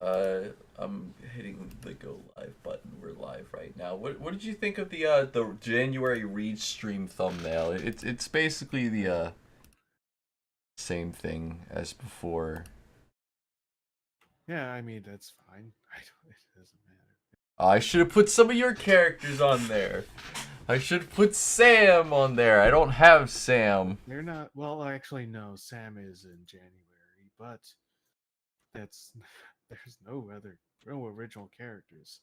I'm hitting the go live button. We're live right now. What did you think of the January Readstream thumbnail? It's basically the same thing as before. Yeah, I mean that's fine. I don't, it doesn't matter. I should have put some of your characters on there. I should put Sam on there. I don't have Sam. They're not. Well, actually, no. Sam is in January, but that's there's no original characters.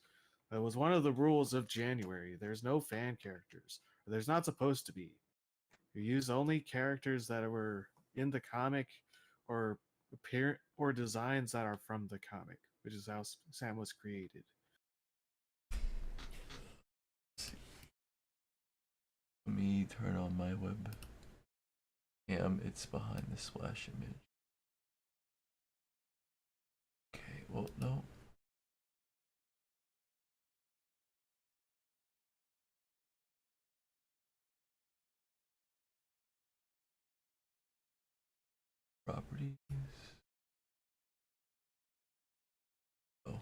That was one of the rules of January. There's no fan characters. There's not supposed to be. You use only characters that were in the comic, or appear or designs that are from the comic, which is how Sam was created. Let me turn on my web cam. It's behind the splash image. Okay, well, no. Properties. Oh,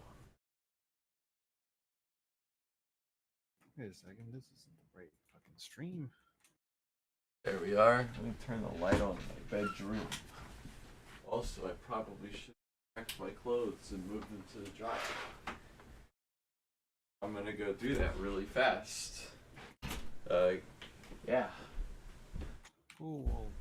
Wait a second. This isn't the right fucking stream. there we are. Let me turn the light on in my bedroom. Also, I probably should pack my clothes and move them to the dryer. I'm gonna go do that really fast. Uh, yeah. Cool.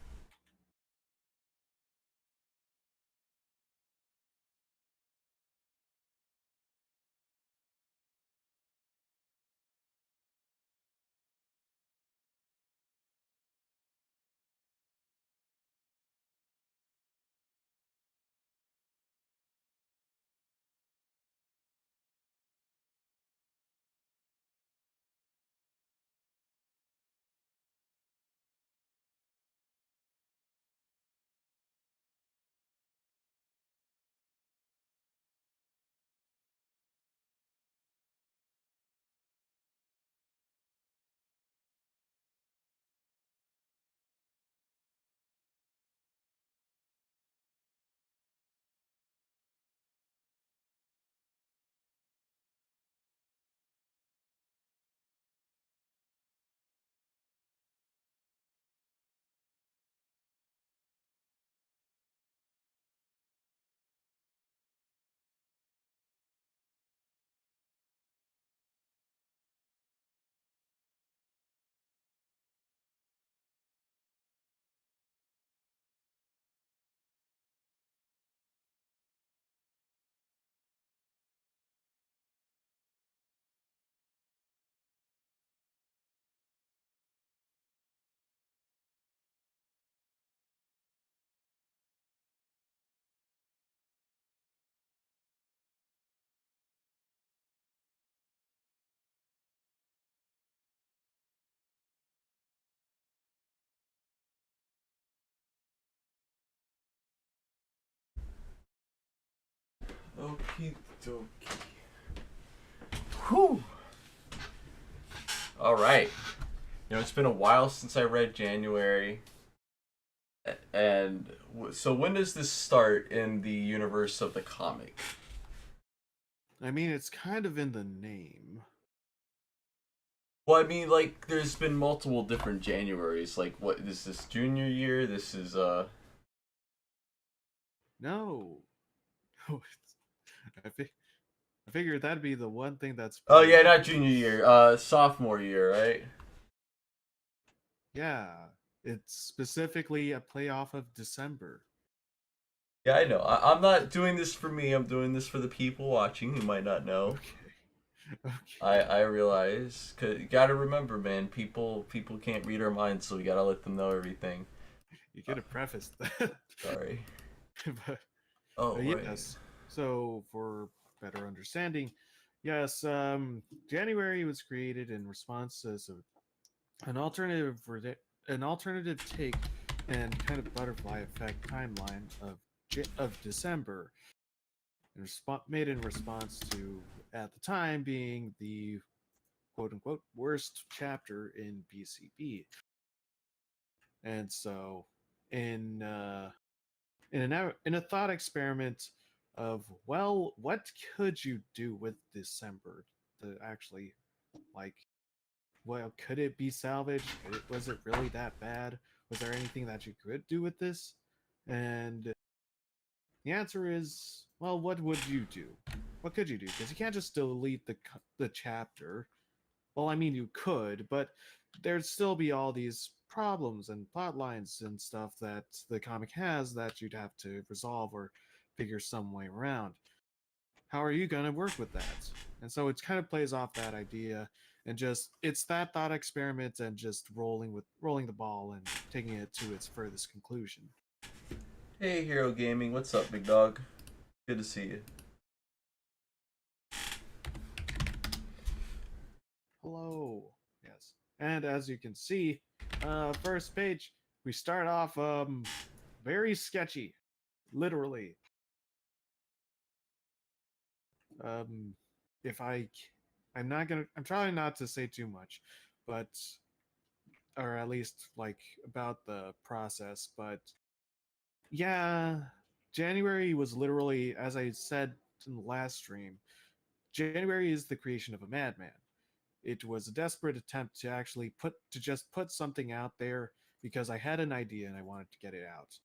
Okie dokie. Whew. All right. It's been a while since I read January. And so when does this start in the universe of the comic? I mean, it's kind of in the name. Well, I mean, like, there's been multiple different Januaries. Like, what is this junior year? This is No, no. I, fi- I figured that'd be the one thing that's Oh pretty yeah, not junior obvious. year. Sophomore year, right? Yeah, it's specifically a playoff of December. Yeah, I know. I'm not doing this for me. I'm doing this for the people watching who might not know. Okay, I okay. I realize. Cause you gotta remember, man. People can't read our minds, so we gotta let them know everything. You Uh, could have prefaced that. sorry. but, Oh but right. yes. So for better understanding, yes, January was created in response as an alternative an alternative take and kind of butterfly effect timeline of December, made in response to at the time being the quote unquote worst chapter in BCB. And so in in a thought experiment, of, well, what could you do with December to actually, like, well, could it be salvaged? Was it really that bad? Was there anything that you could do with this? And the answer is, well, what would you do? What could you do? Because you can't just delete the chapter. Well, I mean, you could, but there'd still be all these problems and plot lines and stuff that the comic has that you'd have to resolve or figure some way around. How are you going to work with that? And so it kind of plays off that idea, and just it's that thought experiment and just rolling the ball and taking it to its furthest conclusion. Hey, Hero Gaming, what's up, big dog? Good to see you. Hello. Yes. And as you can see, first page, we start off very sketchy. Literally. Um if I'm trying not to say too much, but or at least like about the process, but yeah, January was literally, as I said in the last stream, January is the creation of a madman. It was a desperate attempt to actually just put something out there because I had an idea and I wanted to get it out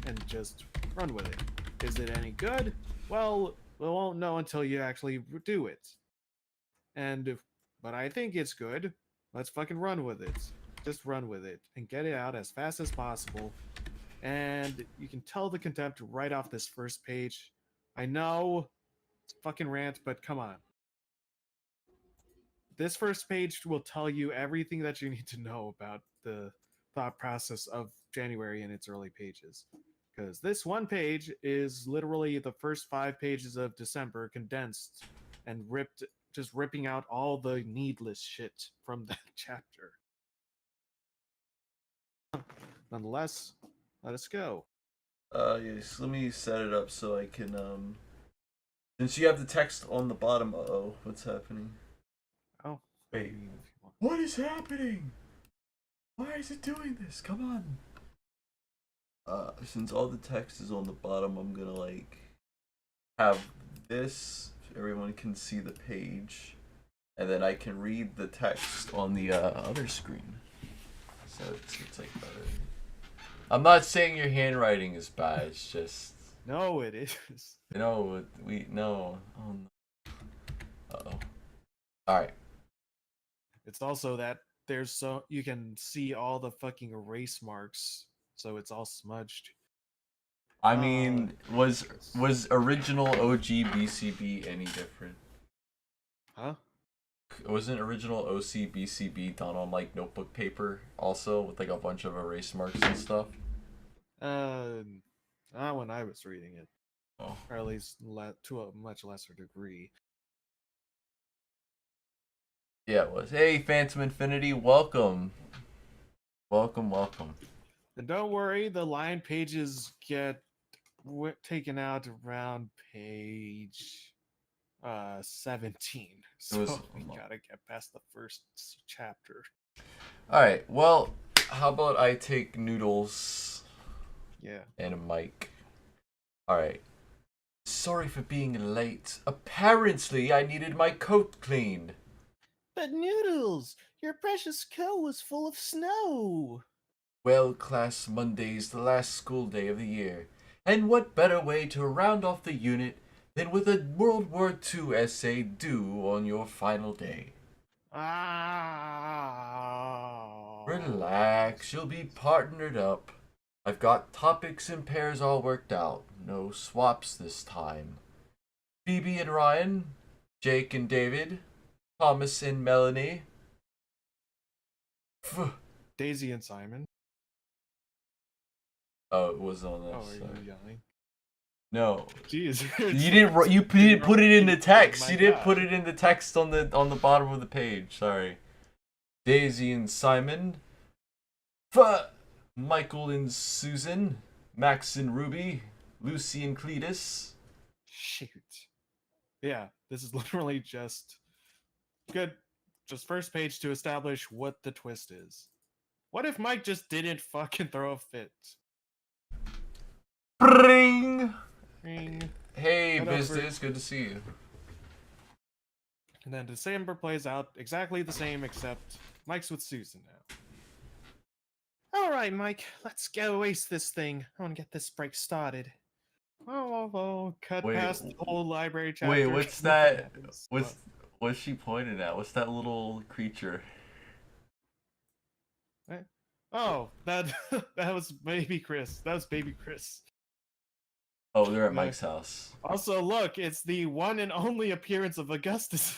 and just run with it. Is it any good? Well, we won't know until you actually do it. But I think it's good. Let's fucking run with it. Just run with it and get it out as fast as possible. And you can tell the contempt right off this first page. I know it's fucking rant, but come on. This first page will tell you everything that you need to know about the thought process of January in its early pages. Because this one page is literally the first 5 pages of December condensed and just ripping out all the needless shit from that chapter. Nonetheless, let us go. Yes, let me set it up so I can, since you have the text on the bottom, what's happening? Oh, Wait. What is happening? Why is it doing this? Come on. Since all the text is on the bottom, I'm gonna, like, have this, so everyone can see the page, and then I can read the text on the, other screen. So it's like better. I'm not saying your handwriting is bad, it's just... No, it is. No, no. Oh, no. Uh-oh. Alright. It's also that you can see all the fucking erase marks, so it's all smudged. I mean, was original OG BCB any different? Huh? Wasn't original OC BCB done on like notebook paper also with like a bunch of erase marks and stuff? Not when I was reading it, Oh. or at least to a much lesser degree. Yeah, it was. Hey, Phantom Infinity, welcome. Welcome. And don't worry, the line pages get taken out around page 17. So we gotta get past the first chapter. Alright, well, how about I take noodles? Yeah. And a mic. Alright. Sorry for being late. Apparently, I needed my coat cleaned. But Noodles, your precious coat was full of snow. Well, class, Monday's the last school day of the year. And what better way to round off the unit than with a World War II essay due on your final day? Relax, you'll be partnered up. I've got topics and pairs all worked out. No swaps this time. Phoebe and Ryan, Jake and David, Thomas and Melanie. Daisy and Simon. Oh, it was on this. Oh, are you yelling? No. Jeez. You didn't put it in the text. You didn't put it in the text on the bottom of the page. Sorry. Daisy and Simon. Michael and Susan. Max and Ruby. Lucy and Cletus. Shoot. Yeah, this is literally just good. Just first page to establish what the twist is. What if Mike just didn't fucking throw a fit? Bring. Ring. Hey Hey, head over- Business, good to see you. And then December plays out exactly the same, except Mike's with Susan now. All right, Mike, let's go ace this thing. I want to get this break started. Oh, cut Wait, past the whole library chapter. Wait, what's nothing that? happens. What's she pointing at? What's that little creature? What? Oh, that that was baby Chris. That was baby Chris. Oh, they're at Yeah. Mike's house. Also, look, it's the one and only appearance of Augustus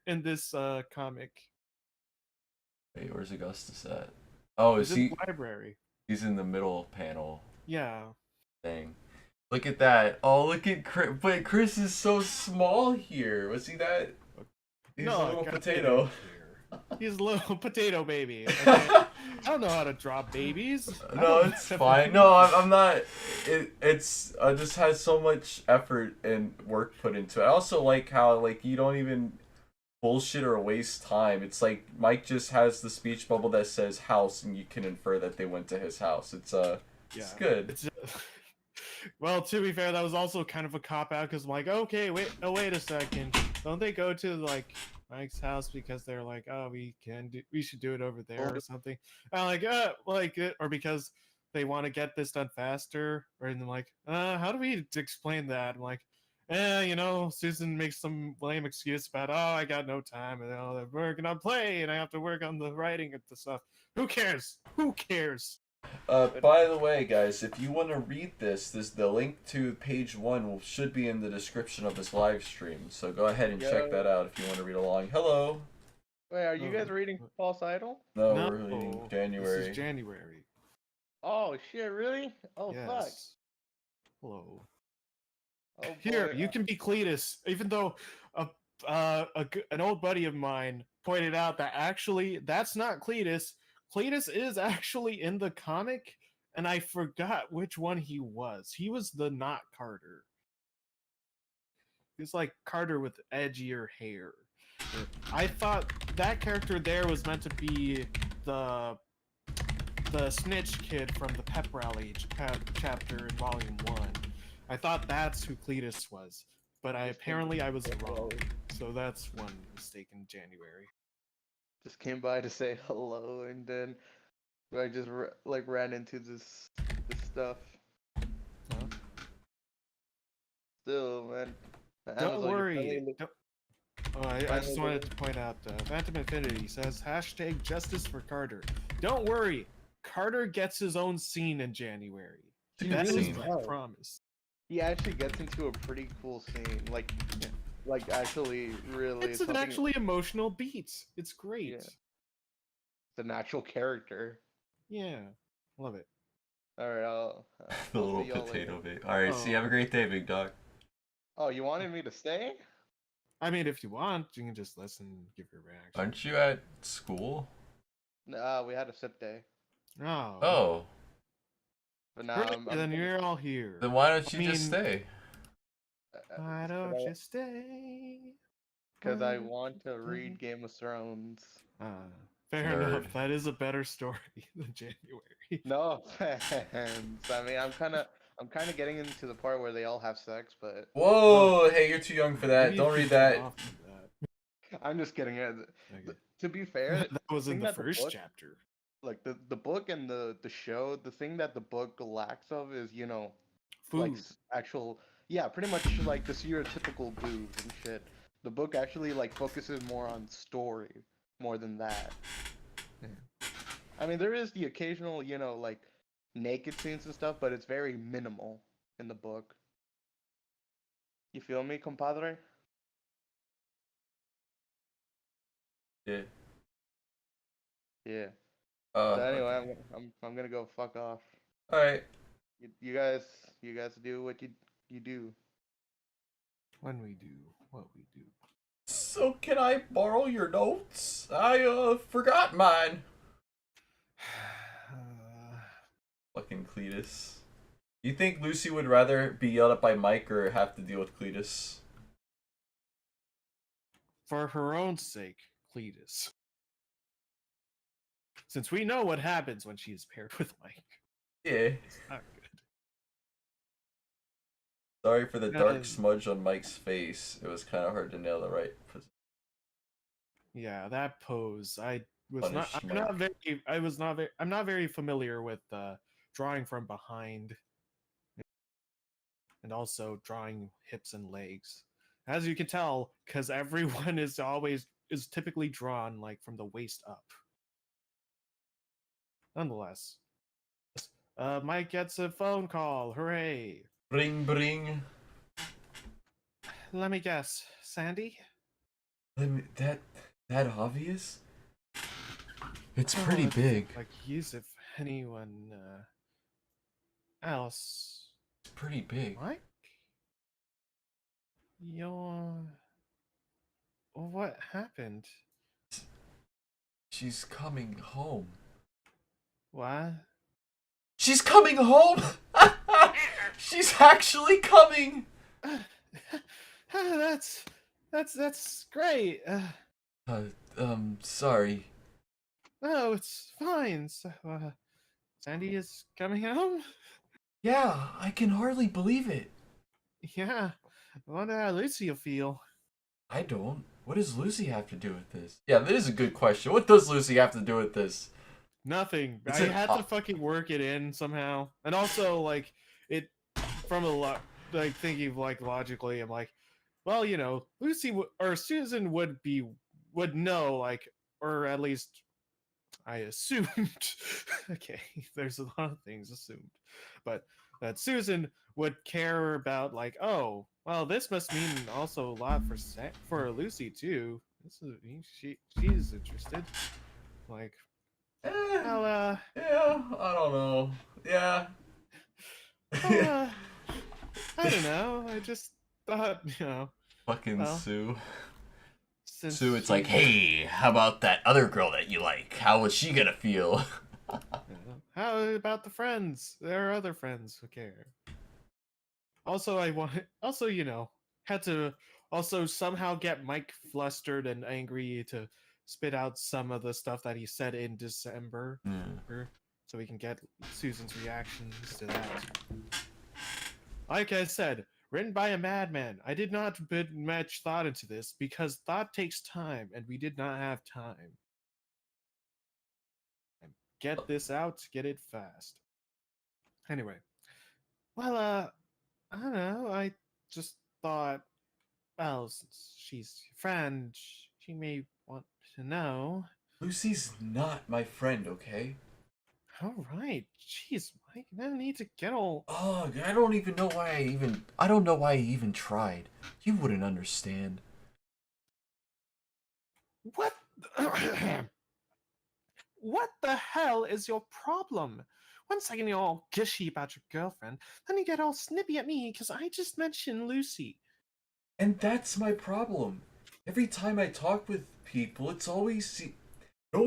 in this comic. Wait, where's Augustus at? Oh, He's is in he? the library. He's in the middle panel Yeah. thing. Look at that. Oh, look at Chris. But Chris is so small here. Was he that? He's a little God, potato. get out of here. He's a little potato baby. Okay? I don't know how to draw babies. I No, don't it's have fine. any- No, I'm not. It's just has so much effort and work put into it. I also like how like you don't even bullshit or waste time. It's like Mike just has the speech bubble that says house, and you can infer that they went to his house. It's it's good. It's well, to be fair, that was also kind of a cop out because I'm like, okay, wait a second, don't they go to like Mike's house because they're like, oh, we should do it over there or something? And I'm like, or because they want to get this done faster, or and like, how do we explain that? I'm like, Susan makes some lame excuse about, oh, I got no time, and they're working on play, and I have to work on the writing and the stuff. Who cares? Who cares? By the way, guys, if you want to read this, the link to page 1 should be in the description of this live stream. So go ahead and check that out if you want to read along. Hello. Wait, are you guys reading False Idol? No, we're reading January. This is January. Oh shit, really? Oh fuck. Yes. Hello. Oh, Here, boy. you can be Cletus, even though an old buddy of mine pointed out that actually that's not Cletus. Cletus is actually in the comic, and I forgot which one he was. He was the not Carter. He's like Carter with edgier hair. I thought that character there was meant to be the snitch kid from the pep rally chapter in volume 1. I thought that's who Cletus was, but apparently I was wrong. So that's one mistake in January. Just came by to say hello, and then I just ran into this stuff. Huh? Still, man. Don't worry. I just wanted to point out, Phantom Infinity says #Justice for Carter. Don't worry, Carter gets his own scene in January. It's a That good is scene. my promise. He actually gets into a pretty cool scene, like actually really. It's an actually emotional beat. It's great. Yeah. The natural character. Yeah, love it. All right, I'll The I'll little see y'all potato later. bait. Alright, see, have a great day, big dog. Oh, you wanted me to stay? I mean, if you want, you can just listen and give your reaction. Aren't you at school? Nah, we had a sip day, Oh. Oh. but now I'm then you're all here. Then why don't you I just mean- stay? Why don't you stay? Because I Why don't want you to read stay? Game of Thrones. Fair Nerd. enough. That is a better story than January. No offense. I mean, I'm kind of getting into the part where they all have sex, but Whoa! Hey, you're too young for that. Maybe Don't if you read turn that. off of that. I'm just kidding. Okay. To be fair, That was in thing the that the first book- chapter. like the book and the show, the thing that the book lacks of is Food. like actual pretty much like the stereotypical boobs and shit. The book actually like focuses more on story more than that. Yeah. I mean, there is the occasional like naked scenes and stuff, but it's very minimal in the book. You feel me, compadre? Yeah. Yeah. So anyway, I'm gonna go fuck off. Alright. You guys do what you do. When we do what we do. So can I borrow your notes? I forgot mine. Fucking Cletus. You think Lucy would rather be yelled at by Mike or have to deal with Cletus? For her own sake, Cletus. Since we know what happens when she is paired with Mike. Yeah. It's not good. Sorry for the dark Uh, smudge on Mike's face. It was kind of hard to nail the right Yeah, that pose. punish I'm Mike. not very I'm not very familiar with drawing from behind and also drawing hips and legs. As you can tell, because everyone is typically drawn like from the waist up. Nonetheless, Mike gets a phone call. Hooray! Bring, bring. Let me guess, Sandy. That obvious? It's Oh, pretty big. like use if anyone else. It's pretty big. Mike, you're. What happened? She's coming home. What? She's coming home! She's actually coming! That's great. Sorry. No, it's fine. Sandy is coming home. Yeah, I can hardly believe it. Yeah, I wonder how Lucy will feel. I don't. What does Lucy have to do with this? Yeah, that is a good question. What does Lucy have to do with this? Nothing. It's I an had to fucking work it in somehow, and also like it from a lot. Like thinking like logically, I'm like, well, you know, or Susan would know like, or at least I assumed. Okay, there's a lot of things assumed, but that Susan would care about like, oh, well, this must mean also a lot for Lucy too. This is she's interested. Like, well, Yeah, I don't know. Yeah. well, I don't know. I just thought, Fucking well, Sue. since Sue, it's like, hey, how about that other girl that you like? How was she gonna feel? how about the friends? There are other friends who care. Also, also, had to also somehow get Mike flustered and angry to spit out some of the stuff that he said in December, so we can get Susan's reactions to that. Like I said, written by a madman. I did not put much thought into this because thought takes time, and we did not have time. Get this out, get it fast. Anyway, well, I don't know. I just thought, well, since she's your friend, she may want to know. Lucy's not my friend, okay? All right, jeez, Mike, no need to get all. Ugh, I don't even know why I don't know why I even tried. You wouldn't understand. What? What the hell is your problem? One second you're all gushy about your girlfriend, then you get all snippy at me because I just mentioned Lucy. And that's my problem. Every time I talk with people, it always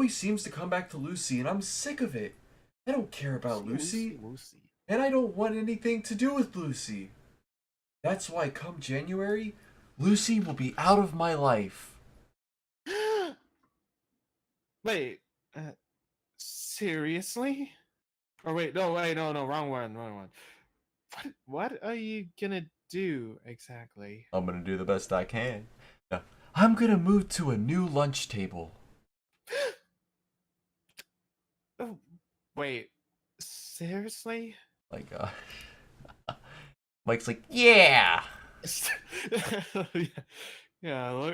seems to come back to Lucy, and I'm sick of it. I don't care about Lucy, and I don't want anything to do with Lucy. That's why come January, Lucy will be out of my life. Wait, seriously? Or wait, no, wrong one. What are you gonna do exactly? I'm gonna do the best I can. No, I'm gonna move to a new lunch table. Oh, wait, seriously? My God. Mike's like, yeah. Yeah,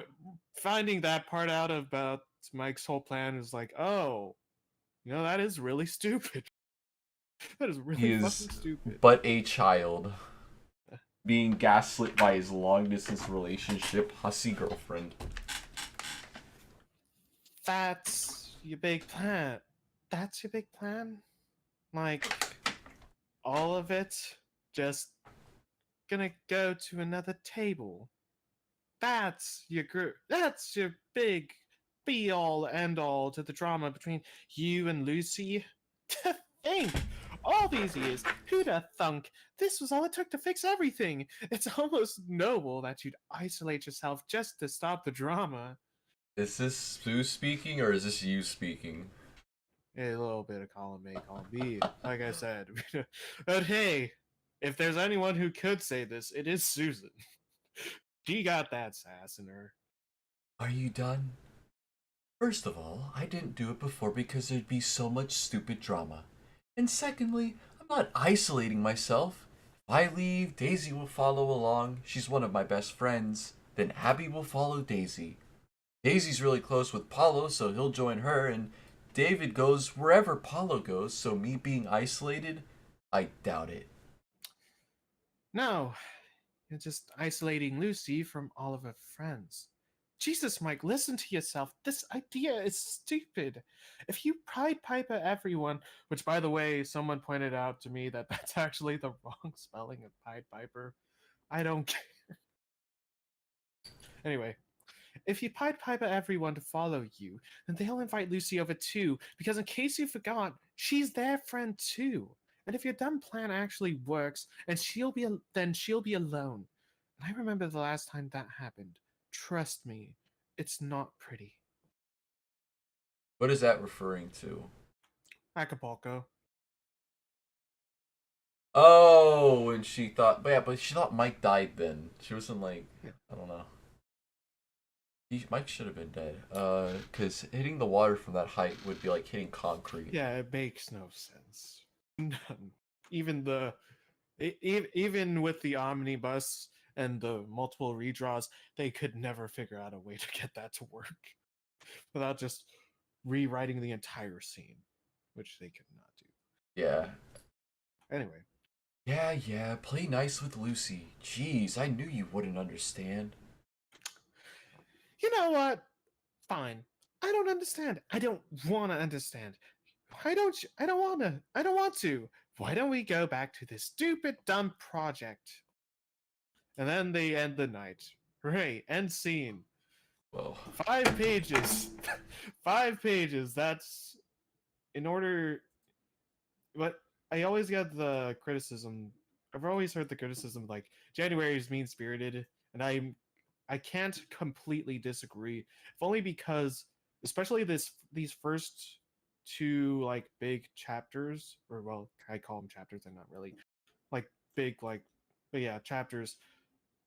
finding that part out about Mike's whole plan is like, oh, that is really stupid. That is really He is fucking stupid. but a child, being gaslit by his long distance relationship hussy girlfriend. That's your big plan. That's your big plan? Like, all of it just gonna go to another table. That's your group. That's your big be all end all to the drama between you and Lucy. To think, all these years, who'd have thunk this was all it took to fix everything? It's almost noble that you'd isolate yourself just to stop the drama. Is this Sue speaking or is this you speaking? A little bit of column A, column B, like I said. But hey, if there's anyone who could say this, it is Susan. She got that sass in her. Are you done? First of all, I didn't do it before because there'd be so much stupid drama. And secondly, I'm not isolating myself. If I leave, Daisy will follow along. She's one of my best friends. Then Abby will follow Daisy. Daisy's really close with Paulo, so he'll join her, and David goes wherever Paulo goes, so me being isolated, I doubt it. No, you're just isolating Lucy from all of her friends. Jesus, Mike, listen to yourself. This idea is stupid. If you Pied Piper everyone, which by the way, someone pointed out to me that that's actually the wrong spelling of Pied Piper. I don't care. Anyway, if you Pied Piper everyone to follow you, then they'll invite Lucy over too, because in case you forgot, she's their friend too. And if your dumb plan actually works, and then she'll be alone. And I remember the last time that happened. Trust me, it's not pretty. What is that referring to? Acapulco. Oh, and she thought, but she thought Mike died then. She wasn't like, I don't know. Mike should have been dead. Because hitting the water from that height would be like hitting concrete. Yeah, it makes no sense. None. Even with the omnibus and the multiple redraws, they could never figure out a way to get that to work without just rewriting the entire scene, which they could not do. Yeah. Anyway. Yeah, play nice with Lucy. Jeez, I knew you wouldn't understand. You know what? Fine. I don't understand. I don't want to understand. Why don't you? I don't want to. I don't want to. Why don't we go back to this stupid, dumb project? And then they end the night. Hooray, end scene. Whoa. 5 pages. 5 pages. That's in order. But I always get the criticism. I've always heard the criticism like January is mean spirited, and I can't completely disagree. If only because, especially these first 2 like big chapters, or well, I call them chapters. They're not really like big but yeah, chapters.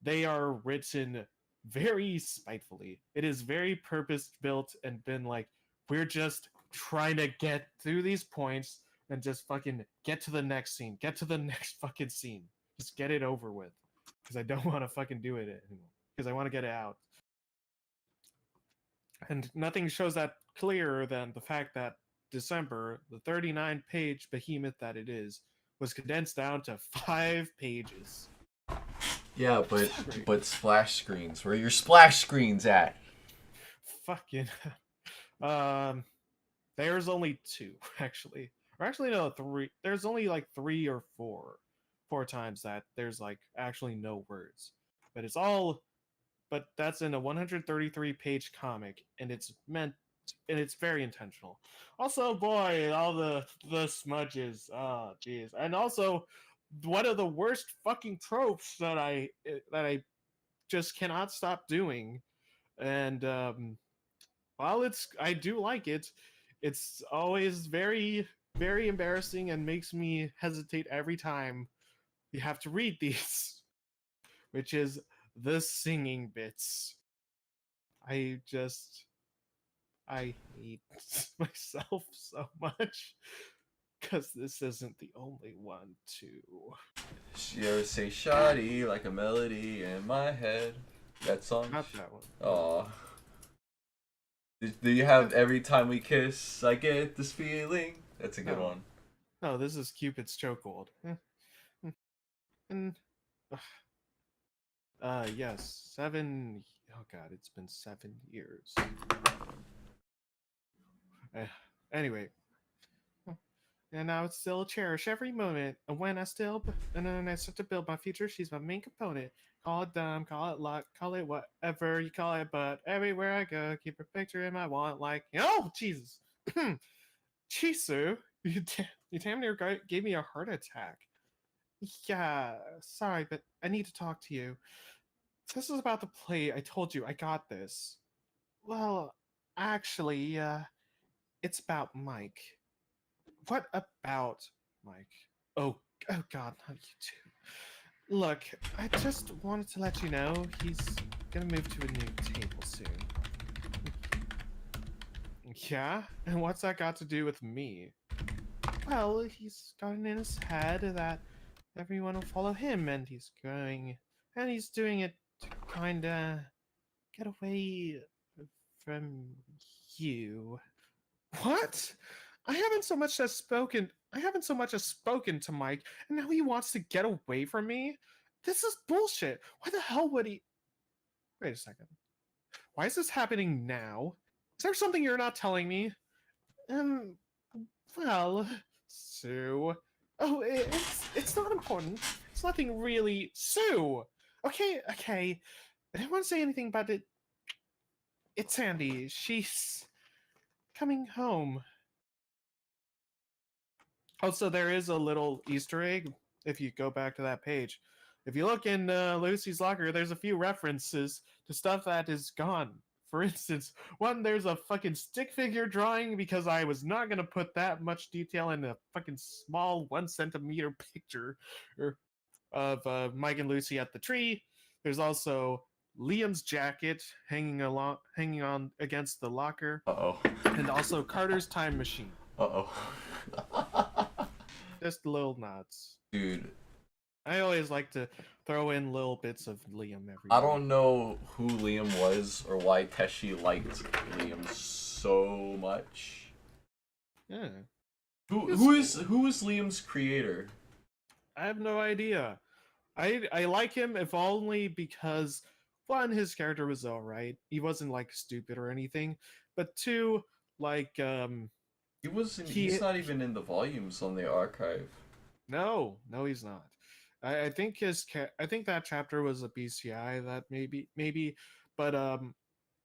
They are written very spitefully. It is very purpose built and been like, we're just trying to get through these points and just fucking get to the next scene. Get to the next fucking scene. Just get it over with. Because I don't want to fucking do it anymore. Because I want to get it out. And nothing shows that clearer than the fact that December, the 39-page behemoth that it is, was condensed down to 5 pages. Yeah, but splash screens. Where are your splash screens at? Fucking. There's only 2 actually, or actually no, 3. There's only like 3 or 4 times that there's like actually no words, but it's all. But that's in a 133-page comic, and it's very intentional. Also, boy, all the smudges. Oh, jeez. And also, one of the worst fucking tropes that I just cannot stop doing. And while I do like it, it's always very, very embarrassing and makes me hesitate every time you have to read these, which is the singing bits. I hate myself so much because this isn't the only one too. You ever say "shoddy" like a melody in my head? That song. Not that one. Aw. Do you have "Every Time We Kiss, I Get This Feeling"? That's a good one. No, this is Cupid's Chokehold. And yes, 7. Oh god, it's been 7 years. Anyway, and now it's still cherish every moment. And when I start to build my future, she's my main component. Call it dumb, call it luck, call it whatever you call it, but everywhere I go, keep her picture in my wallet like, oh, Jesus. Chisu, you damn near gave me a heart attack. Yeah, sorry, but I need to talk to you. This is about the play. I told you, I got this. Well, actually, it's about Mike. What about Mike? Oh God, not you too. Look, I just wanted to let you know he's gonna move to a new table soon. Yeah? And what's that got to do with me? Well, he's gotten in his head that everyone will follow him, and he's doing it to kinda get away from you. What? I haven't so much as spoken to Mike, and now he wants to get away from me? This is bullshit. Why the hell would he? Wait a second. Why is this happening now? Is there something you're not telling me? Um, well, Sue. Oh, it's not important. It's nothing really. Sue! Okay, okay. I didn't want to say anything, but it's Sandy. She's coming home. Also, there is a little Easter egg if you go back to that page. If you look in Lucy's locker, there's a few references to stuff that is gone. For instance, one, there's a fucking stick figure drawing because I was not going to put that much detail in a fucking small 1 centimeter picture of Mike and Lucy at the tree. There's also Liam's jacket hanging on against the locker, Uh-oh. and also Carter's time machine. Uh-oh. Just little nods. Dude, I always like to throw in little bits of Liam every I week. don't know who Liam was or why Teshi liked Liam so much. Yeah. Who is Liam's creator? I have no idea. I like him if only because one, his character was alright. He wasn't like stupid or anything. But two, like He's not even in the volumes on the archive. no, he's not. I think I think that chapter was a BCI that maybe, but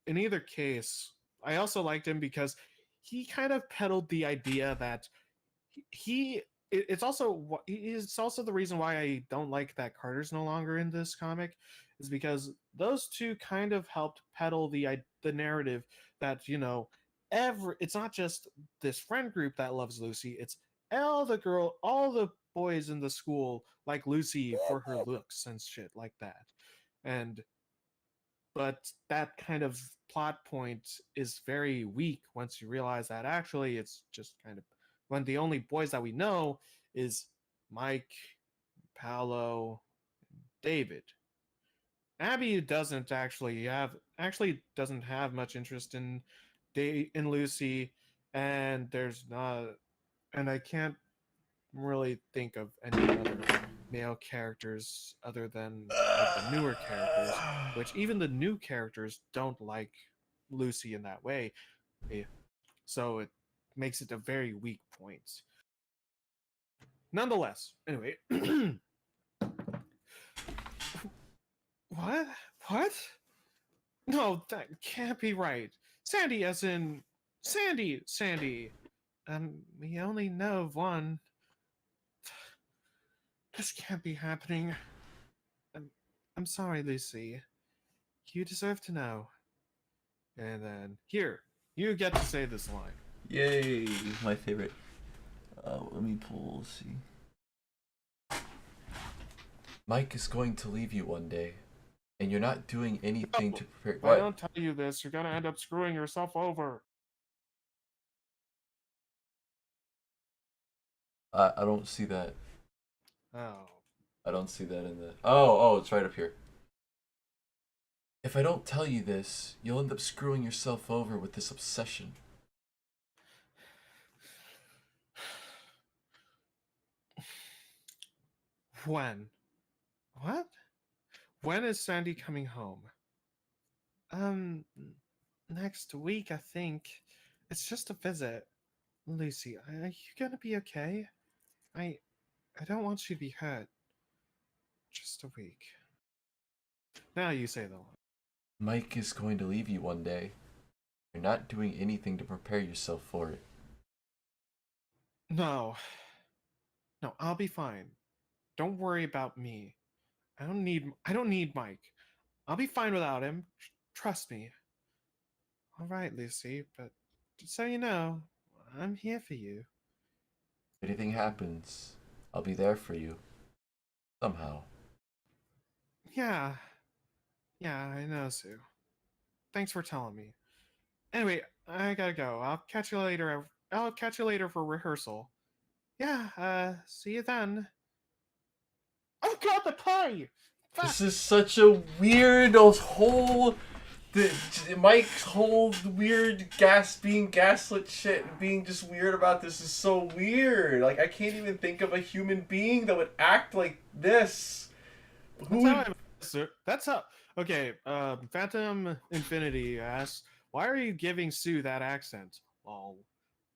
in either case, I also liked him because he kind of peddled the idea that it's also the reason why I don't like that Carter's no longer in this comic, is because those two kind of helped peddle the narrative that it's not just this friend group that loves Lucy, it's all the boys in the school like Lucy for her looks and shit like that. And but that kind of plot point is very weak once you realize that actually it's just kind of when the only boys that we know is Mike, Paolo, David. Abby doesn't have much interest in Lucy, and there's not and I can't really think of any other male characters other than like the newer characters, which even the new characters don't like Lucy in that way. So it makes it a very weak point. Nonetheless, anyway. What? What? No, that can't be right. Sandy, as in Sandy. We only know of one. This can't be happening. I'm, I'm sorry, Lucy. You deserve to know. And then, here, you get to say this line. Yay, my favorite. Let me pull, let's see. Mike is going to leave you one day, and you're not doing anything to prepare. If I don't tell you this, you're gonna end up screwing yourself over. I don't see that. Oh. I don't see that in the. Oh, it's right up here. If I don't tell you this, you'll end up screwing yourself over with this obsession. When? What? When is Sandy coming home? Um, next week, I think. It's just a visit. Lucy, are you gonna be okay? I I don't want you to be hurt. Just a week. Now you say the line. Mike is going to leave you one day. You're not doing anything to prepare yourself for it. No. No, I'll be fine. Don't worry about me. I don't need Mike. I'll be fine without him. Trust me. All right, Lucy, but just so you know, I'm here for you. If anything happens, I'll be there for you. Somehow. Yeah. Yeah, I know, Sue. Thanks for telling me. Anyway, I gotta go. I'll catch you later. I'll catch you later for rehearsal. Yeah, see you then. Oh god, the pie! Fuck! This is such a weird whole Mike's whole weird being gaslit shit and being just weird about this is so weird. Like I can't even think of a human being that would act like this. Who would? That's how. Okay, Phantom Infinity asks, "Why are you giving Sue that accent?" Lol.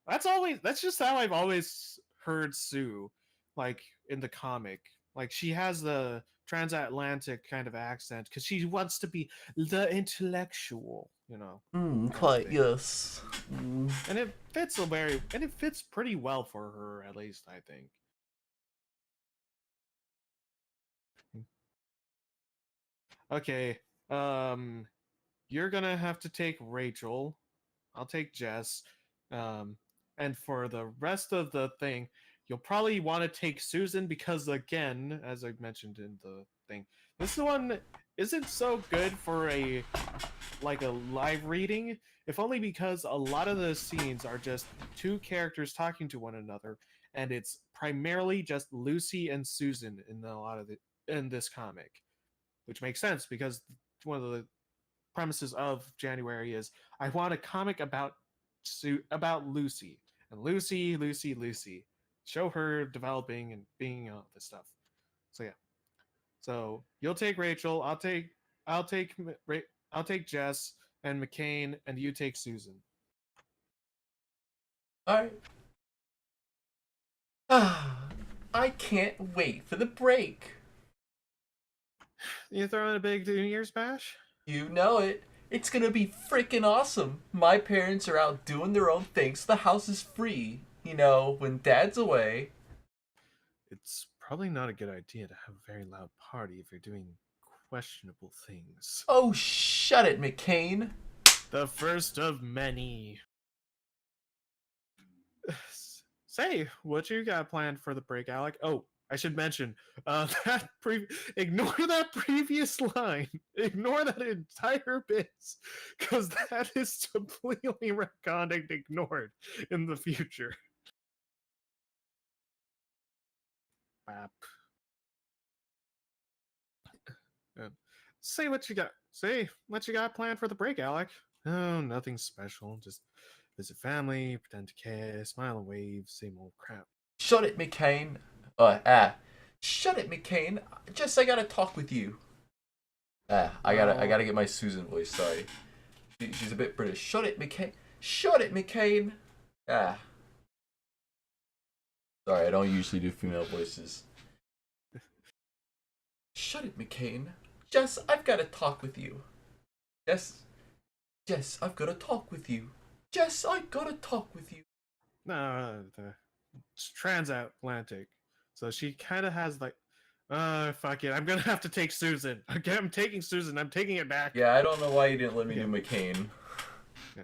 That's just how I've always heard Sue, like in the comic. Like she has the transatlantic kind of accent because she wants to be the intellectual, kind of Quite thing. yes. And it fits pretty well for her, at least I think. Okay, um, you're gonna have to take Rachel. I'll take Jess. Um, and for the rest of the thing, you'll probably want to take Susan because, again, as I mentioned in the thing, this one isn't so good for a live reading, if only because a lot of the scenes are just two characters talking to one another, and it's primarily just Lucy and Susan in this comic, which makes sense because one of the premises of January is I want a comic about Lucy and Lucy. Show her developing and being all this stuff. So yeah. So you'll take Rachel. I'll take I'll take Jess and McCain, and you take Susan. Alright. I can't wait for the break. You throwing a big New Year's bash? You know it. It's gonna be freaking awesome. My parents are out doing their own thing, so the house is free. You know, when dad's away. It's probably not a good idea to have a very loud party if you're doing questionable things. Oh, shut it, McCain. The first of many. Say, what you got planned for the break, Alec? Oh, I should mention, ignore that previous line. Ignore that entire bit, because that is completely retconned and ignored in the future. Bap. Say what you got. Say what you got planned for the break, Alec. Oh, nothing special. Just visit family, pretend to care, smile and wave, same old crap. Shut it, McCain. Shut it, McCain. Jess, I gotta talk with you. I gotta get my Susan voice. Sorry, she's a bit British. Shut it, McCain. Shut it, McCain. Sorry, I don't usually do female voices. Shut it, McCain. Jess, I've gotta talk with you. Jess, I've gotta talk with you. Jess, I gotta talk with you. No, it's transatlantic. So she kind of has like, fuck it. I'm gonna have to take Susan. Okay, I'm taking Susan. I'm taking it back. Yeah, I don't know why you didn't let me do McCain. Yeah.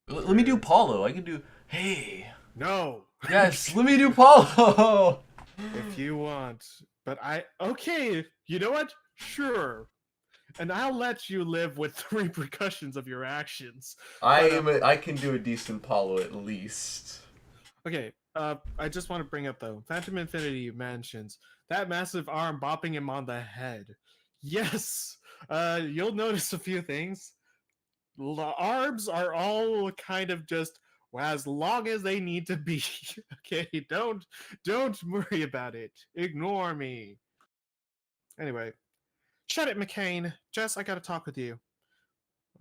Let me do Paulo. I can do. Hey. No. Yes, let me do Paulo. If you want, but okay. You know what? Sure. And I'll let you live with the repercussions of your actions. I can do a decent Paulo at least. Okay, I just want to bring up though, Phantom Infinity mentions that massive arm bopping him on the head. Yes, you'll notice a few things. The arms are all kind of just as long as they need to be. Okay, don't worry about it. Ignore me. Anyway, shut it, McCain. Jess, I gotta talk with you.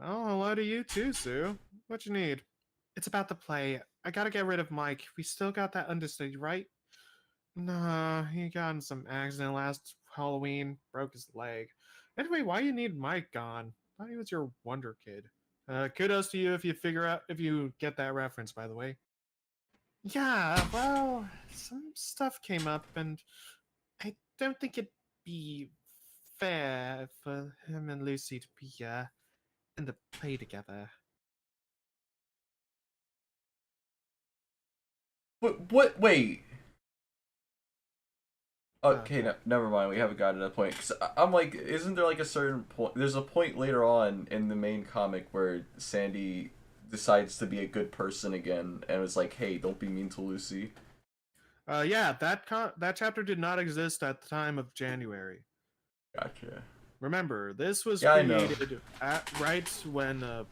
Oh, hello to you too, Sue. What you need? It's about the play. I gotta get rid of Mike. We still got that understudy, right? Nah, he got in some accident last Halloween, broke his leg. Anyway, why you need Mike gone? Thought he was your Wonder Kid. Kudos to you if you get that reference, by the way. Yeah, well, some stuff came up, and I don't think it'd be fair for him and Lucy to be in the play together. What? Wait. Okay, never mind. We haven't gotten to that point. Cause I'm like, isn't there like a certain point? There's a point later on in the main comic where Sandy decides to be a good person again, and was like, "Hey, don't be mean to Lucy." Yeah, that chapter did not exist at the time of January. Gotcha. Remember, this was Yeah, I know. created right when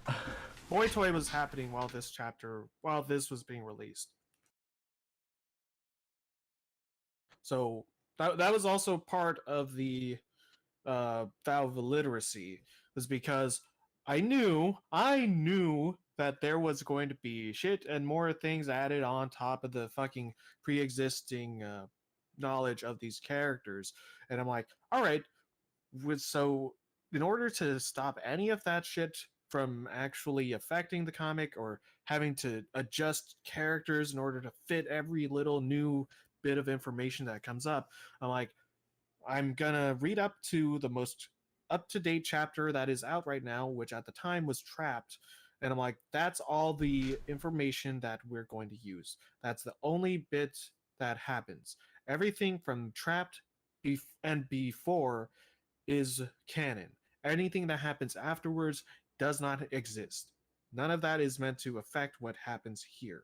Boy Toy was happening while this was being released. So that was also part of the valve illiteracy, was because I knew that there was going to be shit and more things added on top of the fucking pre-existing knowledge of these characters, and I'm like, all right, so in order to stop any of that shit from actually affecting the comic or having to adjust characters in order to fit every little new bit of information that comes up, I'm like, I'm gonna read up to the most up-to-date chapter that is out right now, which at the time was Trapped, and I'm like, that's all the information that we're going to use. That's the only bit that happens. Everything from Trapped and before is canon. Anything that happens afterwards does not exist. None of that is meant to affect what happens here,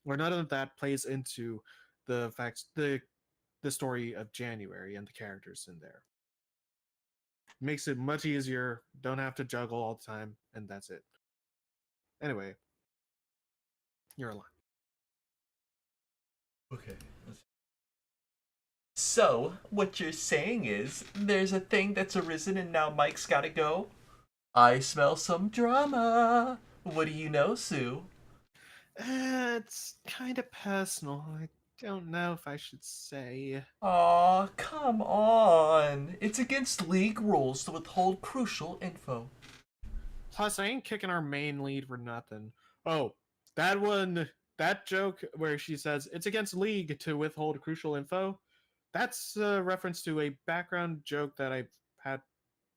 or none of that plays into the facts, the story of January and the characters in there. Makes it much easier. Don't have to juggle all the time, and that's it. Anyway, you're alive. Okay. So, what you're saying is, there's a thing that's arisen and now Mike's gotta go? I smell some drama. What do you know, Sue? It's kind of personal. I don't know if I should say. Aw, come on. It's against league rules to withhold crucial info. Plus, I ain't kicking our main lead for nothing. Oh, that joke where she says it's against league to withhold crucial info, that's a reference to a background joke that I've had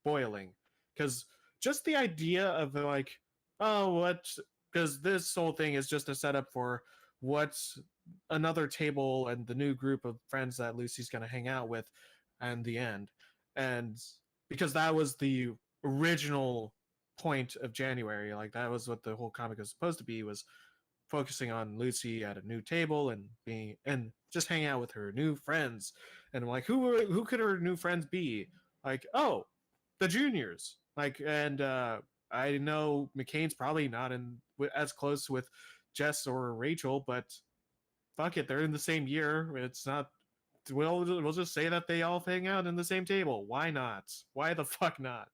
boiling. Because just the idea of like, oh, what? Because this whole thing is just a setup for what's another table and the new group of friends that Lucy's going to hang out with and the end. And because that was the original point of January, like that was what the whole comic was supposed to be, was focusing on Lucy at a new table and being and just hanging out with her new friends. And I'm like, who could her new friends be? Like, oh, the juniors. Like, and I know McCain's probably not in as close with Jess or Rachel, but fuck it, they're in the same year. It's not. We'll just say that they all hang out in the same table. Why not? Why the fuck not?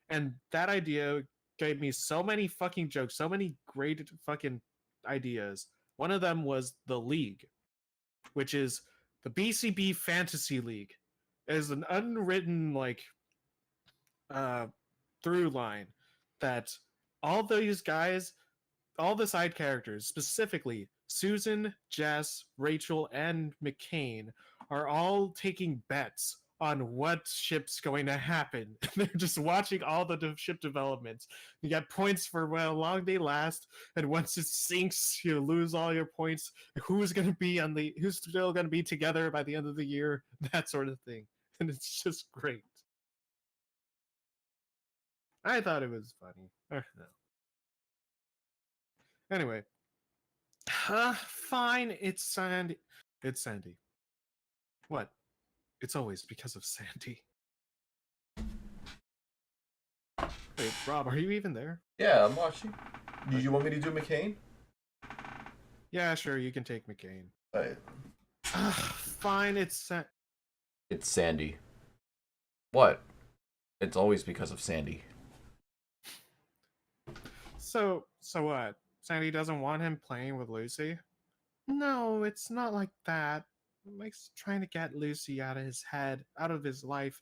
And that idea gave me so many fucking jokes, so many great fucking ideas. One of them was the League, which is the BCB Fantasy League. It is an unwritten like uh through line that all these guys, all the side characters, specifically Susan, Jess, Rachel, and McCain, are all taking bets on what ship's going to happen. They're just watching all the ship developments. You got points for how long they last, and once it sinks, you lose all your points. Who's still going to be together by the end of the year? That sort of thing, and it's just great. I thought it was funny. No. Anyway, fine. It's Sandy. It's Sandy. What? It's always because of Sandy. Wait, Rob, are you even there? Yeah, I'm watching. Do you want me to do McCain? Yeah, sure. You can take McCain. Alright. Fine. It's Sandy. What? It's always because of Sandy. So what? Sandy doesn't want him playing with Lucy? No, it's not like that. Mike's trying to get Lucy out of his head, out of his life,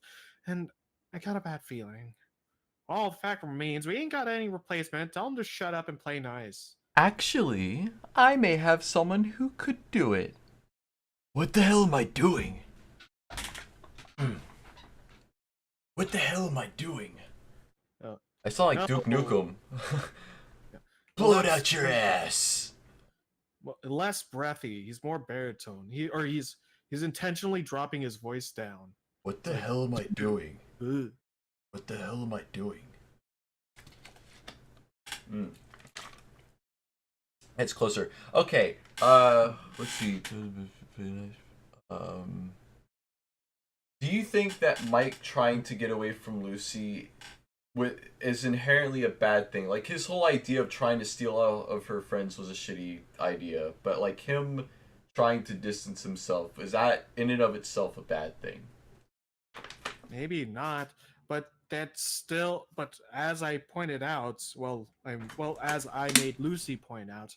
and I got a bad feeling. All the fact remains, we ain't got any replacement. Tell him to shut up and play nice. Actually, I may have someone who could do it. What the hell am I doing? What the hell am I doing? I sound like Duke Nukem. Blow it out your ass. Well, less breathy. He's more baritone. He's He's intentionally dropping his voice down. What the hell am I doing? Ugh. What the hell am I doing? It's closer. Okay. Let's see. Do you think that Mike trying to get away from Lucy is inherently a bad thing? Like, his whole idea of trying to steal all of her friends was a shitty idea, but like him trying to distance himself, is that in and of itself a bad thing? Maybe not, but that's still. But as I pointed out, as I made Lucy point out,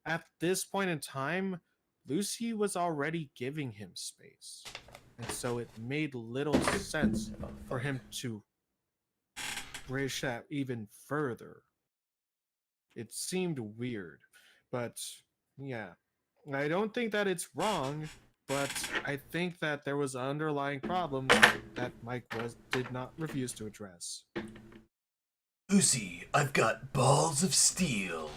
at this point in time, Lucy was already giving him space, and so it made little sense for him to bridge that even further. It seemed weird, but yeah, I don't think that it's wrong. But I think that there was underlying problems that Mike did not refuse to address. Lucy, I've got balls of steel.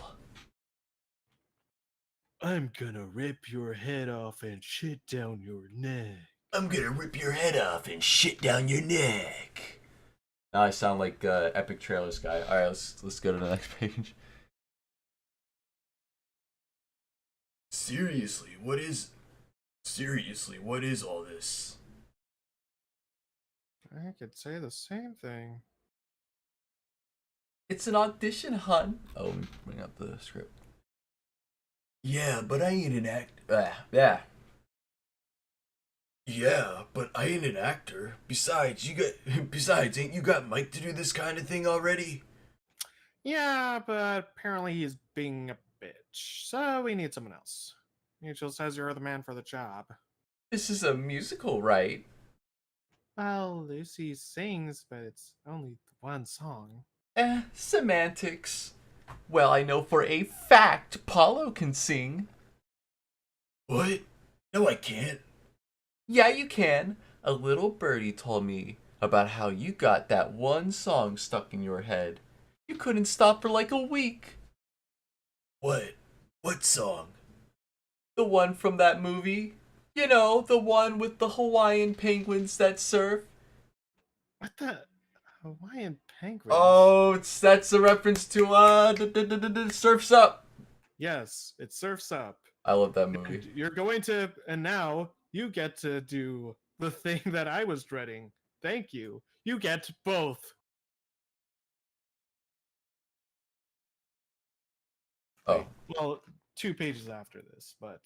I'm gonna rip your head off and shit down your neck. I'm gonna rip your head off and shit down your neck. Now I sound like Epic Trailers guy. All right, let's go to the next page. Seriously, what is all this? I could say the same thing. It's an audition, hun. Oh, let me bring up the script. Yeah, but I ain't an yeah. Yeah, but I ain't an actor. Besides, ain't you got Mike to do this kind of thing already? Yeah, but apparently he's being a bitch, so we need someone else. Rachel says you're the man for the job. This is a musical, right? Well, Lucy sings, but it's only one song. Semantics. Well, I know for a fact Paulo can sing. What? No, I can't. Yeah, you can. A little birdie told me about how you got that one song stuck in your head. You couldn't stop for like a week. What? What song? The one from that movie. You know, the one with the Hawaiian penguins that surf. What the? Hawaiian penguins? Oh, that's a reference to Surf's Up. Yes, it Surf's Up. I love that movie. And you're going to, and now you get to do the thing that I was dreading. Thank you. You get both. Oh. Wait, well, 2 pages after this, but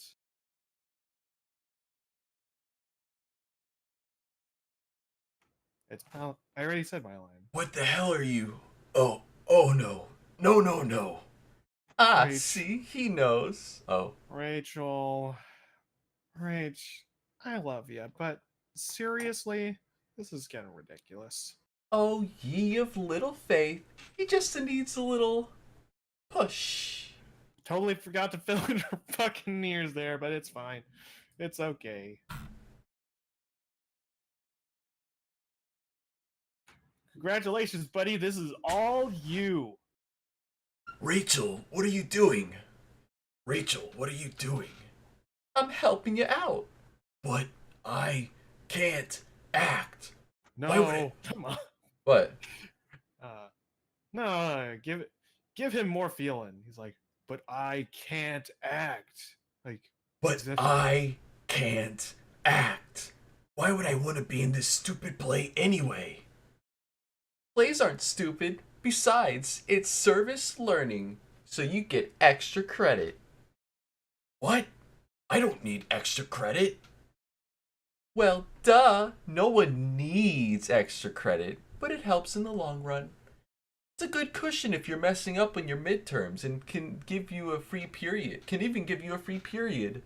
it's. I already said my line. What the hell are you? Oh no. No. Ah, Rach. see, he knows. Oh. Rachel, I love you, but seriously, this is getting ridiculous. Oh, ye of little faith. He just needs a little push. Totally forgot to fill in her fucking ears there, but it's fine. It's okay. Congratulations, buddy. This is all you. Rachel, what are you doing? Rachel, what are you doing? I'm helping you out. But I can't act. No, come on. What? No, give him more feeling. He's like, but I can't act. Like, but I can't act. Why would I want to be in this stupid play anyway? Plays aren't stupid. Besides, it's service learning, so you get extra credit. What? I don't need extra credit. Well, duh. No one needs extra credit, but it helps in the long run. It's a good cushion if you're messing up on your midterms and can give you a free period. Can even give you a free period.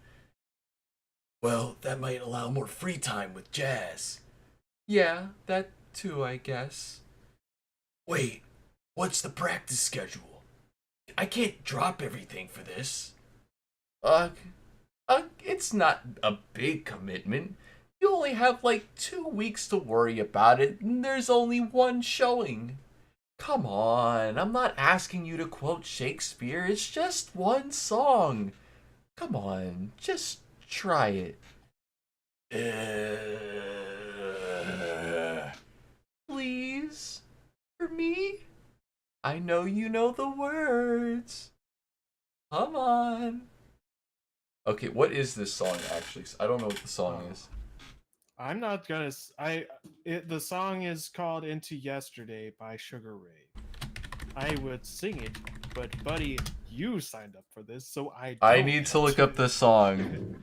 Well, that might allow more free time with jazz. Yeah, that too, I guess. Wait, what's the practice schedule? I can't drop everything for this. It's not a big commitment. You only have like 2 weeks to worry about it, and there's only one showing. Come on, I'm not asking you to quote Shakespeare, it's just one song. Come on, just try it. Please, for me? I know you know the words. Come on. Okay, what is this song actually? I don't know what the song is. I'm not gonna. The song is called "Into Yesterday" by Sugar Ray. I would sing it, but buddy, you signed up for this, so I. I Don't need to get look up the song.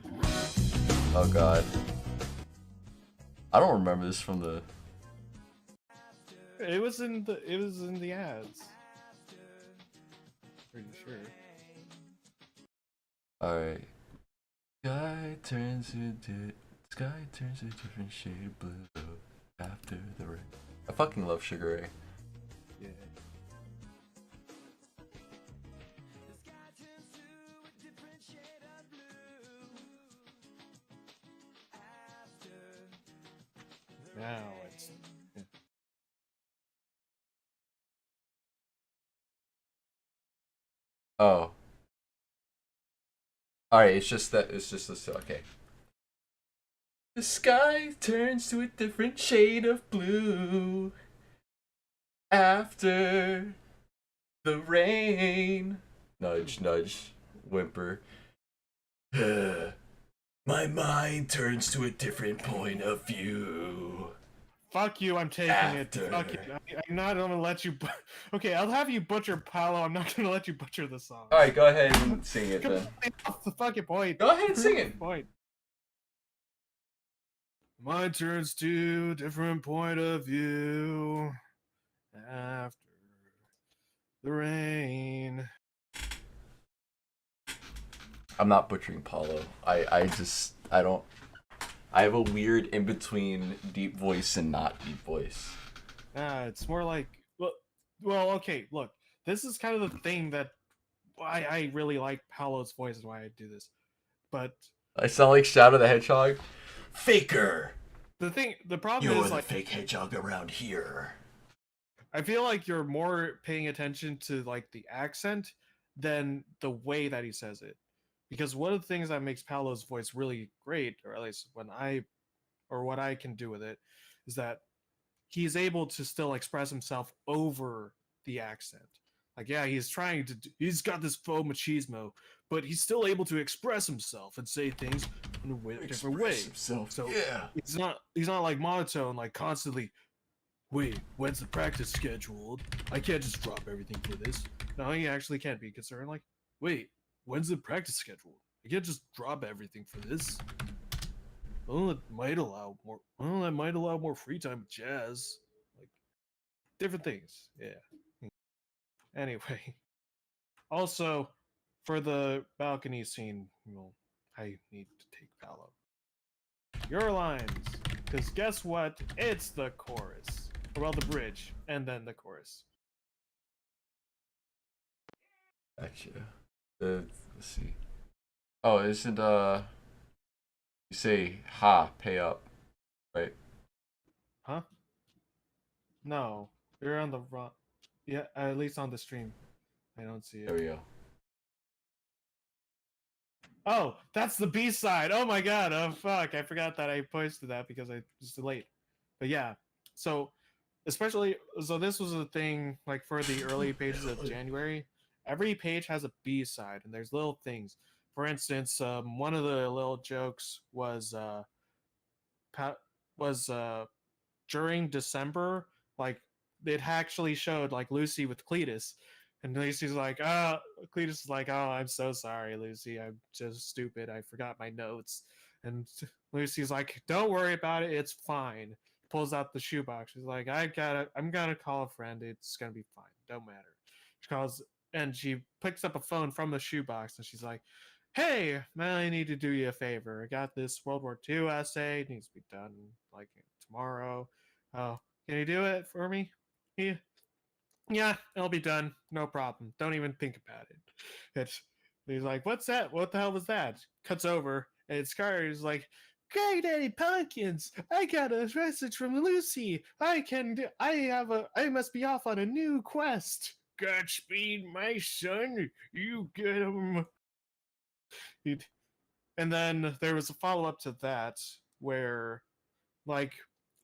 Oh god. I don't remember this from the. It was in the. It was in the ads. Pretty sure. Alright. Sky turns a different shade of blue after the rain. I fucking love Sugar Ray. Yeah. Now it's. Oh. Alright, it's just this. Okay. The sky turns to a different shade of blue after the rain. Nudge, nudge, whimper. My mind turns to a different point of view. Fuck you! I'm taking After. it. Fuck you! I'm not gonna let you. Okay, I'll have you butcher Paolo. I'm not gonna let you butcher the song. Alright, go ahead and sing it then. Off the fucking point. Go ahead and sing it. Point. Mine turns to different point of view after the rain. I'm not butchering Paulo. I don't. I have a weird in between deep voice and not deep voice. It's more like well, okay. Look, this is kind of the thing that I really like Paolo's voice and why I do this. But I sound like Shadow the Hedgehog. Faker. the problem You're is the like fake hedgehog around here. I feel like you're more paying attention to like the accent than the way that he says it. Because one of the things that makes Paolo's voice really great, or at least what I can do with it, is that he's able to still express himself over the accent. Like, yeah, he's got this faux machismo, but he's still able to express himself and say things in a different way. Himself. So yeah. he's not like monotone, like constantly. Wait, when's the practice scheduled? I can't just drop everything for this. No, he actually can't be concerned. Like, wait, when's the practice scheduled? I can't just drop everything for this. Well, that might allow more free time with jazz. Like different things. Yeah. Anyway. Also, for the balcony scene, well, I need to take Paolo. Your lines. Because guess what? It's the chorus. Well, the bridge, and then the chorus. Actually, let's see. Oh, isn't you say ha, pay up, right? Huh? No, you're on the wrong. Yeah, at least on the stream, I don't see There it. we go. Oh, that's the B side. Oh my god. Oh fuck, I forgot that I posted that because I was late. But yeah, so especially this was a thing like for the early pages of January. Every page has a B side, and there's little things. For instance, one of the little jokes was was during December, like it actually showed like Lucy with Cletus, and Lucy's like, Cletus is like, oh, I'm so sorry, Lucy, I'm just stupid, I forgot my notes, and Lucy's like, don't worry about it, it's fine. Pulls out the shoebox. She's like, I'm gonna call a friend. It's gonna be fine. Don't matter. She calls and she picks up a phone from the shoebox and she's like, hey, man, I need to do you a favor. I got this World War II essay. It needs to be done like tomorrow. Oh, can you do it for me? Yeah, it'll be done. No problem. Don't even think about it. He's like, what's that? What the hell was that? Cuts over, and Scar's like, Great Daddy Pumpkins! I got a message from Lucy. I must be off on a new quest. Godspeed, my son. You get him. And then there was a follow up to that, where like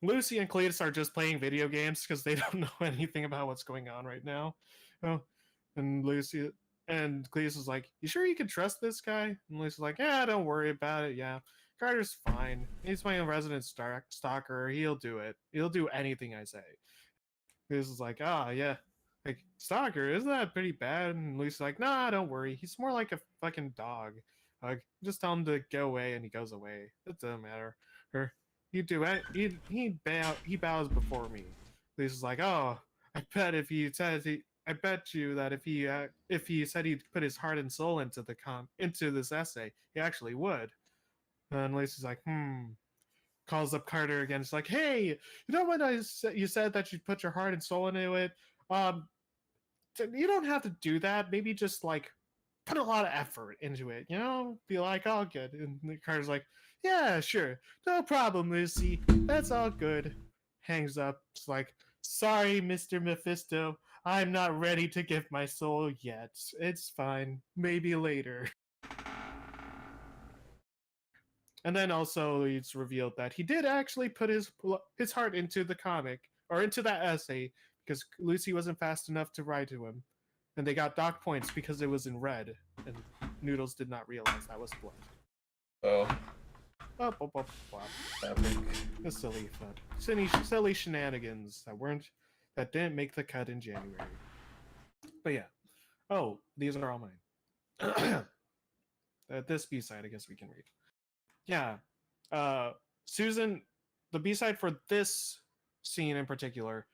Lucy and Cletus are just playing video games because they don't know anything about what's going on right now. Oh, and Lucy and Cletus is like, "You sure you can trust this guy?" And Lucy's like, "Yeah, don't worry about it. Yeah, Carter's fine. He's my resident stalker. He'll do it. He'll do anything I say." Cletus is like, "Ah, yeah." Like, stalker, isn't that pretty bad? And Lucy's like, "Nah, don't worry. He's more like a fucking dog. Like, just tell him to go away and he goes away. It doesn't matter." Or he do it. He bows before me. Lisa's like, "Oh, I bet if he says he, I bet you that if he said he'd put his heart and soul into into this essay, he actually would." And Lisa's like, "Hmm." Calls up Carter again. It's like, "Hey, you know when you said that you put your heart and soul into it? Um, you don't have to do that. Maybe just like put a lot of effort into it, you know? Be like, all good." And the Carter's like, "Yeah, sure. No problem, Lucy. That's all good." Hangs up. It's like, "Sorry, Mr. Mephisto. I'm not ready to give my soul yet. It's fine. Maybe later." And then also it's revealed that he did actually put his heart into the comic or into that essay because Lucy wasn't fast enough to write to him. And they got dock points because it was in red, and Noodles did not realize that was blood. Oh, Oh, epic. the silly shenanigans that didn't make the cut in January. But yeah. Oh, these are all mine. This B-side, I guess we can read. Yeah. Susan, the B-side for this scene in particular,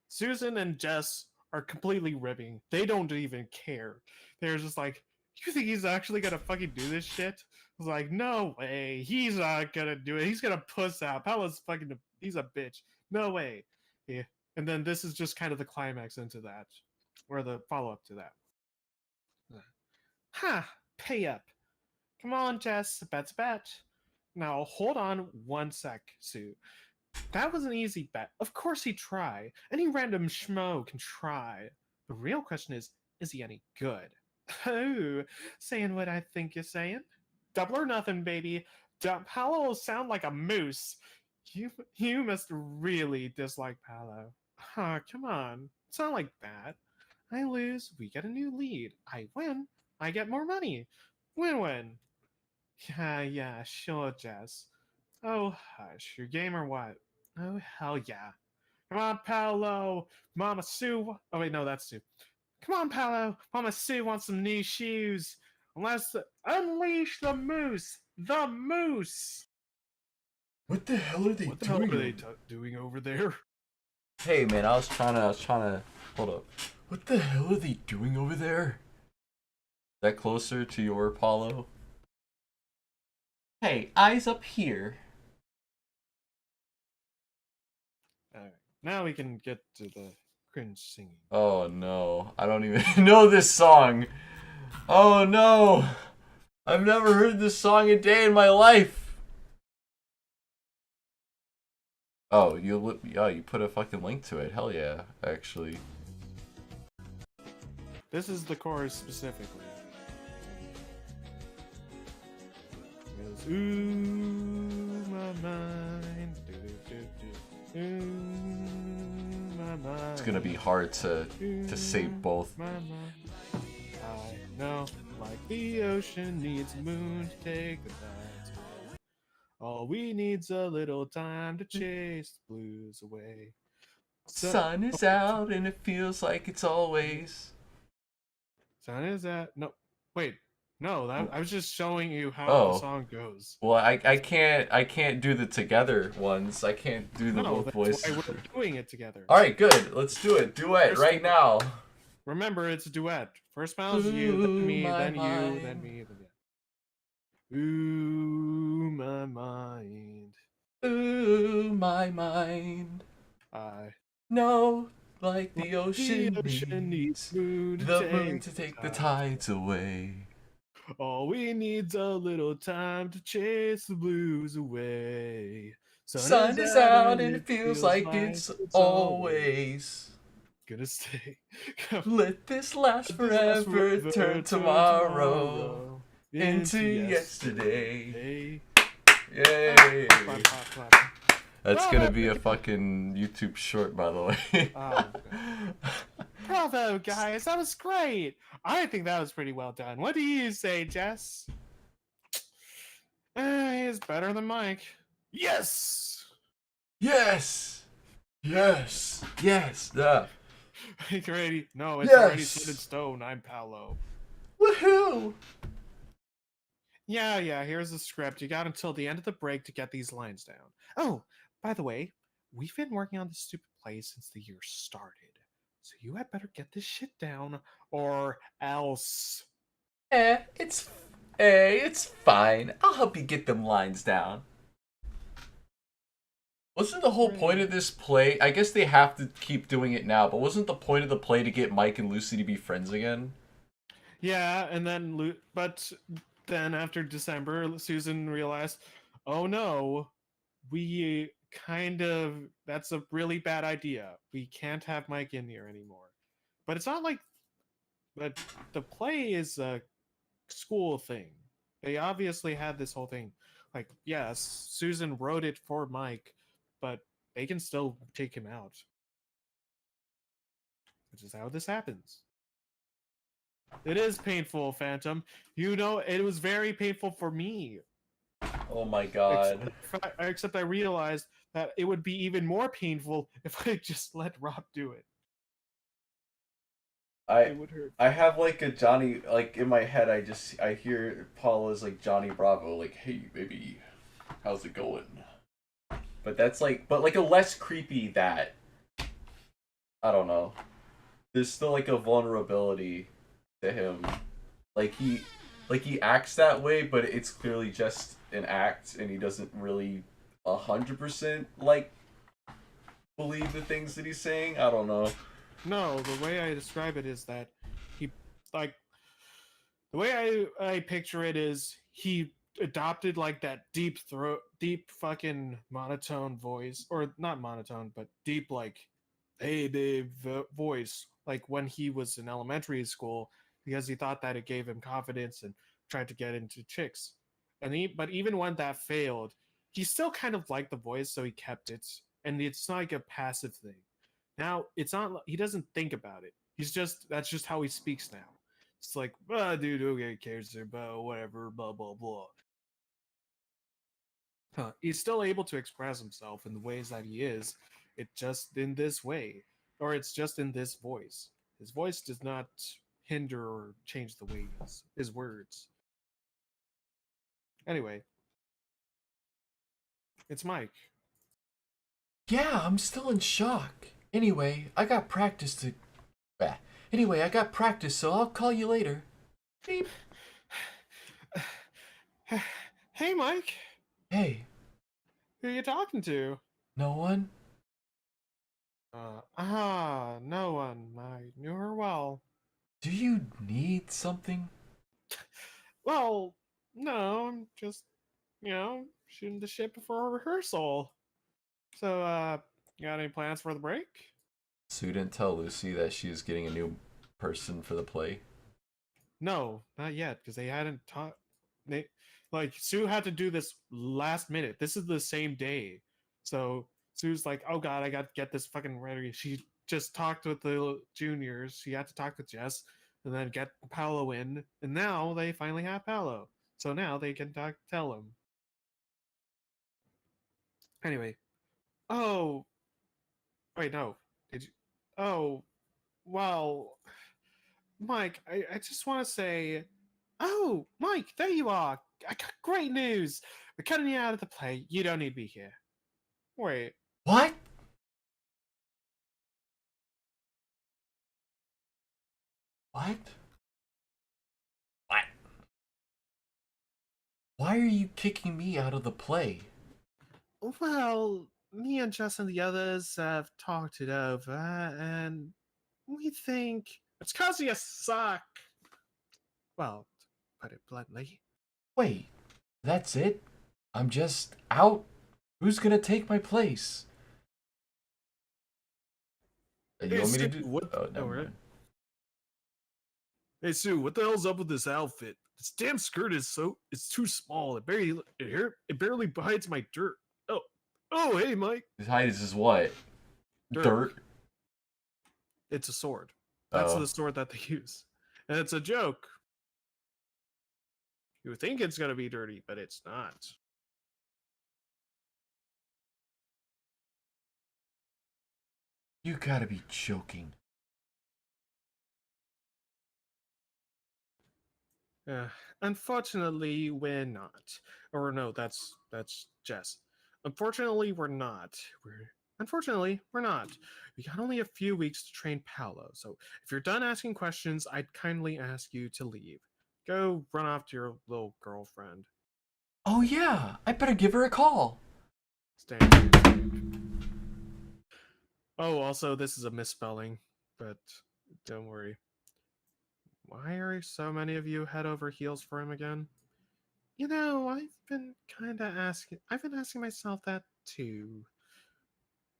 Susan and Jess are completely ribbing. They don't even care. They're just like, "You think he's actually gonna fucking do this shit?" I was like, "No way. He's not gonna do it. He's gonna puss out. Paula's fucking, he's a bitch. No way." Yeah. And then this is just kind of the climax into that, or the follow-up to that. Ha! Pay up. Come on, Jess. Bet's a bet. Now, hold on one sec, Sue. That was an easy bet. Of course he'd try. Any random schmo can try. The real question is he any good? Oh, saying what I think you're saying? Double or nothing, baby. Paolo will sound like a moose. You must really dislike Paolo. Huh, come on. It's not like that. I lose, we get a new lead. I win, I get more money. Win-win. Yeah, sure, Jess. Oh, hush. Your game or what? Oh, hell yeah. Come on, Paolo. Mama Sue. Oh, wait, no, that's Sue. Come on, Paolo. Mama Sue wants some new shoes. Unleash the moose. The moose. What the hell are they What the hell are doing? they doing over there? Hey man, I was trying to hold up. What the hell are they doing over there? Is that closer to your Apollo? Hey, eyes up here. Alright, now we can get to the cringe singing. Oh no, I don't even know this song. Oh no, I've never heard this song a day in my life. Oh, you put a fucking link to it. Hell yeah, actually. This is the chorus specifically. It goes, ooh, my mind. Ooh, my mind. It's gonna be hard to say both. My mind. I know, like the ocean needs a moon to take the tides away. All we need's a little time to chase the blues away. Sun is out and it feels like it's always. Sun is out. No, wait. No, I was just showing you how Oh. the song goes. Well, I can't do the together ones. I can't do the No, both that's voices. why we're doing it together. All right, good. Let's do it. Duet right now. Remember, it's a duet. First smells you, then me, Ooh, then my you, mind. then me, then you. Ooh, my mind. Ooh, my mind. I No, like the the ocean ocean needs needs moon the moon to take the tides away. All we need's a little time to chase the blues away. Sun is out and it feels like it's always. Gonna stay. Let this last forever, turn tomorrow into yesterday. Yay! Clap, clap, clap. That's Bravo, gonna be a Nick. fucking YouTube short, by the way. Oh, bravo, guys! That was great. I think that was pretty well done. What do you say, Jess? He's better than Mike. Yes. Yes! Yes! Yes! Yeah. It's already no, it's already Yes! set in stone. I'm Paolo. Woohoo! Yeah. Here's the script. You got until the end of the break to get these lines down. Oh, by the way, we've been working on this stupid play since the year started. So you had better get this shit down, or else. It's fine. I'll help you get them lines down. Wasn't the whole point of this play? I guess they have to keep doing it now, but wasn't the point of the play to get Mike and Lucy to be friends again? Yeah, and then but then after December, Susan realized, oh no, we that's a really bad idea. We can't have Mike in here anymore. But it's not like but the play is a school thing. They obviously had this whole thing. Like, yes, Susan wrote it for Mike, but they can still take him out. Which is how this happens. It is painful, Phantom. You know, it was very painful for me. Oh my god. Except I realized that it would be even more painful if I just let Rob do it. It would hurt. I have like a Johnny, like in my head I hear Paula's like Johnny Bravo, like, hey baby, how's it going? But that's like a less creepy that, I don't know. There's still like a vulnerability to him. He acts that way, but it's clearly just an act and he doesn't really 100% like believe the things that he's saying. I don't know. No, the way I describe it is that he, like, the way I picture it is he adopted like that deep fucking monotone voice, or not monotone, but deep like, hey babe voice, like when he was in elementary school, because he thought that it gave him confidence and tried to get into chicks. But even when that failed, he still kind of liked the voice, so he kept it, and it's not like a passive thing. Now it's not. He doesn't think about it. That's just how he speaks now. It's like, dude, okay, cares about whatever, blah blah blah. He's still able to express himself in the ways that he is. It just in this way, or it's just in this voice. His voice does not hinder or change the way his words. Anyway, it's Mike. Yeah, I'm still in shock. Anyway, I got practice, so I'll call you later. Beep. Hey, Mike. Hey, Who are you talking to? no one? No one. I knew her well. Do you need something? Well, no, I'm just, shooting the shit before rehearsal. So, you got any plans for the break? Sue didn't tell Lucy that she is getting a new person for the play. No, not yet, because they hadn't taught. Sue had to do this last minute. This is the same day, so Sue's like, "Oh God, I got to get this fucking ready." She just talked with the juniors. She had to talk with Jess, and then get Paolo in, and now they finally have Paolo. So now they can tell him. Anyway, oh wait, no, did you? Oh, well, Mike, I just want to say, oh, Mike, there you are. I got great news. We're cutting you out of the play. You don't need to be here. Wait. What? What? What? Why are you kicking me out of the play? Well, me and Jess and the others have talked it over, and we think it's because you suck. Well, to put it bluntly. Wait, that's it? I'm just out? Who's gonna take my place? You want me to do? Oh, never mind. Hey Sue, what the hell's up with this outfit? This damn skirt is it's too small. It barely hides my dirt. Oh, oh, hey Mike. His height is what? Dirt. Dirt? It's a sword. That's Oh. the sword that they use, and it's a joke. You think it's gonna be dirty, but it's not. You gotta be joking. Uh, Unfortunately, we're not. Or no, that's Jess. Unfortunately, we're not. Unfortunately, we're not. We got only a few weeks to train Paolo, so if you're done asking questions, I'd kindly ask you to leave. Go run off to your little girlfriend. Oh yeah, I better give her a call. Stand here. Oh, also, this is a misspelling, but don't worry. Why are so many of you head over heels for him again? You know, I've been asking myself that too.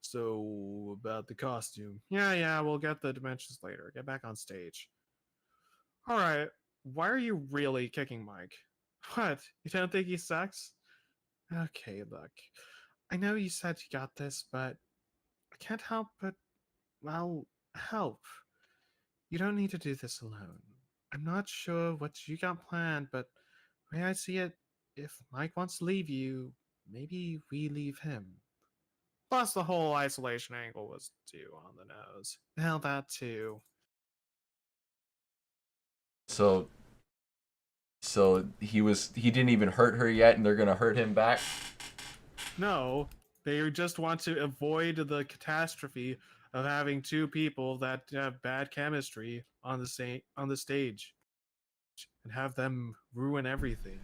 So, about the costume. Yeah, we'll get the dimensions later. Get back on stage. Alright, why are you really kicking Mike? What? You don't think he sucks? Okay, look. I know you said you got this, but I can't help but, well, help. You don't need to do this alone. I'm not sure what you got planned, but the way I see it, if Mike wants to leave you, maybe we leave him. Plus, the whole isolation angle was too on the nose. Hell, that too. So he didn't even hurt her yet, and they're gonna hurt him back. No, they just want to avoid the catastrophe of having two people that have bad chemistry on the stage and have them ruin everything.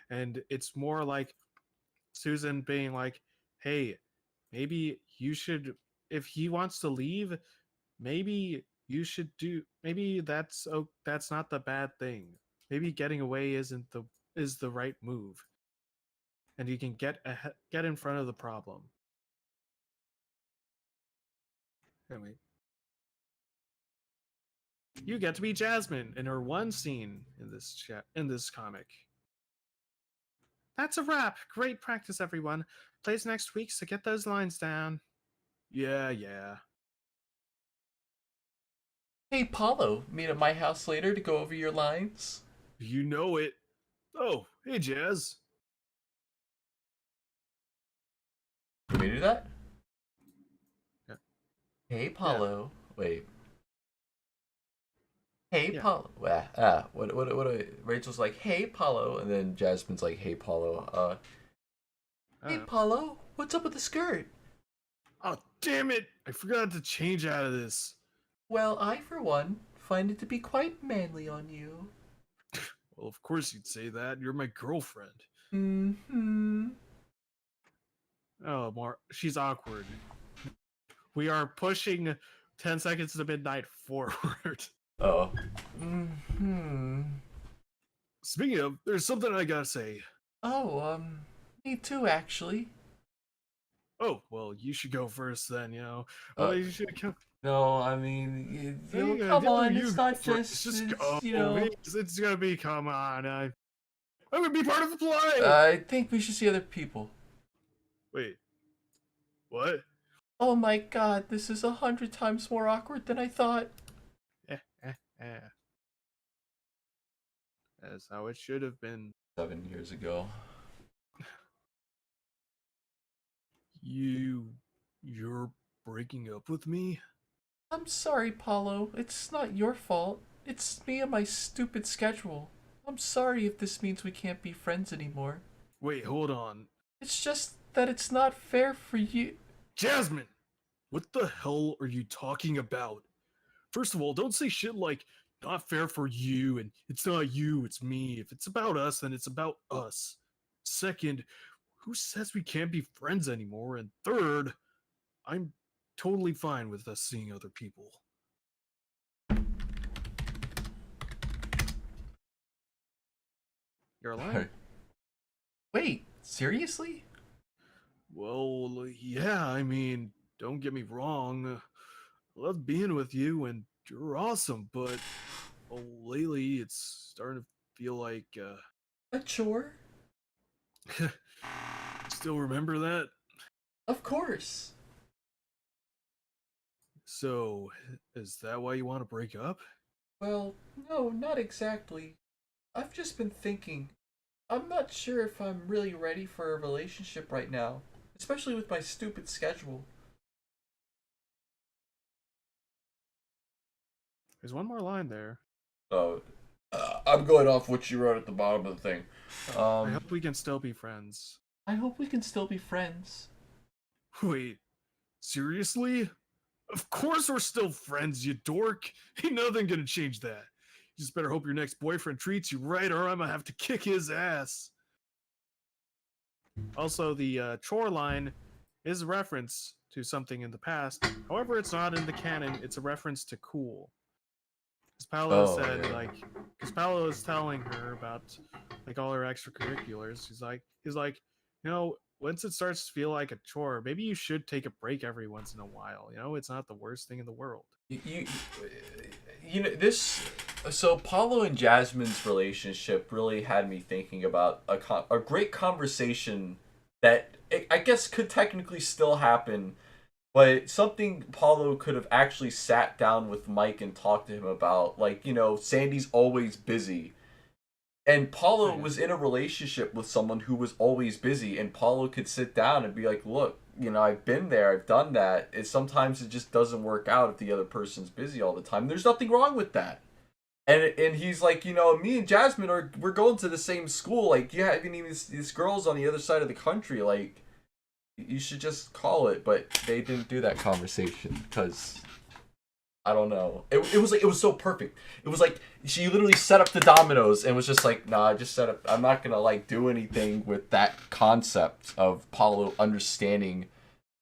And it's more like Susan being like, "Hey, maybe you should if he wants to leave, maybe you should do maybe that's not the bad thing. Maybe getting away is the right move. And you can get in front of the problem." Anyway, you get to be Jasmine in her one scene in this comic. That's a wrap. Great practice, everyone. Plays next week, so get those lines down. Yeah. Hey, Paulo, meet at my house later to go over your lines. You know it. Oh, hey, Jazz. Can we do that? Yeah. Hey, Paulo. Wait. Hey, Yeah. Paulo. What? Rachel's like, hey, Paulo, and then Jasmine's like, hey, Paulo. Hey, Paulo, what's up with the skirt? Oh, damn it! I forgot to change out of this. Well, I, for one, find it to be quite manly on you. Well, of course you'd say that. You're my girlfriend. Mm-hmm. Oh, she's awkward. We are pushing 10 seconds to midnight forward. Oh. Mm-hmm. Speaking of, there's something I gotta say. Oh, me too, actually. Oh, well, you should go first then, you know. Uh, You should come. No, I mean, come Go, on, you it's go not first. just, Just it's, go. It's gonna be, come on. I'm gonna be part of the play. I think we should see other people. Wait, what? Oh my god, this is 100 times more awkward than I thought. Eh. That's how it should have been. 7 years ago. You're breaking up with me? I'm sorry, Paulo. It's not your fault. It's me and my stupid schedule. I'm sorry if this means we can't be friends anymore. Wait, hold on. It's just that it's not fair for you. Jasmine! What the hell are you talking about? First of all, don't say shit like, not fair for you, and it's not you, it's me. If it's about us, then it's about us. Second, who says we can't be friends anymore? And third, I'm totally fine with us seeing other people. You're alive? Wait, seriously? Well, yeah, I mean, don't get me wrong. I love being with you, and you're awesome, but lately it's starting to feel like A chore? still remember that? Of course. So, is that why you want to break up? Well, no, not exactly. I've just been thinking. I'm not sure if I'm really ready for a relationship right now, especially with my stupid schedule. There's one more line there. Oh, I'm going off what you wrote at the bottom of the thing. I hope we can still be friends. I hope we can still be friends. Wait, seriously? Of course we're still friends, you dork. Ain't nothing gonna change that. You just better hope your next boyfriend treats you right, or I'm gonna have to kick his ass. Also, the chore line is a reference to something in the past. However, it's not in the canon. It's a reference to cool. Because Paolo said, yeah. because Paolo is telling her about like all her extracurriculars. He's like, once it starts to feel like a chore, maybe you should take a break every once in a while. It's not the worst thing in the world. You know this. So Paulo and Jasmine's relationship really had me thinking about a great conversation that I guess could technically still happen, but something Paulo could have actually sat down with Mike and talked to him about. Like, Sandy's always busy. And Paulo Yeah. was in a relationship with someone who was always busy, and Paulo could sit down and be like, "Look, I've been there, I've done that. Sometimes it just doesn't work out if the other person's busy all the time. There's nothing wrong with that." And he's like, me and Jasmine we're going to the same school. Like, you have these girls on the other side of the country. Like, you should just call it. But they didn't do that conversation because I don't know. It was so perfect. It was like she literally set up the dominoes and was just like, nah, just set up. I'm not gonna like do anything with that concept of Paulo understanding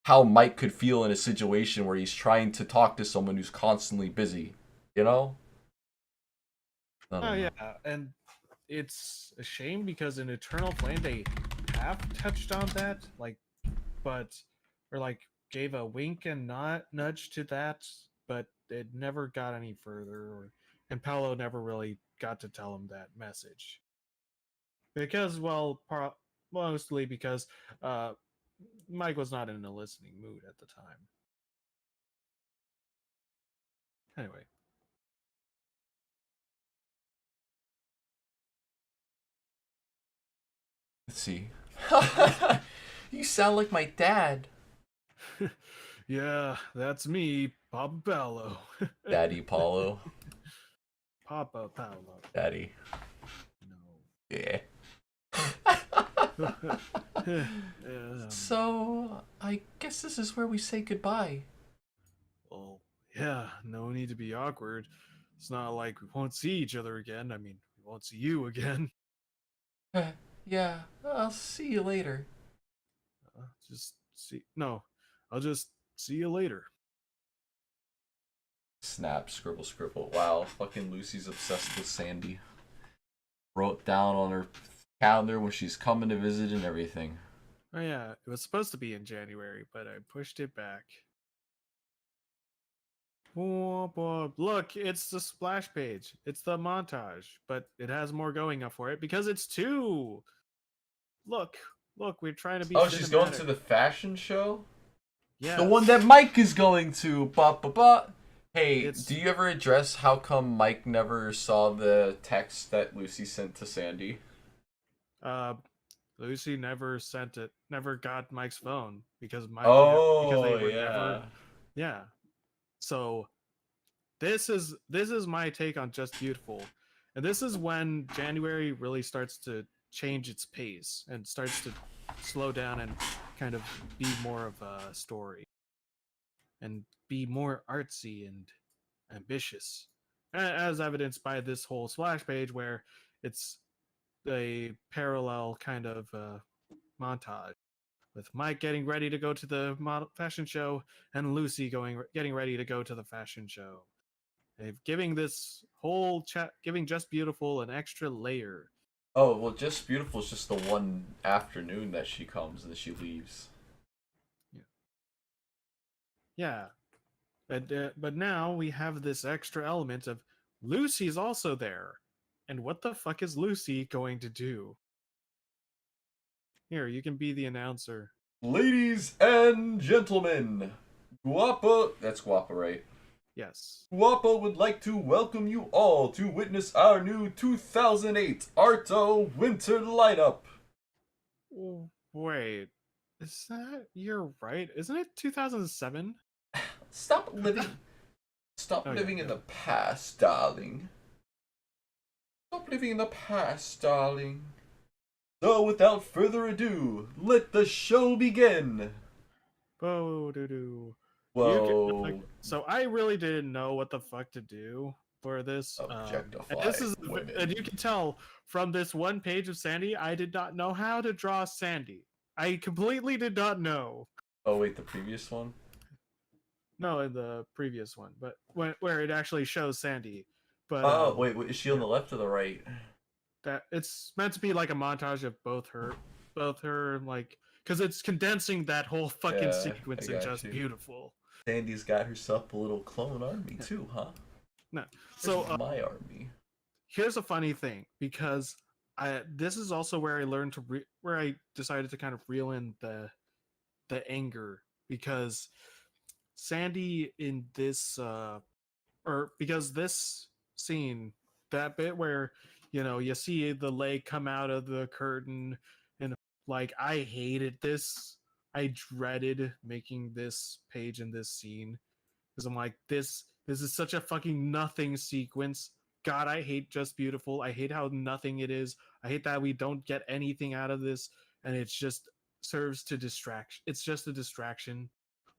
how Mike could feel in a situation where he's trying to talk to someone who's constantly busy. You know? I don't Oh know. yeah, and it's a shame because in Eternal Flame they have touched on that, or like gave a wink and not nudge to that, but it never got any further, and Paolo never really got to tell him that message because, mostly because uh, Mike was not in a listening mood at the time. Anyway, Let's see. You sound like my dad. yeah, that's me, Papa Paolo. Daddy Paulo. Papa Paolo. Daddy. Yeah. No. So, I guess this is where we say goodbye. Well, yeah, no need to be awkward. It's not like we won't see each other again. I mean, we won't see you again. Yeah, I'll see you later. Just see. No, I'll just see you later. Snap, scribble, scribble. Wow, fucking Lucy's obsessed with Sandy. Wrote down on her calendar when she's coming to visit and everything. Oh, yeah, it was supposed to be in January, but I pushed it back. Oh, look, it's the splash page. It's the montage, but it has more going up for it because it's two. Look, we're trying to be. Oh, cinematic. she's going to the fashion show? Yeah, The one that Mike is going to. Ba ba ba. Hey, It's- do you ever address how come Mike never saw the text that Lucy sent to Sandy? Lucy never sent it. Never got Mike's phone because because they Oh, were yeah. never. Yeah. So this is my take on Just Beautiful, and this is when January really starts to change its pace and starts to slow down and kind of be more of a story and be more artsy and ambitious, as evidenced by this whole splash page where it's a parallel kind of montage with Mike getting ready to go to the fashion show and Lucy getting ready to go to the fashion show. They've giving this whole chat, giving Just Beautiful an extra layer. Oh, well, Just Beautiful is just the one afternoon that she comes and then she leaves. Yeah, But now we have this extra element of Lucy's also there. And what the fuck is Lucy going to do? Here, you can be the announcer. Ladies and gentlemen, Guapa, that's Guapa, right? Yes. Guapa would like to welcome you all to witness our new 2008 Arto Winter lineup. Wait, is that you're right? Isn't it 2007? Stop living. Stop Oh, yeah, living in yeah. the past, darling. Stop living in the past, darling. So, without further ado, let the show begin. Oh, doo doo. Whoa. So I really didn't know what the fuck to do for this. Objectify And this is, women. and you can tell from this one page of Sandy, I did not know how to draw Sandy. I completely did not know. Oh, wait, the previous one? No, in the previous one, but where it actually shows Sandy. But Oh, wait, is she on the left or the right? that it's meant to be like a montage of both her, like, because it's condensing that whole fucking Yeah, sequence I and got just you. beautiful. Sandy's got herself a little clone army too, huh? No, So so my army. here's a funny thing because this is also where I learned to where I decided to kind of reel in the anger because Sandy in this or because this scene, that bit where you see the leg come out of the curtain, and like I hated this. I dreaded making this page in this scene because I'm like, this is such a fucking nothing sequence. God, I hate Just Beautiful. I hate how nothing it is. I hate that we don't get anything out of this, and it's just serves to distract. It's just a distraction.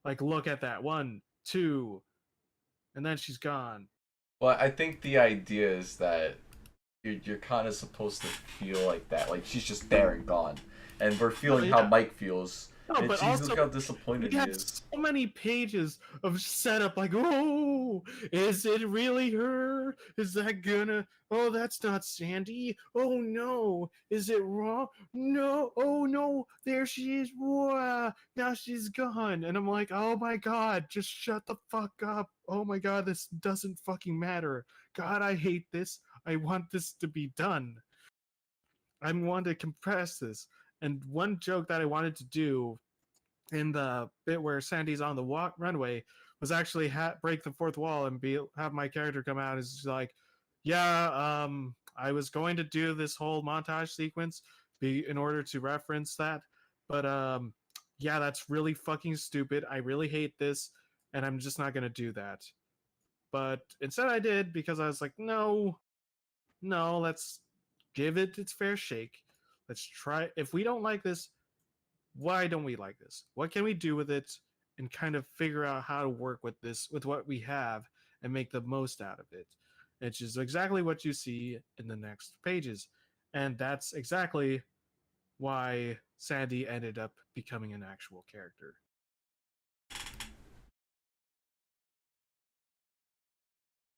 Like, look at that, 1, 2, and then she's gone. Well, I think the idea is that you're kind of supposed to feel like that, like she's just there and gone, and we're feeling how Yeah. Mike feels. No, And but Jesus, also look how disappointed we he had is. so many pages of setup, like, oh, is it really her? Is that gonna? Oh, that's not Sandy. Oh no, is it wrong? No, oh no, there she is. Wow, now she's gone, and I'm like, oh my god, just shut the fuck up. Oh my god, this doesn't fucking matter. God, I hate this. I want this to be done. I want to compress this. And one joke that I wanted to do in the bit where Sandy's on the runway was actually break the fourth wall and have my character come out as like, yeah, I was going to do this whole montage sequence in order to reference that, but yeah, that's really fucking stupid. I really hate this, and I'm just not gonna do that. But instead, I did because I was like, no, no, let's give it its fair shake. Let's try. If we don't like this, why don't we like this? What can we do with it? And kind of figure out how to work with this, with what we have, and make the most out of it. Which is exactly what you see in the next pages. And that's exactly why Sandy ended up becoming an actual character.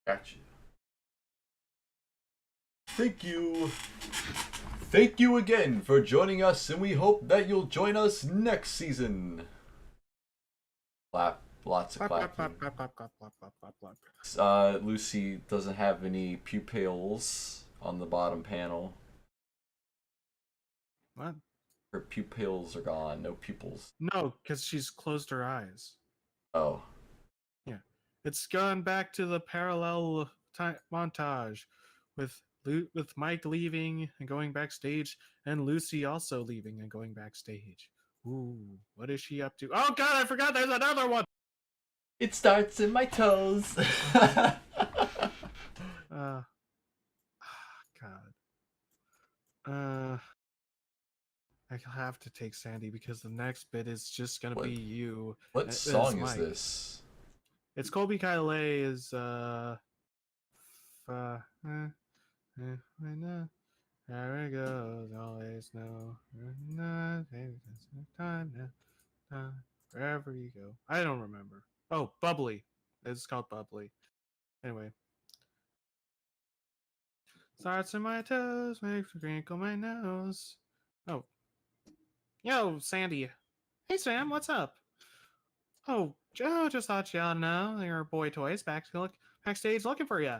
Gotcha. Thank you. Thank you again for joining us, and we hope that you'll join us next season. Clap. Lots of clapping. Lucy doesn't have any pupils on the bottom panel. What? Her pupils are gone. No pupils. No, because she's closed her eyes. Oh. Yeah. It's gone back to the parallel montage with Mike leaving and going backstage, and Lucy also leaving and going backstage. Ooh, what is she up to? Oh god, I forgot there's another one! It starts in my toes. God. I have to take Sandy because the next bit is just gonna be you. What as song is Mike. this? It's Colby Kylie is there it goes, always know. Time now, wherever you go. I don't remember. Oh, Bubbly. It's called Bubbly. Anyway. Starts in my toes, makes me crinkle my nose. Oh. Yo, Sandy. Hey, Sam, what's up? Oh, Joe, just thought you ought to know your boy toys backstage looking for you.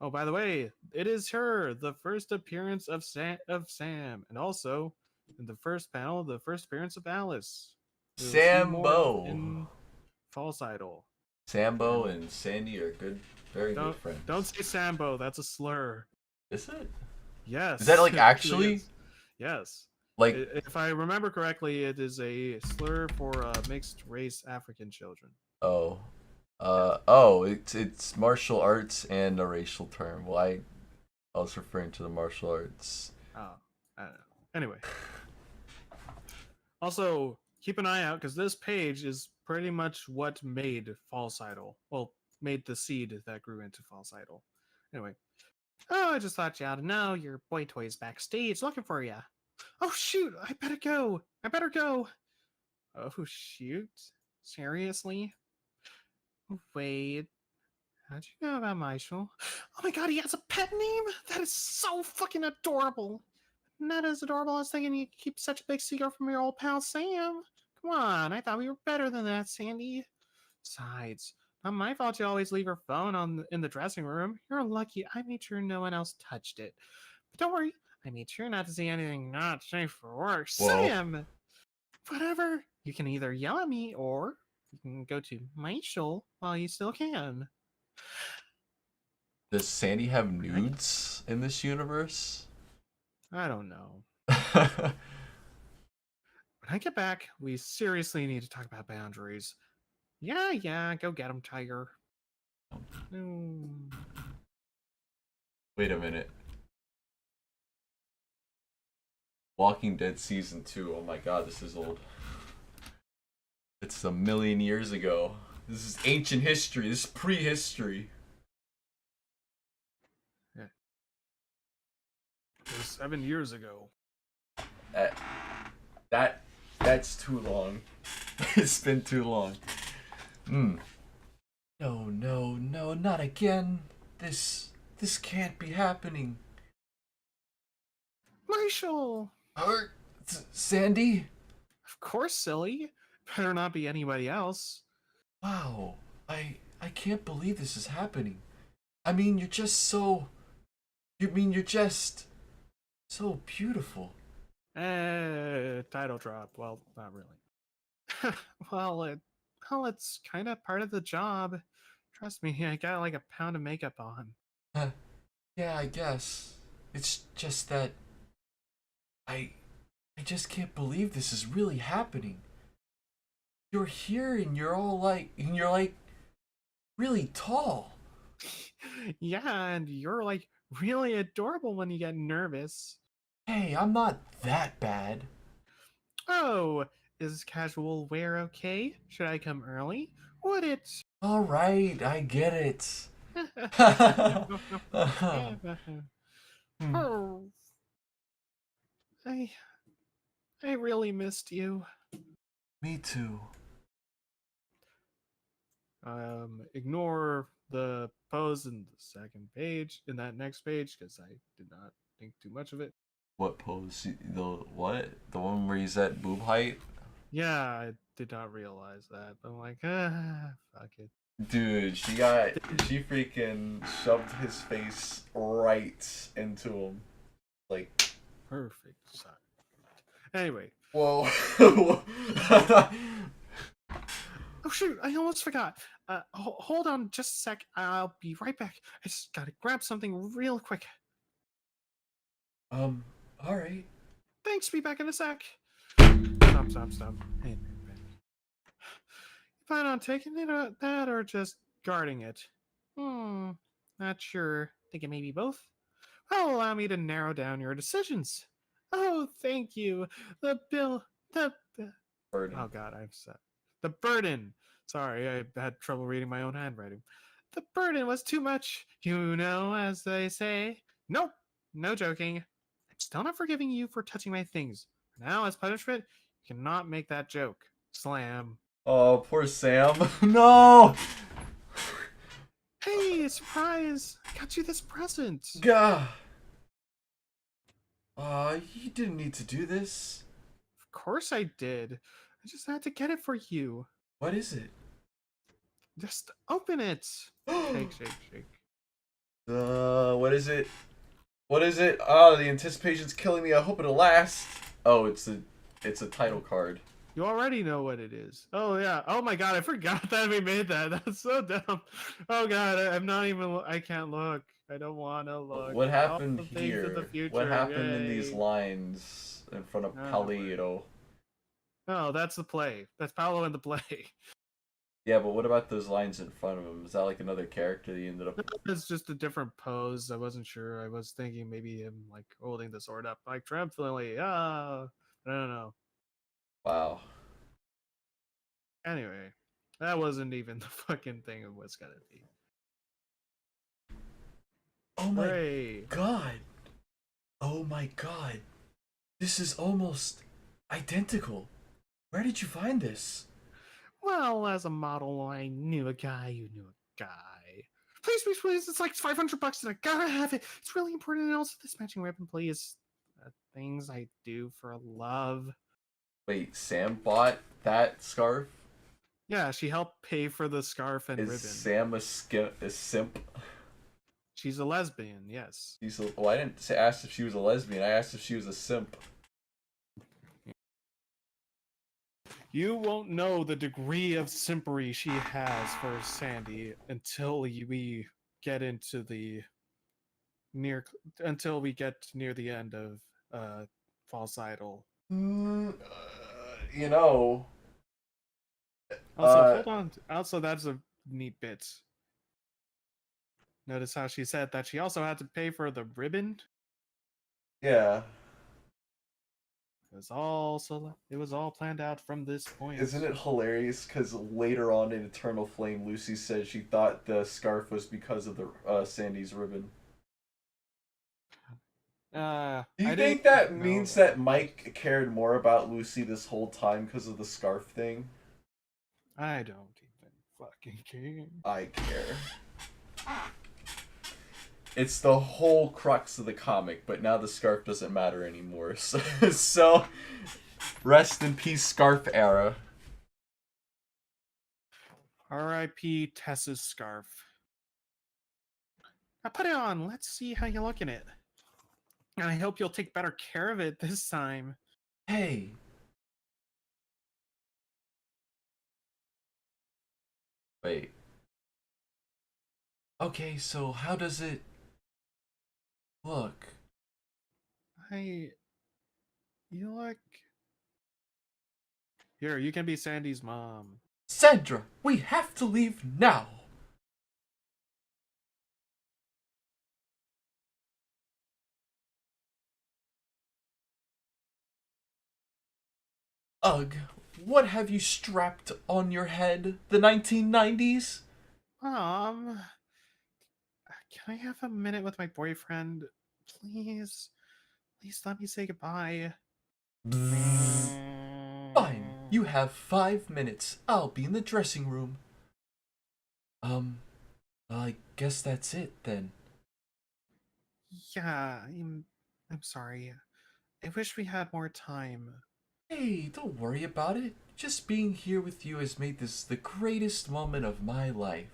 Oh, by the way, it is her, the first appearance of Sam, and also in the first panel, the first appearance of Alice. We'll see more Sambo. in False Idol. Sambo and Sandy are good, very good friends. Don't say Sambo. That's a slur. Is it? Yes. Is that like it actually? is. Yes. Like, If I remember correctly, it is a slur for mixed race African children. oh, it's martial arts and a racial term. Well, I was referring to the martial arts. Oh, I don't know. Anyway. Also, keep an eye out because this page is pretty much what made False Idol. Well, made the seed that grew into False Idol. Anyway. Oh, I just thought you ought to know your boy toy's backstage looking for you. Oh, shoot. I better go. Oh, shoot. Seriously? Wait. How'd you know about Michael? Oh my god, he has a pet name? That is so fucking adorable. Not as adorable as thinking you keep such a big secret from your old pal Sam. Come on, I thought we were better than that, Sandy. Besides, not my fault you always leave your phone in the dressing room. You're lucky I made sure no one else touched it. But don't worry, I made sure not to see anything not safe for work. Whoa. Sam! Whatever. You can either yell at me or you can go to Michael while you still can. Does Sandy have nudes in this universe? I don't know. When I get back, we seriously need to talk about boundaries. Yeah, go get him, Tiger. Wait a minute. Walking Dead Season 2. Oh my god, this is old. It's a million years ago. This is ancient history. This is prehistory. Yeah. It was 7 years ago. That's too long. It's been too long. No, not again. This can't be happening. Marshall! Sandy? Of course, silly. Better not be anybody else. Wow. I can't believe this is happening. I mean, you're just so beautiful. Title drop. Well, not really. It's kind of part of the job. Trust me, I got like a pound of makeup on. Yeah, I guess. It's just that I just can't believe this is really happening. You're here and you're like really tall. Yeah, and you're like really adorable when you get nervous. Hey, I'm not that bad. Oh, is casual wear okay? Should I come early? Would it? All right, I get it. Oh, I really missed you. Me too. Ignore the pose in the second page, in that next page, because I did not think too much of it. What pose? The what? The one where he's at boob height? Yeah, I did not realize that. But I'm like, fuck it. Dude, she freaking shoved his face right into him. Like, Perfect. Sorry. Anyway. whoa. Oh shoot, I almost forgot. Hold on just a sec. I'll be right back. I just gotta grab something real quick. Alright. Thanks, be back in a sec. Stop. Hey, you plan on taking it that or just guarding it? Not sure. Think it may be both? Well, allow me to narrow down your decisions. Oh, thank you. The Burden. Oh god, I've said the burden. Sorry, I had trouble reading my own handwriting. The burden was too much, as they say. Nope, no joking. I'm still not forgiving you for touching my things. Now, as punishment, you cannot make that joke. Slam. Oh, poor Sam. No! Hey, surprise! I got you this present. Gah. You didn't need to do this. Of course I did. I just had to get it for you. What is it? Just open it. Shake, shake, shake. What is it? What is it? Oh, the anticipation's killing me. I hope it'll last. Oh, it's a title card. You already know what it is. Oh yeah. Oh my god, I forgot that we made that. That's so dumb. Oh god, I'm not even. I can't look. I don't want to look. What All happened the things in the here? future. What happened in these Yay. lines in front of Oh, Palito? Oh, that's the play. That's Paolo in the play. Yeah, but what about those lines in front of him? Is that like another character that he ended up? It's just a different pose. I wasn't sure. I was thinking maybe him like holding the sword up like triumphantly. Ah, I don't know. Wow. Anyway, that wasn't even the fucking thing it was gonna be. Oh my Hooray! god. Oh my god. This is almost identical. Where did you find this? Well, as a model, I knew a guy who knew a guy. Please, please, please! It's like $500 and I gotta have it. It's really important. And also, this matching ribbon, please. Things I do for love. Wait, Sam bought that scarf? Yeah, she helped pay for the scarf and Is ribbon. Sam a simp? She's a lesbian, yes. Well, I didn't say asked if she was a lesbian. I asked if she was a simp. You won't know the degree of simpery she has for Sandy until we get into the until we get near the end of False Idol. You know. Also, hold on. Also, that's a neat bit. Notice how she said that she also had to pay for the ribbon. Yeah. It was all planned out from this point. Isn't it hilarious? Because later on in Eternal Flame, Lucy said she thought the scarf was because of the Sandy's ribbon. Do you think that means that Mike cared more about Lucy this whole time because of the scarf thing? I don't even fucking care. I care. It's the whole crux of the comic, but now the scarf doesn't matter anymore. So rest in peace, scarf era. R.I.P. Tessa's scarf. Now put it on. Let's see how you look in it. And I hope you'll take better care of it this time. Hey. Wait. Okay, so how does it look? You look... Here, you can be Sandy's mom. Sandra, we have to leave now. Ugh, what have you strapped on your head? The 1990s? Mom, can I have a minute with my boyfriend? Please? Please let me say goodbye. Fine, you have 5 minutes. I'll be in the dressing room. I guess that's it then. Yeah, I'm sorry. I wish we had more time. Hey, don't worry about it. Just being here with you has made this the greatest moment of my life.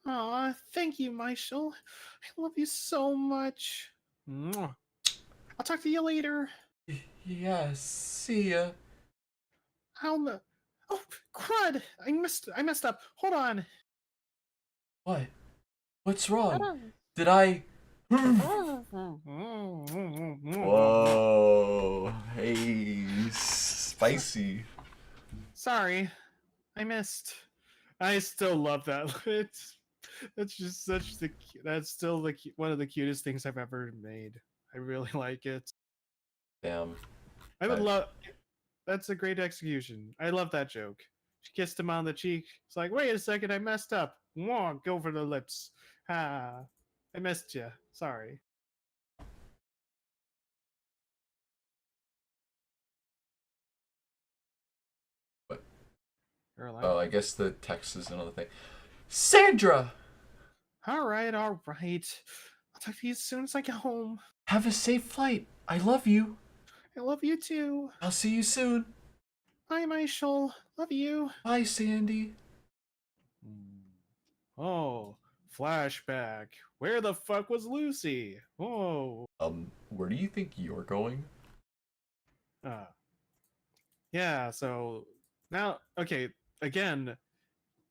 Aw, thank you, Michael. I love you so much. Mwah. I'll talk to you later. Yes, see ya. Oh, crud! I messed up. Hold on. What? What's wrong? Did I... Whoa. Hey, spicy. Sorry, I missed. I still love that. That's just that's still one of the cutest things I've ever made. I really like it. Damn. I would love. That's a great execution. I love that joke. She kissed him on the cheek. It's like, wait a second, I messed up. Mwah, go for the lips. Ah, I missed you. Sorry. What? Caroline. Oh, I guess the text is another thing. Sandra! All right, all right. I'll talk to you as soon as I get home. Have a safe flight. I love you. I love you too. I'll see you soon. Bye, Michael. Love you. Bye, Sandy. Oh, flashback. Where the fuck was Lucy? Oh. Where do you think you're going? Uh, yeah, so now, okay, again,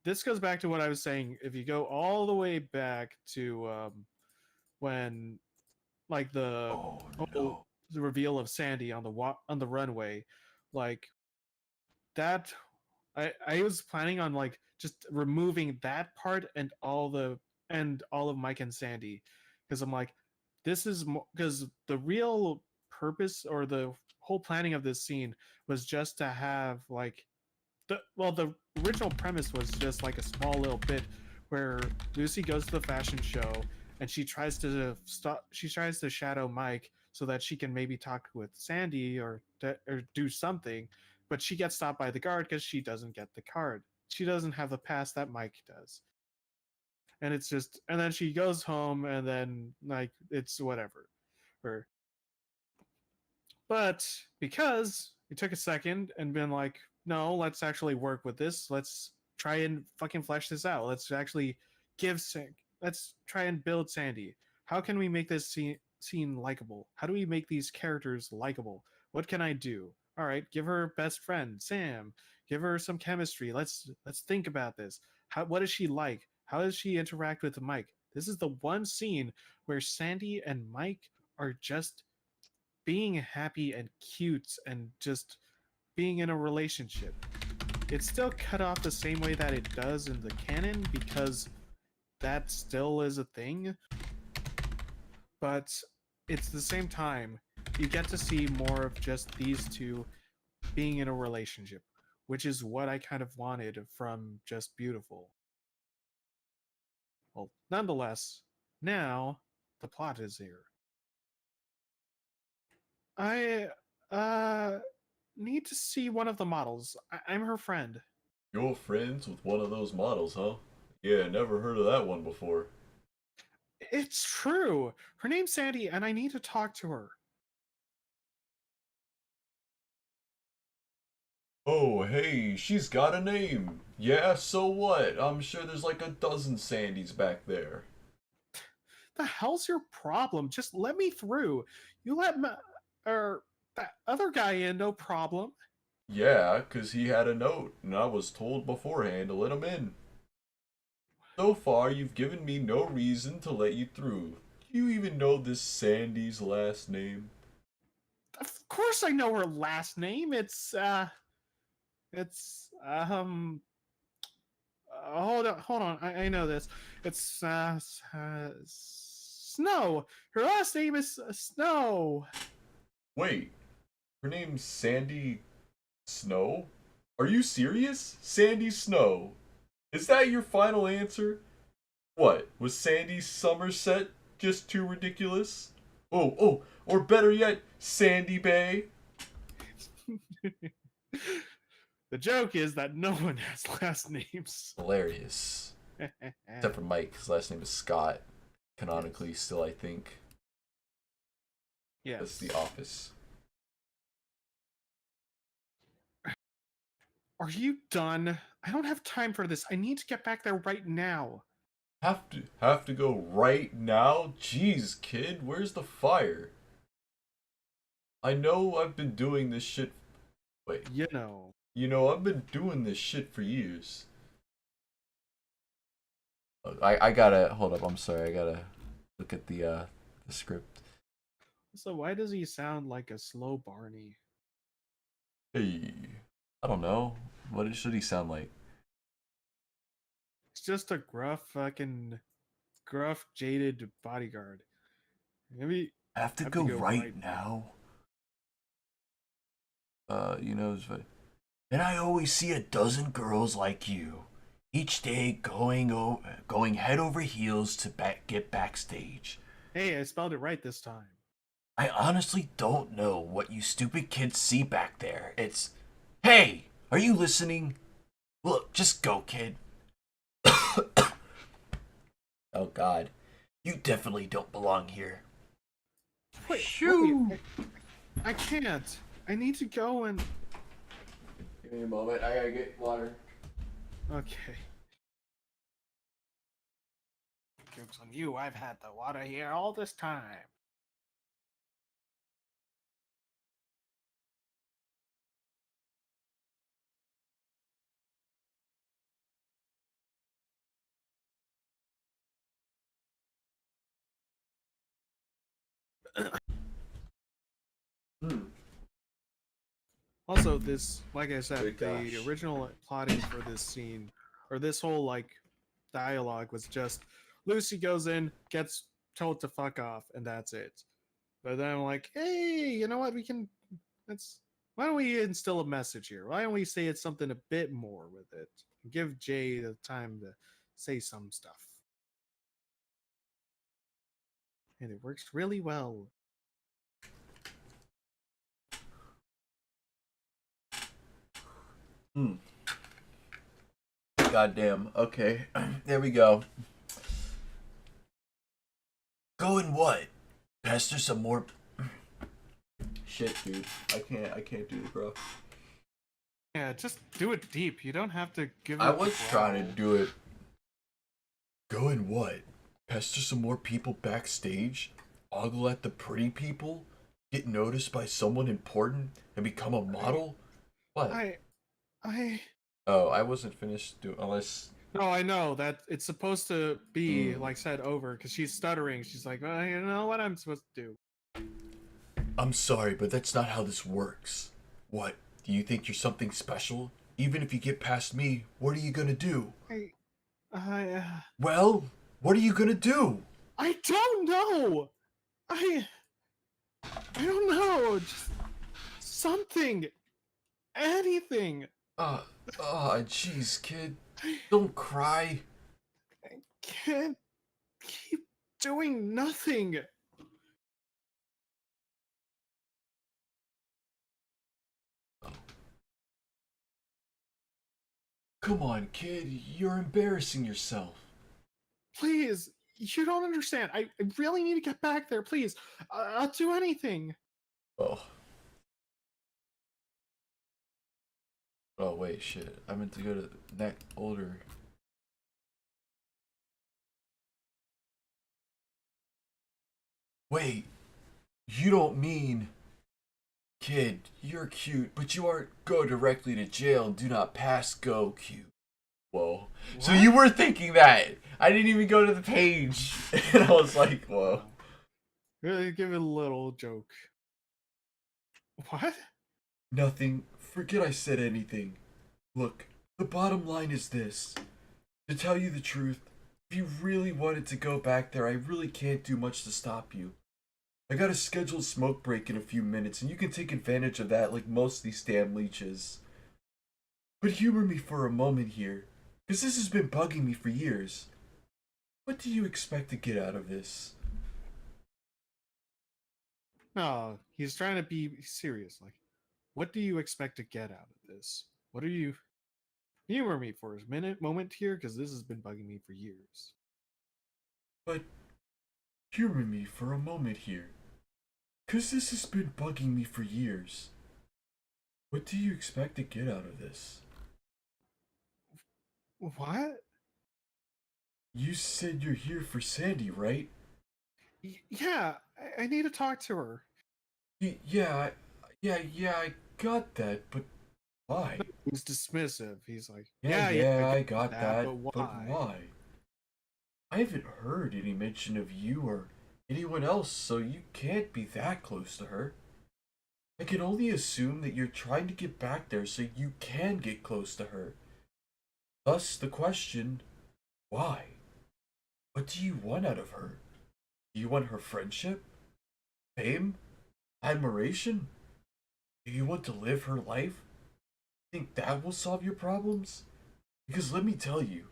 this goes back to what I was saying. If you go all the way back to when, like, the Oh whole no. the reveal of Sandy on the runway, like that, I was planning on like just removing that part and all of Mike and Sandy, because I'm like, this is because the real purpose or the whole planning of this scene was just to have like the original premise was just like a small little bit where Lucy goes to the fashion show and she tries to shadow Mike so that she can maybe talk with Sandy or do something, but she gets stopped by the guard because she doesn't get the card. She doesn't have the pass that Mike does. And it's just and then she goes home and then like it's whatever. Or but because we took a second and been like, no, let's actually work with this. Let's try and fucking flesh this out. Let's actually let's try and build Sandy. How can we make this scene likable? How do we make these characters likable? What can I do? All right, give her best friend Sam. Give her some chemistry. Let's think about this. What is she like? How does she interact with Mike? This is the one scene where Sandy and Mike are just being happy and cute and just being in a relationship. It's still cut off the same way that it does in the canon because that still is a thing, but it's the same time you get to see more of just these two being in a relationship, which is what I kind of wanted from Just Beautiful. Well, nonetheless, now the plot is here. I need to see one of the models. I'm her friend. You're friends with one of those models, huh? Yeah, never heard of that one before. It's true. Her name's Sandy, and I need to talk to her. Oh, hey, she's got a name. Yeah, so what? I'm sure there's like a dozen Sandys back there. The hell's your problem? Just let me through. You let me, that other guy in, no problem. Yeah, 'cause he had a note, and I was told beforehand to let him in. So far, you've given me no reason to let you through. Do you even know this Sandy's last name? Of course, I know her last name. It's hold on. I know this. It's Snow. Her last name is Snow. Wait, her name's Sandy Snow? Are you serious? Sandy Snow. Is that your final answer? What, was Sandy Somerset just too ridiculous? Or better yet, Sandy Bay? The joke is that no one has last names. Hilarious. Except for Mike, his last name is Scott. Canonically, Yes. still, I think. Yes. That's The Office. Are you done? I don't have time for this. I need to get back there right now. Have to go right now? Jeez, kid, where's the fire? I know I've been doing this shit. Wait, You know. I've been doing this shit for years. I gotta hold up. I'm sorry. I gotta look at the script. So why does he sound like a slow Barney? Hey, I don't know. What should he sound like? It's just a gruff, jaded bodyguard. Maybe Have to have to go go right right now. And I always see a dozen girls like you, each day going head over heels to get backstage. Hey, I spelled it right this time. I honestly don't know what you stupid kids see back there. Hey, are you listening? Look, just go, kid. Oh God, you definitely don't belong here. Wait, I can't. I need to go and. Give me a moment. I gotta get water. Okay. joke's on you. I've had the water here all this time. Hmm. Also, this, like I said, Good the gosh. original plotting for this scene, or this whole, like, dialogue was just Lucy goes in, gets told to fuck off, and that's it. But then I'm like, hey, you know what? Why don't we instill a message here? Why don't we say it's something a bit more with it? Give Jay the time to say some stuff. And it works really well. Hmm. Goddamn. Okay. There we go. Going what? Pester some more. Shit, dude. I can't do it, bro. Yeah, just do it deep. You don't have to give it I a was growl. trying to do it. Going what? Pester some more people backstage? Ogle at the pretty people? Get noticed by someone important and become a model? What? I Oh, I wasn't finished doing unless. No, I know that it's supposed to be like said over because she's stuttering. She's like, well, you know what I'm supposed to do. I'm sorry, but that's not how this works. What? Do you think you're something special? Even if you get past me, what are you gonna do? I Well, what are you gonna do? I don't know. I don't know. Just something, anything. Jeez, kid. I Don't cry. can't keep doing nothing. Come on, kid. You're embarrassing yourself. Please, you don't understand. I really need to get back there. Please, I'll do anything. Oh. Oh, wait, shit. I meant to go to neck older. Wait, you don't mean. Kid, you're cute, but you aren't go directly to jail and do not pass go cute. Whoa. So What? you were thinking that. I didn't even go to the page. And I was like, whoa. Really give it a little joke. What? Nothing. Forget I said anything. Look, the bottom line is this. To tell you the truth, if you really wanted to go back there, I really can't do much to stop you. I got a scheduled smoke break in a few minutes, and you can take advantage of that like most of these damn leeches. But humor me for a moment here, because this has been bugging me for years. What do you expect to get out of this? No, he's trying to be serious. Like, what do you expect to get out of this? What are you humor me for a moment here? Because this has been bugging me for years. But humor me for a moment here, because this has been bugging me for years. What do you expect to get out of this? What? You said you're here for Sandy, right? Yeah, I need to talk to her. Yeah, I got that, but why? He's dismissive. He's like, Yeah, I get got that, but but why? why? I haven't heard any mention of you or anyone else, so you can't be that close to her. I can only assume that you're trying to get back there so you can get close to her. Thus, the question, why? What do you want out of her? Do you want her friendship? Fame? Admiration? Do you want to live her life? Think that will solve your problems? Because let me tell you,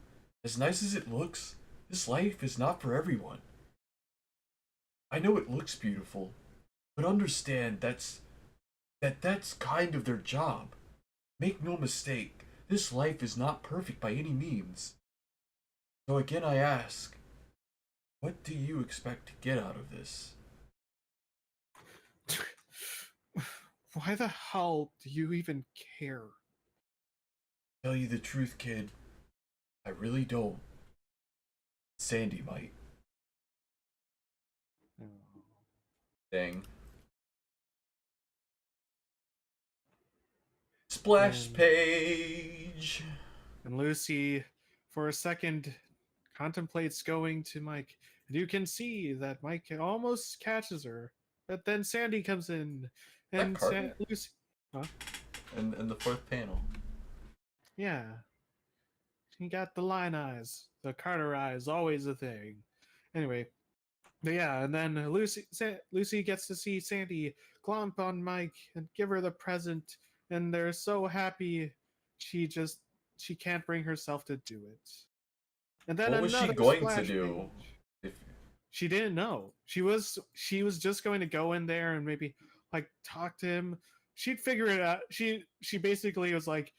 as nice as it looks, this life is not for everyone. I know it looks beautiful, but understand that's kind of their job. Make no mistake, this life is not perfect by any means. So again I ask, what do you expect to get out of this? Why the hell do you even care? Tell you the truth, kid, I really don't. Sandy might. thing. Splash And, page. and Lucy, for a second, contemplates going to Mike. And you can see that Mike almost catches her. But then Sandy comes in. That And Carter? Lucy. Huh? In the fourth panel. Yeah. He got the line eyes. The Carter eyes, always a thing. Anyway, but yeah, and then Lucy gets to see Sandy clomp on Mike and give her the present, and they're so happy. She can't bring herself to do it. And then What was she another going to splash do? page. If She didn't know. She was just going to go in there and maybe like talk to him. She'd figure it out. She basically was like,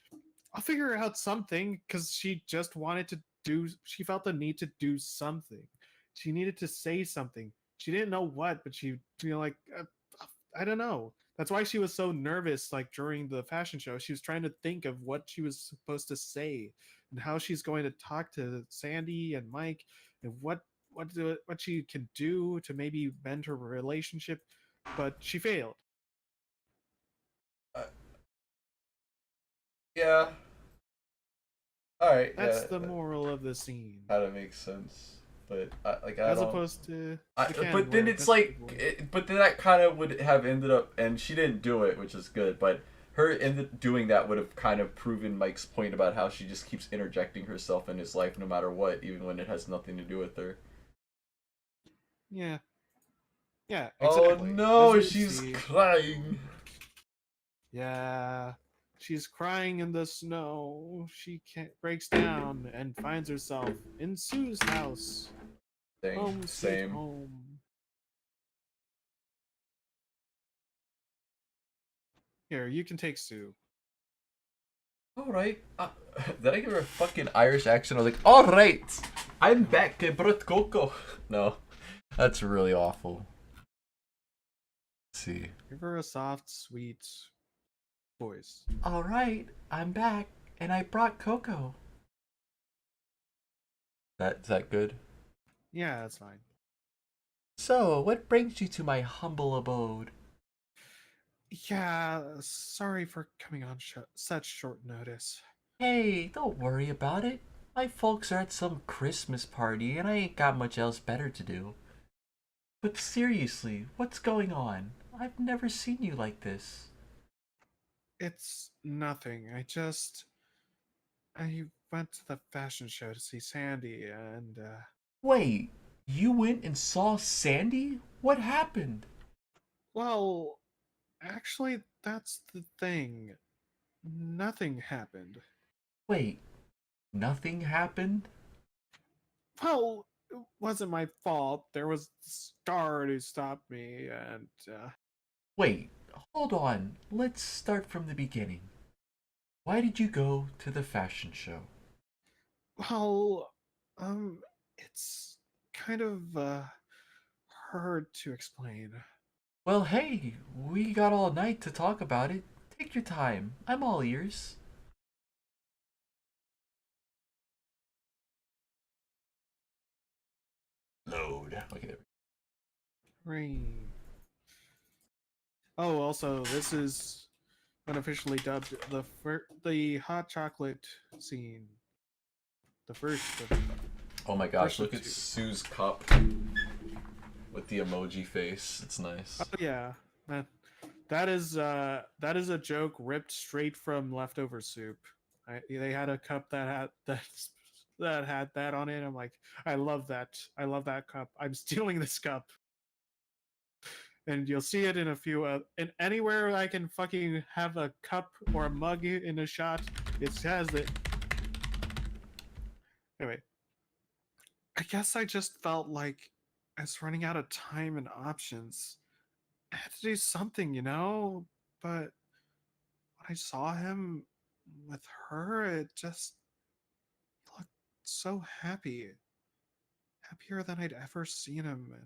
I'll figure out something, because she just wanted to do. She felt the need to do something. She needed to say something. She didn't know what, but like, I don't know. That's why she was so nervous. Like during the fashion show, she was trying to think of what she was supposed to say and how she's going to talk to Sandy and Mike, and what she can do to maybe mend her relationship. But she failed. uh, yeah. All right. That's Yeah. the moral of the scene. Kind of makes sense, but I As don't. opposed to But then it's like, but then that kind of would have ended up, and she didn't do it, which is good. But her doing that would have kind of proven Mike's point about how she just keeps interjecting herself in his life no matter what, even when it has nothing to do with her. Yeah. Yeah, Oh exactly. no, As you she's see, crying. yeah, she's crying in the snow. She can't breaks down and finds herself in Sue's house. Thing, Home sweet same. home. Here, you can take Sue. All right. Did I give her a fucking Irish accent? I was like, all right, I'm back. I brought Coco. No, that's really awful. Let's see. Give her a soft, sweet voice. All right, I'm back, and I brought Coco. Is that good? Yeah, that's fine. So, what brings you to my humble abode? Yeah, sorry for coming on such short notice. Hey, don't worry about it. My folks are at some Christmas party, and I ain't got much else better to do. But seriously, what's going on? I've never seen you like this. It's nothing. I went to the fashion show to see Sandy, and Wait, you went and saw Sandy? What happened? well, actually, that's the thing. Nothing happened. Wait, nothing happened? Well, it wasn't my fault. There was this guard who stopped me, and Wait, hold on. Let's start from the beginning. Why did you go to the fashion show? well, it's kind of hard to explain. Well, hey, we got all night to talk about it. Take your time. I'm all ears. Load. Okay. Rain. Oh, also, this is unofficially dubbed the hot chocolate scene. The first of Oh my gosh, First of look at two. Sue's cup with the emoji face. It's nice. Oh yeah, that is a joke ripped straight from leftover soup. They had a cup that had that had that on it. I'm like, I love that. I love that cup. I'm stealing this cup. And you'll see it in a few in anywhere I can fucking have a cup or a mug in a shot. It has it. Anyway, I guess I just felt like I was running out of time and options. I had to do something, you know? But when I saw him with her, it just looked so happy. Happier than I'd ever seen him. And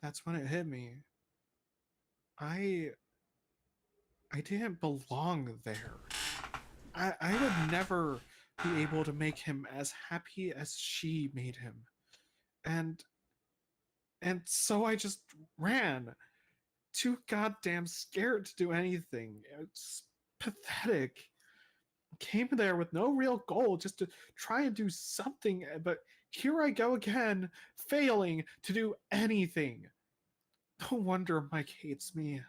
that's when it hit me. I I didn't belong there. I would never be able to make him as happy as she made him. And And so I just ran. Too goddamn scared to do anything. It's pathetic. Came there with no real goal, just to try and do something, but here I go again, failing to do anything. No wonder Mike hates me.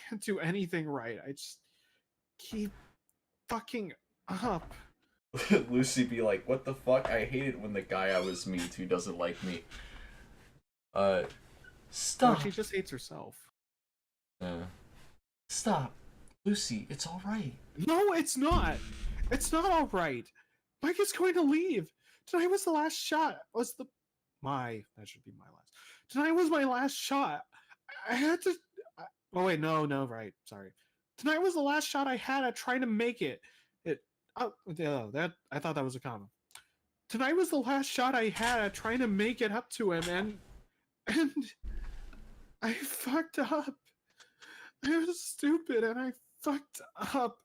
Can't do anything right. I just keep fucking up. Lucy be like, what the fuck? I hate it when the guy I was mean to doesn't like me. No, Stop. she just hates herself. Stop. Lucy, it's alright. No, it's not. It's not all right. Mike is going to leave. Tonight was the last shot. That should be my last. Tonight was my last shot. I had to. Oh wait, no, right. Sorry. Tonight was the last shot I had at trying to make it. That I thought that was a comma. Tonight was the last shot I had at trying to make it up to him, and I fucked up. I was stupid, and I fucked up.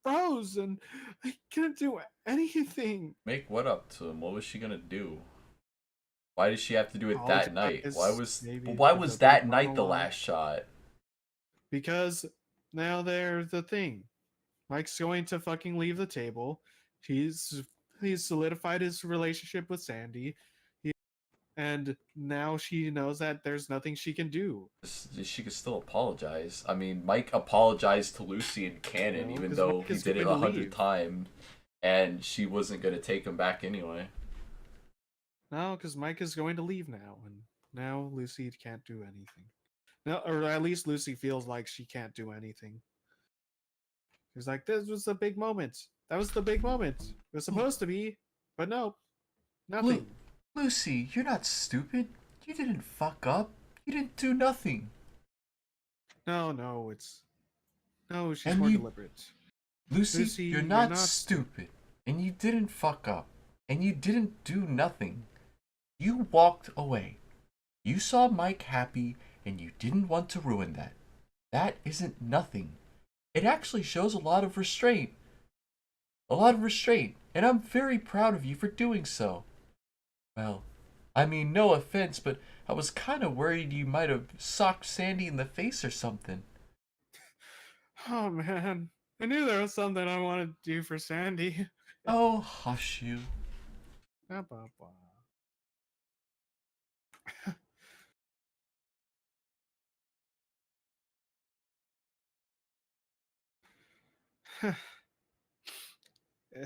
Froze, and I couldn't do anything. Make what up to him? What was she gonna do? Why did she have to do it that night? Why was that night the last shot? Because now there's the thing. Mike's going to fucking leave the table. He's solidified his relationship with Sandy. And now she knows that there's nothing she can do. She could still apologize. I mean, Mike apologized to Lucy in canon, even though he did it 100 times, and she wasn't gonna take him back anyway. No, because Mike is going to leave now, and now Lucy can't do anything. No, or at least Lucy feels like she can't do anything. She's like, this was the big moment. That was the big moment. It was supposed to be, but no, nothing. Lucy, you're not stupid. You didn't fuck up. You didn't do nothing. No, she's more deliberate. Lucy, you're not stupid. And you didn't fuck up. And you didn't do nothing. You walked away. You saw Mike happy, and you didn't want to ruin that. That isn't nothing. It actually shows a lot of restraint. And I'm very proud of you for doing so. Well, I mean, no offense, but I was kind of worried you might have socked Sandy in the face or something. Oh man, I knew there was something I wanted to do for Sandy. Oh, hush you.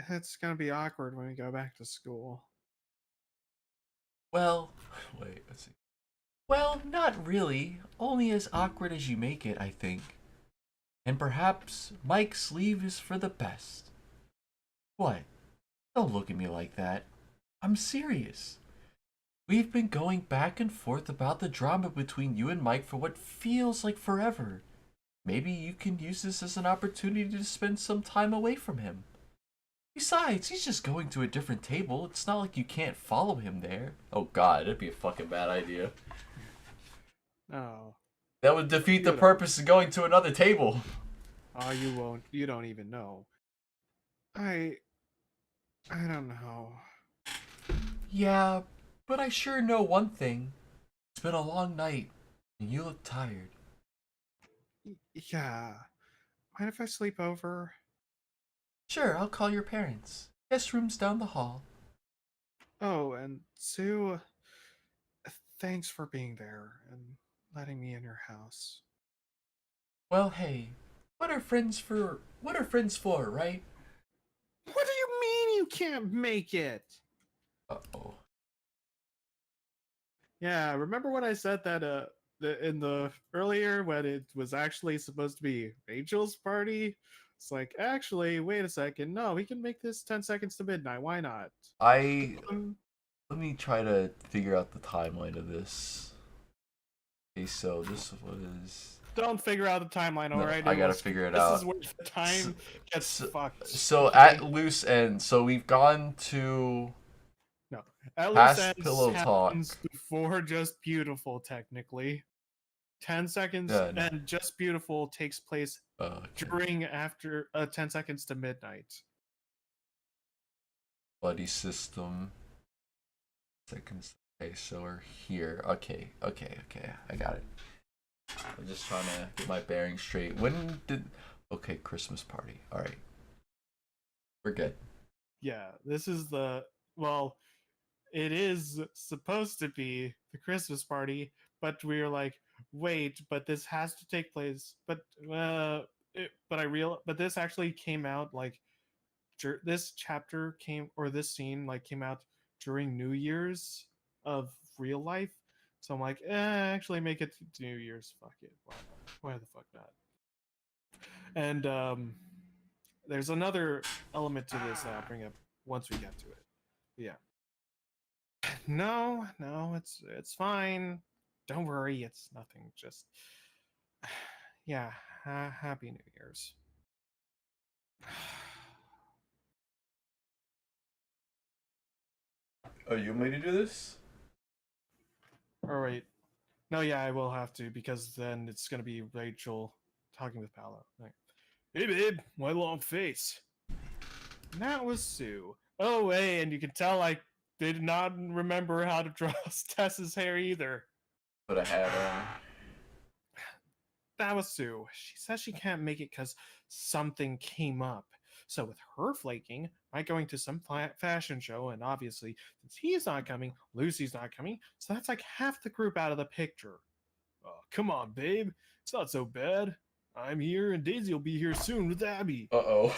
It's gonna be awkward when we go back to school. Well, wait, let's see. Well, not really. Only as awkward as you make it, I think. And perhaps Mike's leave is for the best. What? Don't look at me like that. I'm serious. We've been going back and forth about the drama between you and Mike for what feels like forever. Maybe you can use this as an opportunity to spend some time away from him. Besides, he's just going to a different table. It's not like you can't follow him there. Oh god, that'd be a fucking bad idea. No. That would defeat the purpose of going to another table. Oh, you won't. You don't even know. I don't know. Yeah, but I sure know one thing. It's been a long night, and you look tired. Yeah. Mind if I sleep over? Sure, I'll call your parents. Guest room's down the hall. Oh, and Sue, thanks for being there and letting me in your house. Well, hey, what are friends for, right? What do you mean you can't make it? Uh-oh. Yeah, remember when I said that in the earlier when it was actually supposed to be Rachel's party? It's like, actually, wait a second. No, we can make this 10 seconds to midnight. Why not? Let me try to figure out the timeline of this. Okay, so this was... Don't figure out the timeline, alright? I gotta figure it out. This is where the time gets fucked. So at loose end, so we've gone to... No, at past loose ends pillow talk before Just Beautiful, technically. 10 seconds and Just Beautiful takes place during after 10 seconds to midnight. Buddy system. Seconds. Okay, so we're here. Okay. I got it. I'm just trying to get my bearings straight. When did? Okay, Christmas party. All right, we're good. Yeah, this is the well, it is supposed to be the Christmas party, but we were like, wait, but this has to take place. But this actually came out like this chapter came or this scene like came out during New Year's of real life. So I'm like, actually make it to New Year's. Fuck it. Why the fuck not? And there's another element to this that I'll bring up once we get to it. Yeah. No, it's fine. Don't worry, it's nothing. Just yeah, happy New Year's. Oh, you want me to do this? All right. No, yeah, I will have to because then it's gonna be Rachel talking with Paolo. Like, hey, babe, why long face? And that was Sue. Oh, hey, and you can tell I did not remember how to draw Tess's hair either. Put a hat on. That was Sue. She says she can't make it because something came up. So with her flaking, I going to some fashion show, and obviously, since he's not coming, Lucy's not coming, so that's like half the group out of the picture. Oh, come on, babe. It's not so bad. I'm here, and Daisy will be here soon with Abby. Uh-oh.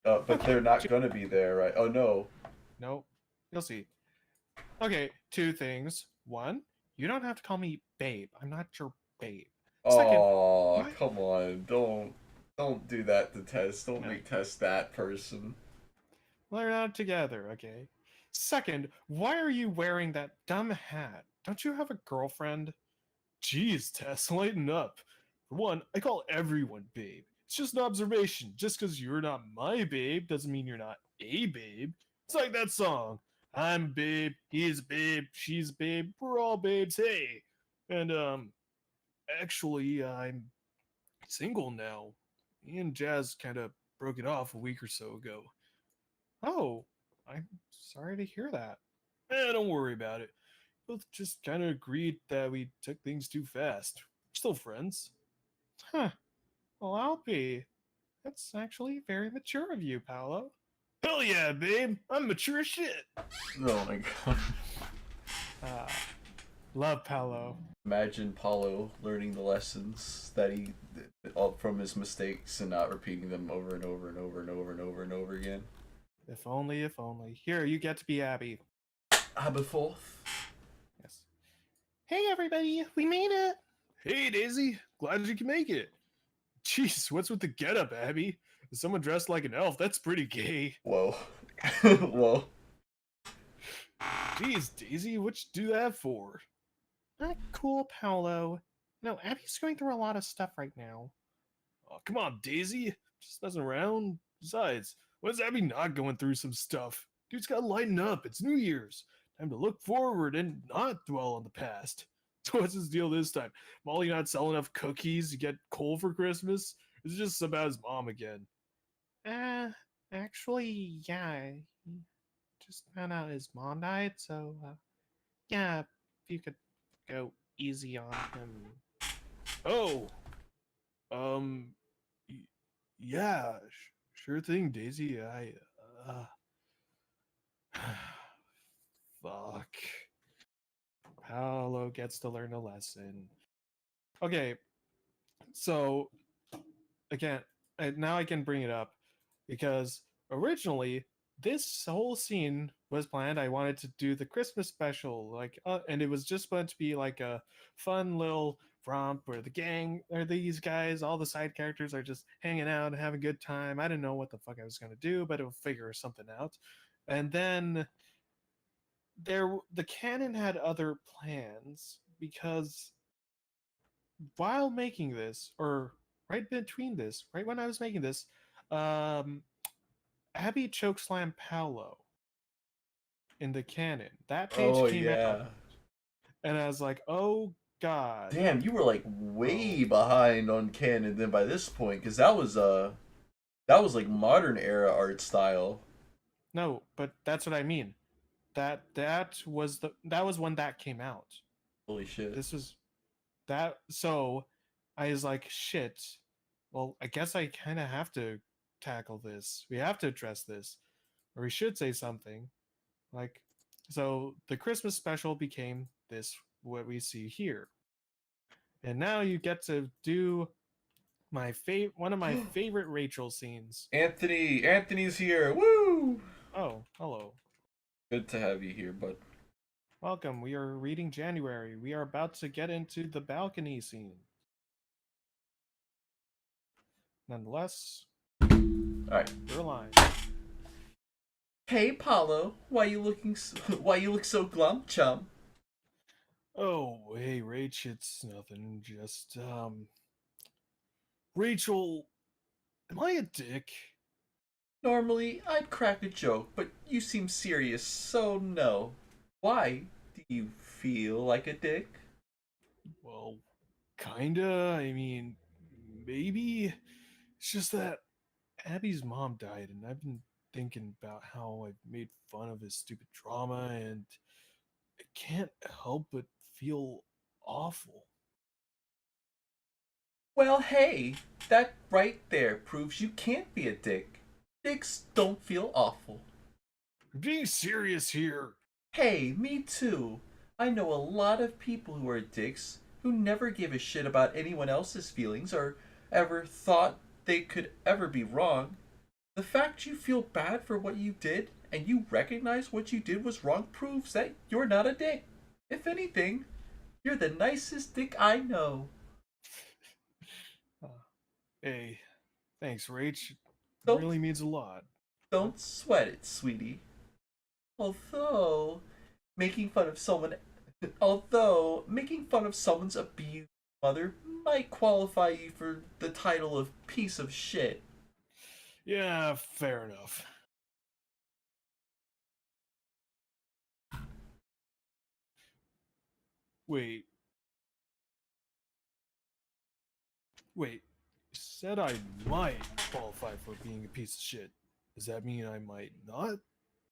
But Okay, they're not gonna be there, right? Oh no. no, you'll see. Okay, two things. One, you don't have to call me babe. I'm not your babe. Second, Oh, why? come on. Don't do that to Tess. Don't No. make Tess that person. We're not together, okay? Second, why are you wearing that dumb hat? Don't you have a girlfriend? Jeez, Tess, lighten up. For one, I call everyone babe. It's just an observation. Just because you're not my babe doesn't mean you're not a babe. It's like that song. I'm babe, he's babe, she's babe, we're all babes, hey. And, actually, I'm single now. Me and Jazz kind of broke it off a week or so ago. Oh, I'm sorry to hear that. Don't worry about it. Both just kind of agreed that we took things too fast. We're still friends. Huh. Well, I'll be. That's actually very mature of you, Paolo. Hell yeah, babe. I'm mature as shit. Oh my god. Uh, love Paolo. Imagine Paulo learning the lessons that he all from his mistakes and not repeating them over and over and over and over and over and over again. If only, if only. Here, you get to be Abby. Aberforth. Yes. Hey, everybody. We made it. Hey, Daisy. Glad you can make it. Jeez, what's with the getup, Abby? Is someone dressed like an elf? That's pretty gay. Whoa. Whoa. Jeez, Daisy, what'd you do that for? Not cool, Paolo. No, Abby's going through a lot of stuff right now. Oh, come on, Daisy. Just messing around. Besides, when's Abby not going through some stuff? Dude's gotta lighten up. It's New Year's. Time to look forward and not dwell on the past. So what's his deal this time? Molly not selling enough cookies to get coal for Christmas? Is it just about his mom again? Actually, yeah. He just found out his mom died, so, yeah, if you could go easy on him. Oh, um, yeah, sure thing, Daisy. Fuck. Paolo gets to learn a lesson. Okay, so again, now I can bring it up because originally this whole scene was planned. I wanted to do the Christmas special, and it was just meant to be like a fun little romp where the gang or these guys, all the side characters are just hanging out and having a good time. I didn't know what the fuck I was gonna do, but it'll figure something out. And then the canon had other plans because while making this, or right between this, right when I was making this, um, Abby chokeslammed Paolo in the canon. That page Oh came out, yeah. and I was like, "Oh God!" Damn, you were like way behind on canon then by this point, because that was like modern era art style. No, but that's what I mean. that was when that came out. Holy shit. This was that. So I was like, shit. Well, I guess I kind of have to tackle this. We have to address this, or we should say something. Like, so the Christmas special became this what we see here, and now you get to do one of my favorite Rachel scenes. Anthony's here. Woo! Oh, hello. Good to have you here, bud. Welcome. We are reading January. We are about to get into the balcony scene. Nonetheless, All right. we're aligned. Hey, Paulo, why you look so glum, chum? Oh, hey, Rach, it's nothing. Just, Rachel, am I a dick? Normally, I'd crack a joke, but you seem serious, so no. Why? Do you feel like a dick? Well, kinda. I mean, maybe. It's just that Abby's mom died, and I've been thinking about how I've made fun of his stupid drama, and I can't help but feel awful. Well, hey, that right there proves you can't be a dick. Dicks don't feel awful. I'm being serious here. Hey, me too. I know a lot of people who are dicks who never give a shit about anyone else's feelings or ever thought they could ever be wrong. The fact you feel bad for what you did and you recognize what you did was wrong proves that you're not a dick. If anything, you're the nicest dick I know. Hey, thanks, Rach. It Don't really means a lot. don't sweat it, sweetie. Although making fun of someone although making fun of someone's abused mother might qualify you for the title of piece of shit. Yeah, fair enough. Wait. Wait. You said I might qualify for being a piece of shit. Does that mean I might not?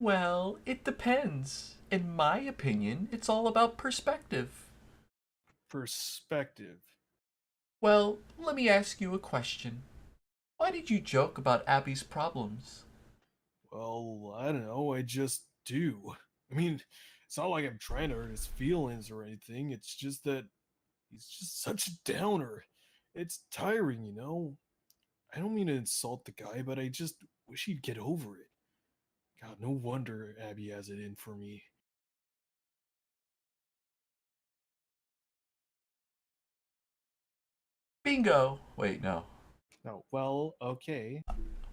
Well, it depends. In my opinion, it's all about perspective. Perspective. Well, let me ask you a question. Why did you joke about Abby's problems? Well, I don't know. I just do. I mean, it's not like I'm trying to hurt his feelings or anything. It's just that he's just such a downer. It's tiring, you know? I don't mean to insult the guy, but I just wish he'd get over it. God, no wonder Abby has it in for me. Bingo! Wait, no. Oh, well, okay.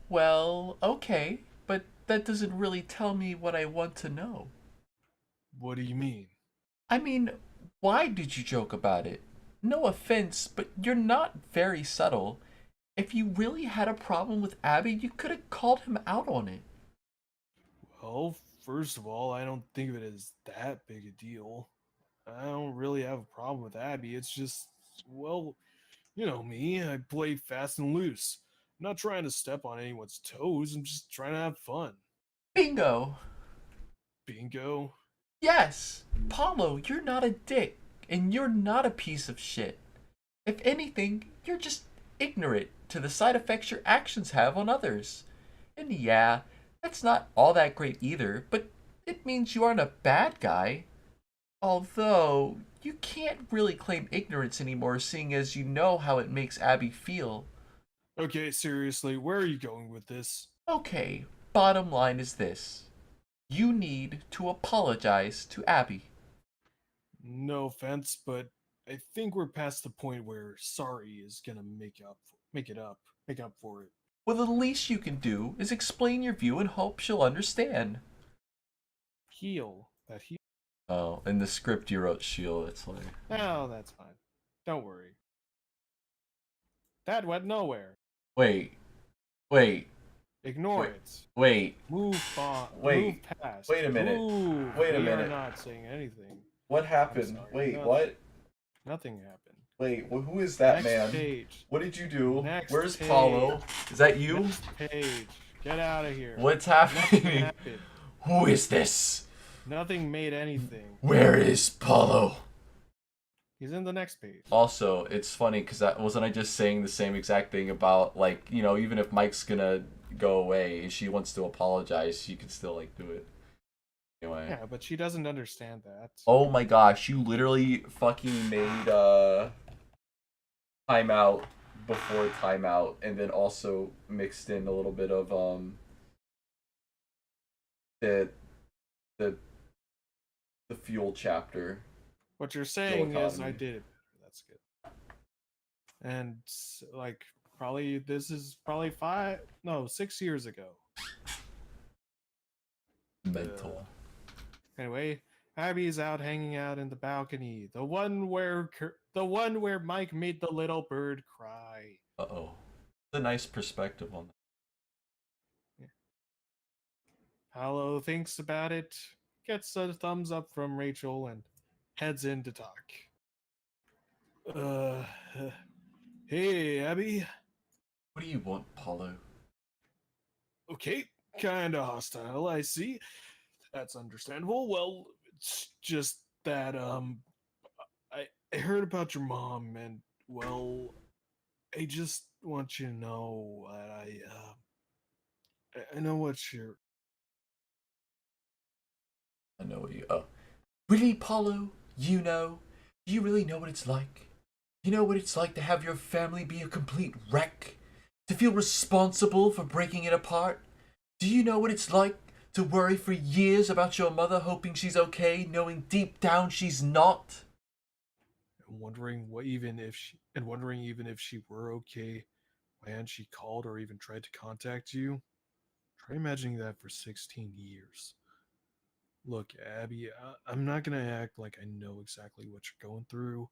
Well, okay, but that doesn't really tell me what I want to know. What do you mean? I mean, why did you joke about it? No offense, but you're not very subtle. If you really had a problem with Abby, you could have called him out on it. Well, first of all, I don't think of it as that big a deal. I don't really have a problem with Abby. It's just, well, you know me, I play fast and loose. I'm not trying to step on anyone's toes, I'm just trying to have fun. Bingo! Bingo. Yes! Paulo, you're not a dick, and you're not a piece of shit. If anything, you're just ignorant to the side effects your actions have on others. And yeah, that's not all that great either, but it means you aren't a bad guy. Although, you can't really claim ignorance anymore, seeing as you know how it makes Abby feel. Okay, seriously, where are you going with this? Okay, bottom line is this. You need to apologize to Abby. No offense, but I think we're past the point where sorry is gonna make up for it. Well, the least you can do is explain your view and hope she'll understand. Heal. That heal. Oh, in the script you wrote Sheila, it's like... Oh, that's fine. Don't worry. That went nowhere. Wait. Ignore Wait. it. Wait. Move on. Wait. Move past. Wait a minute. Move. Wait a We minute. are not saying anything. What happened? sorry. Wait, No. what? Nothing happened. Wait, who is that Next man? page. What did you do? Next Where's page. Paulo? Is that you? Next page. Get out of here. What's Nothing happening? happened. Who is this? Nothing made anything. Where is Paulo? He's in the next page. Also, it's funny because wasn't I just saying the same exact thing about, like, you know, even if Mike's gonna go away and she wants to apologize, she could still, like, do it. Anyway. Yeah, but she doesn't understand that. Oh my gosh, you literally fucking made timeout before timeout, and then also mixed in a little bit of the the the fuel chapter. What you're saying is I economy. did it. That's good. And like probably this is probably 6 years ago. Mental. Anyway, Abby's out hanging out in the balcony, the one where Mike made the little bird cry. Uh-oh. It's a nice perspective on that. Paolo thinks about it, gets a thumbs up from Rachel, and heads in to talk. Uh, hey, Abby. What do you want, Paulo? Okay, kinda hostile, I see. That's understandable. Well, it's just that, I heard about your mom, and, well, I just want you to know that I know what you're. I know what you. Oh. Really, Paulo? You know? Do you really know what it's like? You know what it's like to have your family be a complete wreck? To feel responsible for breaking it apart? Do you know what it's like to worry for years about your mother, hoping she's okay, knowing deep down she's not? And wondering even if she were okay, why hadn't she called or even tried to contact you? Try imagining that for 16 years. Look, Abby, I'm not gonna act like I know exactly what you're going through,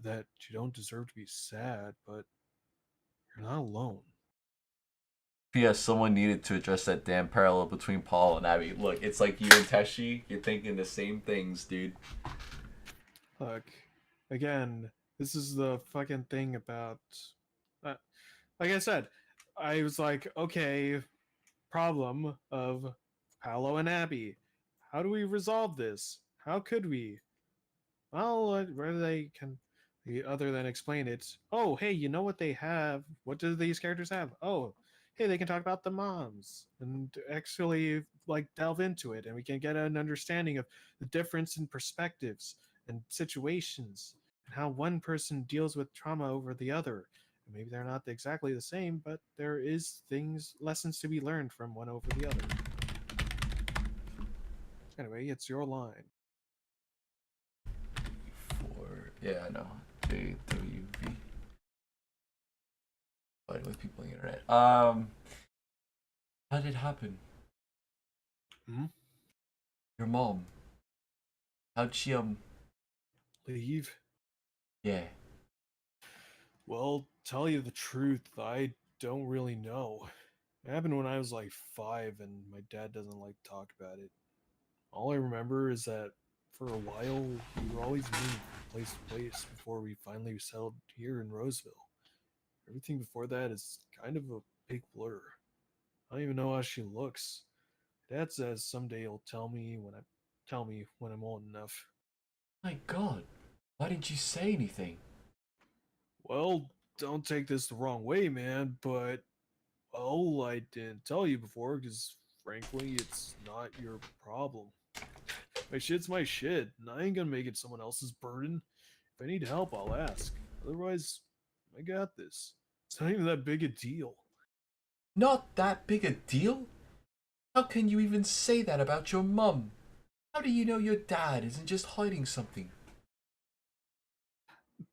that you don't deserve to be sad, but you're not alone. P.S. Someone needed to address that damn parallel between Paul and Abby. Look, it's like you and Teshi, you're thinking the same things, dude. Look, again, this is the fucking thing about. Uh, like I said, I was like, okay, problem of Paolo and Abby. How do we resolve this? How could we? Well, where they can, other than explain it. Oh, hey, you know what they have? What do these characters have? Oh, hey, they can talk about the moms and actually like delve into it, and we can get an understanding of the difference in perspectives and situations, and how one person deals with trauma over the other. And maybe they're not exactly the same, but there is lessons to be learned from one over the other. Anyway, it's your line. Yeah, I know. JWV. Fighting with people on the internet. How did it happen? Hmm? Your mom. How'd she Leave. yeah. Well, tell you the truth, I don't really know. It happened when I was like 5, and my dad doesn't like to talk about it. All I remember is that for a while, we were always moving from place to place before we finally settled here in Roseville. Everything before that is kind of a big blur. I don't even know how she looks. Dad says someday he'll tell me when I'm old enough. My god. Why didn't you say anything? Well, don't take this the wrong way, man, but well, I didn't tell you before because, frankly, it's not your problem. My shit's my shit, and I ain't gonna make it someone else's burden. If I need help, I'll ask. Otherwise, I got this. It's not even that big a deal. Not that big a deal? How can you even say that about your mum? How do you know your dad isn't just hiding something?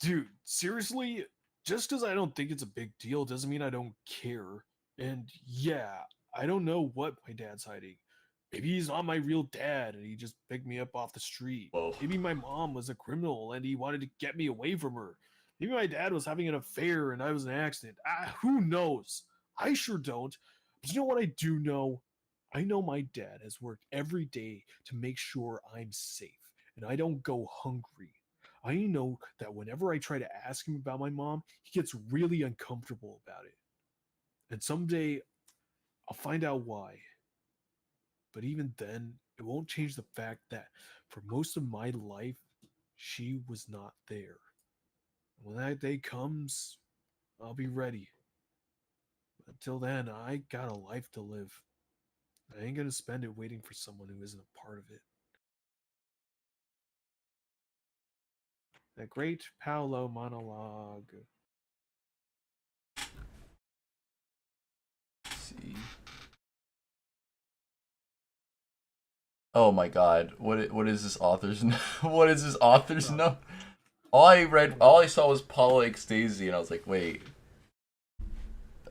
Dude, seriously, just because I don't think it's a big deal doesn't mean I don't care. And yeah, I don't know what my dad's hiding. Maybe he's not my real dad and he just picked me up off the street. Whoa. Maybe my mom was a criminal and he wanted to get me away from her. Maybe my dad was having an affair and I was an accident. Who knows? I sure don't. But you know what I do know? I know my dad has worked every day to make sure I'm safe and I don't go hungry. I know that whenever I try to ask him about my mom, he gets really uncomfortable about it. And someday I'll find out why. But even then, it won't change the fact that for most of my life, she was not there. When that day comes, I'll be ready. Until then, I got a life to live. I ain't gonna spend it waiting for someone who isn't a part of it. That great Paolo monologue. See. Oh my God! What is this author's what is this author's note? All I saw was Paula X Daisy, and I was like, wait.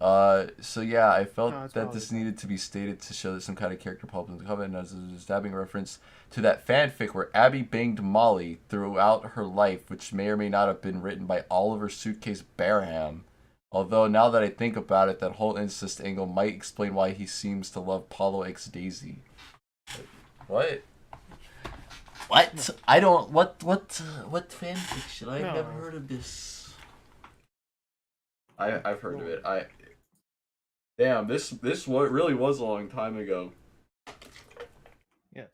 So yeah, I felt No, it's that probably this fine. needed to be stated to show that some kind of character pulp in the covenant as a stabbing reference to that fanfic where Abby banged Molly throughout her life, which may or may not have been written by Oliver Suitcase Barham. Although now that I think about it, that whole incest angle might explain why he seems to love Paulo X Daisy. What? What? I don't. What fanfiction? I've No. never heard of this. I've heard of it. Damn, this really was a long time ago. Yes.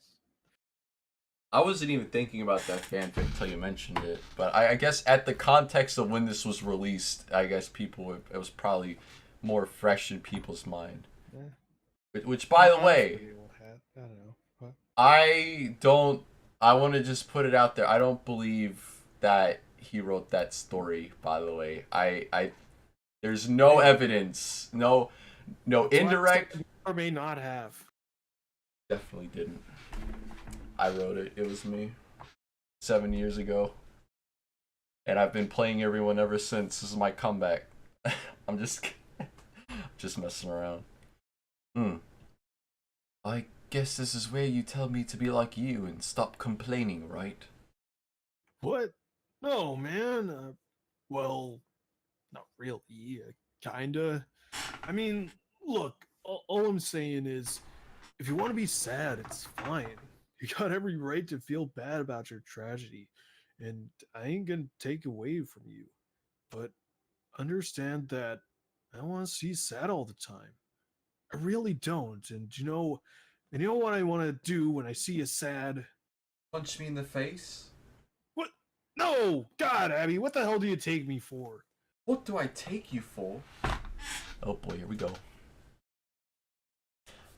I wasn't even thinking about that fanfic until you mentioned it. But I guess at the context of when this was released, I guess it was probably more fresh in people's mind. Yeah. Which, by the way, I don't know. What? I want to just put it out there. I don't believe that he wrote that story, by the way. There's no evidence. No indirect. Or may not have. Definitely didn't. I wrote it. It was me. 7 years ago. And I've been playing everyone ever since. This is my comeback. I'm just messing around. I guess this is where you tell me to be like you and stop complaining, right? What? No, man. Well, not really. Kinda. I mean, look, all I'm saying is if you want to be sad, it's fine. You got every right to feel bad about your tragedy, and I ain't gonna take away from you. But understand that I don't want to see you sad all the time. I really don't. And you know what I want to do when I see you sad? Punch me in the face? What? No! God, Abby, what the hell do you take me for? What do I take you for? Oh boy, here we go.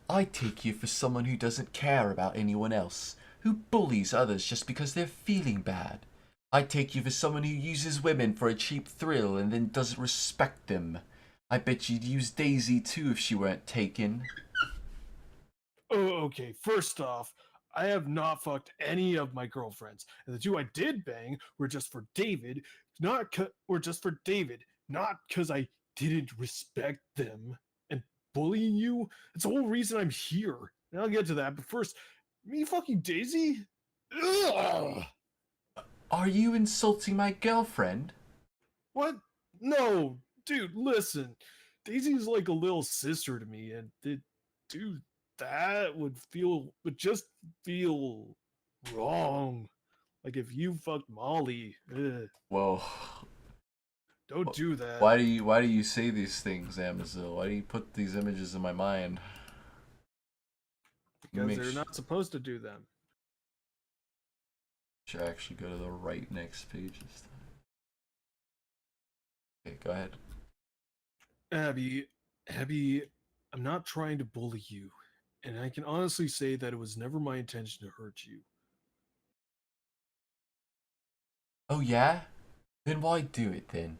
I take you for someone who doesn't care about anyone else, who bullies others just because they're feeling bad. I take you for someone who uses women for a cheap thrill and then doesn't respect them. I bet you'd use Daisy too if she weren't taken. Oh, okay. First off, I have not fucked any of my girlfriends, and the two I did bang were just for David, not because I didn't respect them. And bullying you, it's the whole reason I'm here. And I'll get to that, but first, me fucking Daisy? Ugh! Are you insulting my girlfriend? What? No, dude, listen. Daisy's like a little sister to me, and dude, that would just feel wrong. Like if you fucked Molly. Ugh. Whoa. Don't do that. Why do you say these things, Amazil? Why do you put these images in my mind? Because they're not supposed to do them. Should actually go to the right next page this time. Okay, go ahead. Abby, I'm not trying to bully you, and I can honestly say that it was never my intention to hurt you. Oh yeah? Then why do it then?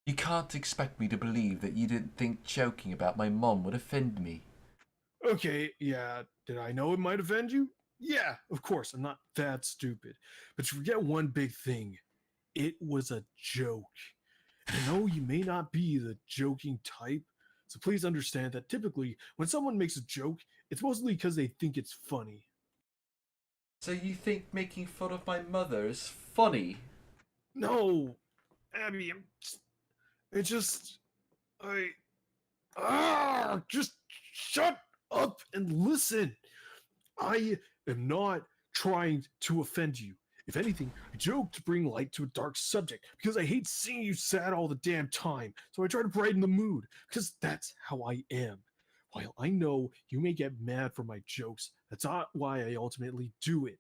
You can't expect me to believe that you didn't think joking about my mom would offend me. Okay, yeah, did I know it might offend you? Yeah, of course, I'm not that stupid. But you forget one big thing. It was a joke. And I know you may not be the joking type, so please understand that typically when someone makes a joke, it's mostly because they think it's funny. So you think making fun of my mother is funny? No, Abby, just shut up and listen. I am not trying to offend you. If anything, I joke to bring light to a dark subject because I hate seeing you sad all the damn time. So I try to brighten the mood because that's how I am. While I know you may get mad for my jokes, That's not why I ultimately do it.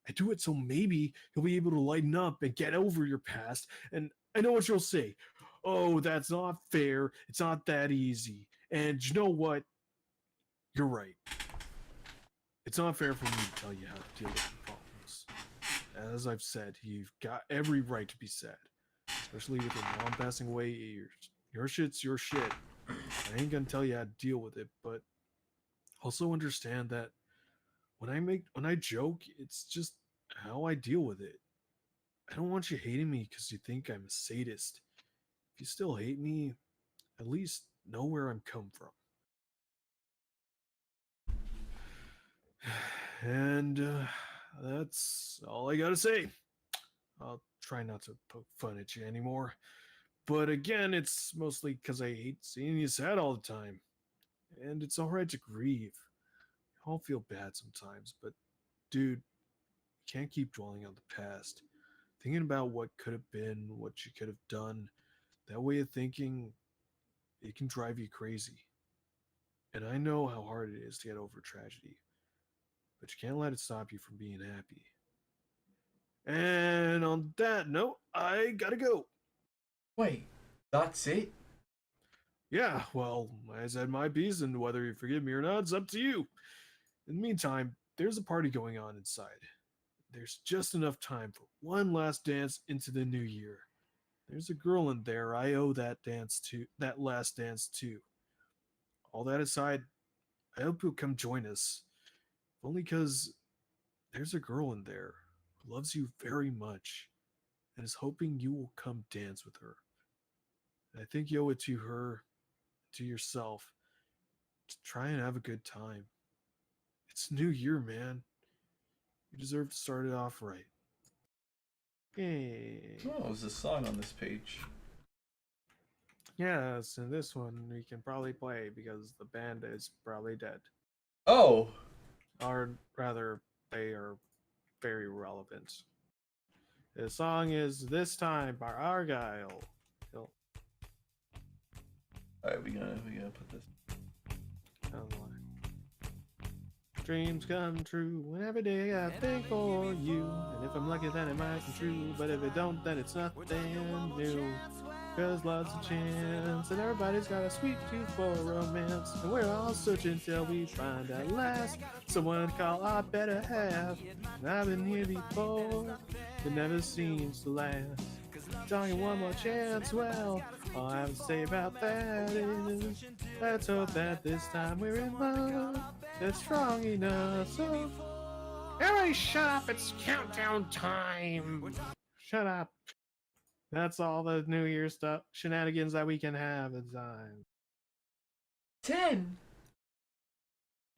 I do it so maybe you'll be able to lighten up and get over your past. And I know what you'll say. Oh, that's not fair. It's not that easy. And you know what? You're right. It's not fair for me to tell you how to deal with your problems. As I've said, you've got every right to be sad. Especially with your mom passing away. Your shit's your shit. I ain't gonna tell you how to deal with it, but also understand that when I joke, it's just how I deal with it. I don't want you hating me because you think I'm a sadist. If you still hate me, at least know where I'm come from. And that's all I gotta say. I'll try not to poke fun at you anymore. But again, it's mostly because I hate seeing you sad all the time. And it's alright to grieve. I'll feel bad sometimes, but dude, you can't keep dwelling on the past. Thinking about what could have been, what you could have done, that way of thinking, it can drive you crazy. And I know how hard it is to get over tragedy, but you can't let it stop you from being happy. And on that note, I gotta go. Wait, that's it? Yeah, well, I said my piece, and whether you forgive me or not, it's up to you. In the meantime, there's a party going on inside. There's just enough time for one last dance into the new year. There's a girl in there I owe that last dance to. All that aside, I hope you'll come join us. Only because there's a girl in there who loves you very much and is hoping you will come dance with her. And I think you owe it to her, to yourself, to try and have a good time. It's New Year, man. You deserve to start it off right. Yay. Oh, there's a song on this page. Yes, and this one we can probably play because the band is probably dead. Oh! Or rather, they are very relevant. The song is This Time by Argyle. Alright, we gonna put this. Dreams come true when every day I think for you. And if I'm lucky, then it might come true. But if it don't, then it's nothing new. Cause love's a chance, and everybody's got a sweet tooth for romance. And we're all searching till we find at last someone to call our better half. And I've been here before, it never seems to last. Talking one more chance, well, all I have to say about that is let's hope that this time we're in love. That's strong enough. So, everybody shut up, it's countdown time. Shut up. That's all the New Year stuff, shenanigans that we can have at time. 10!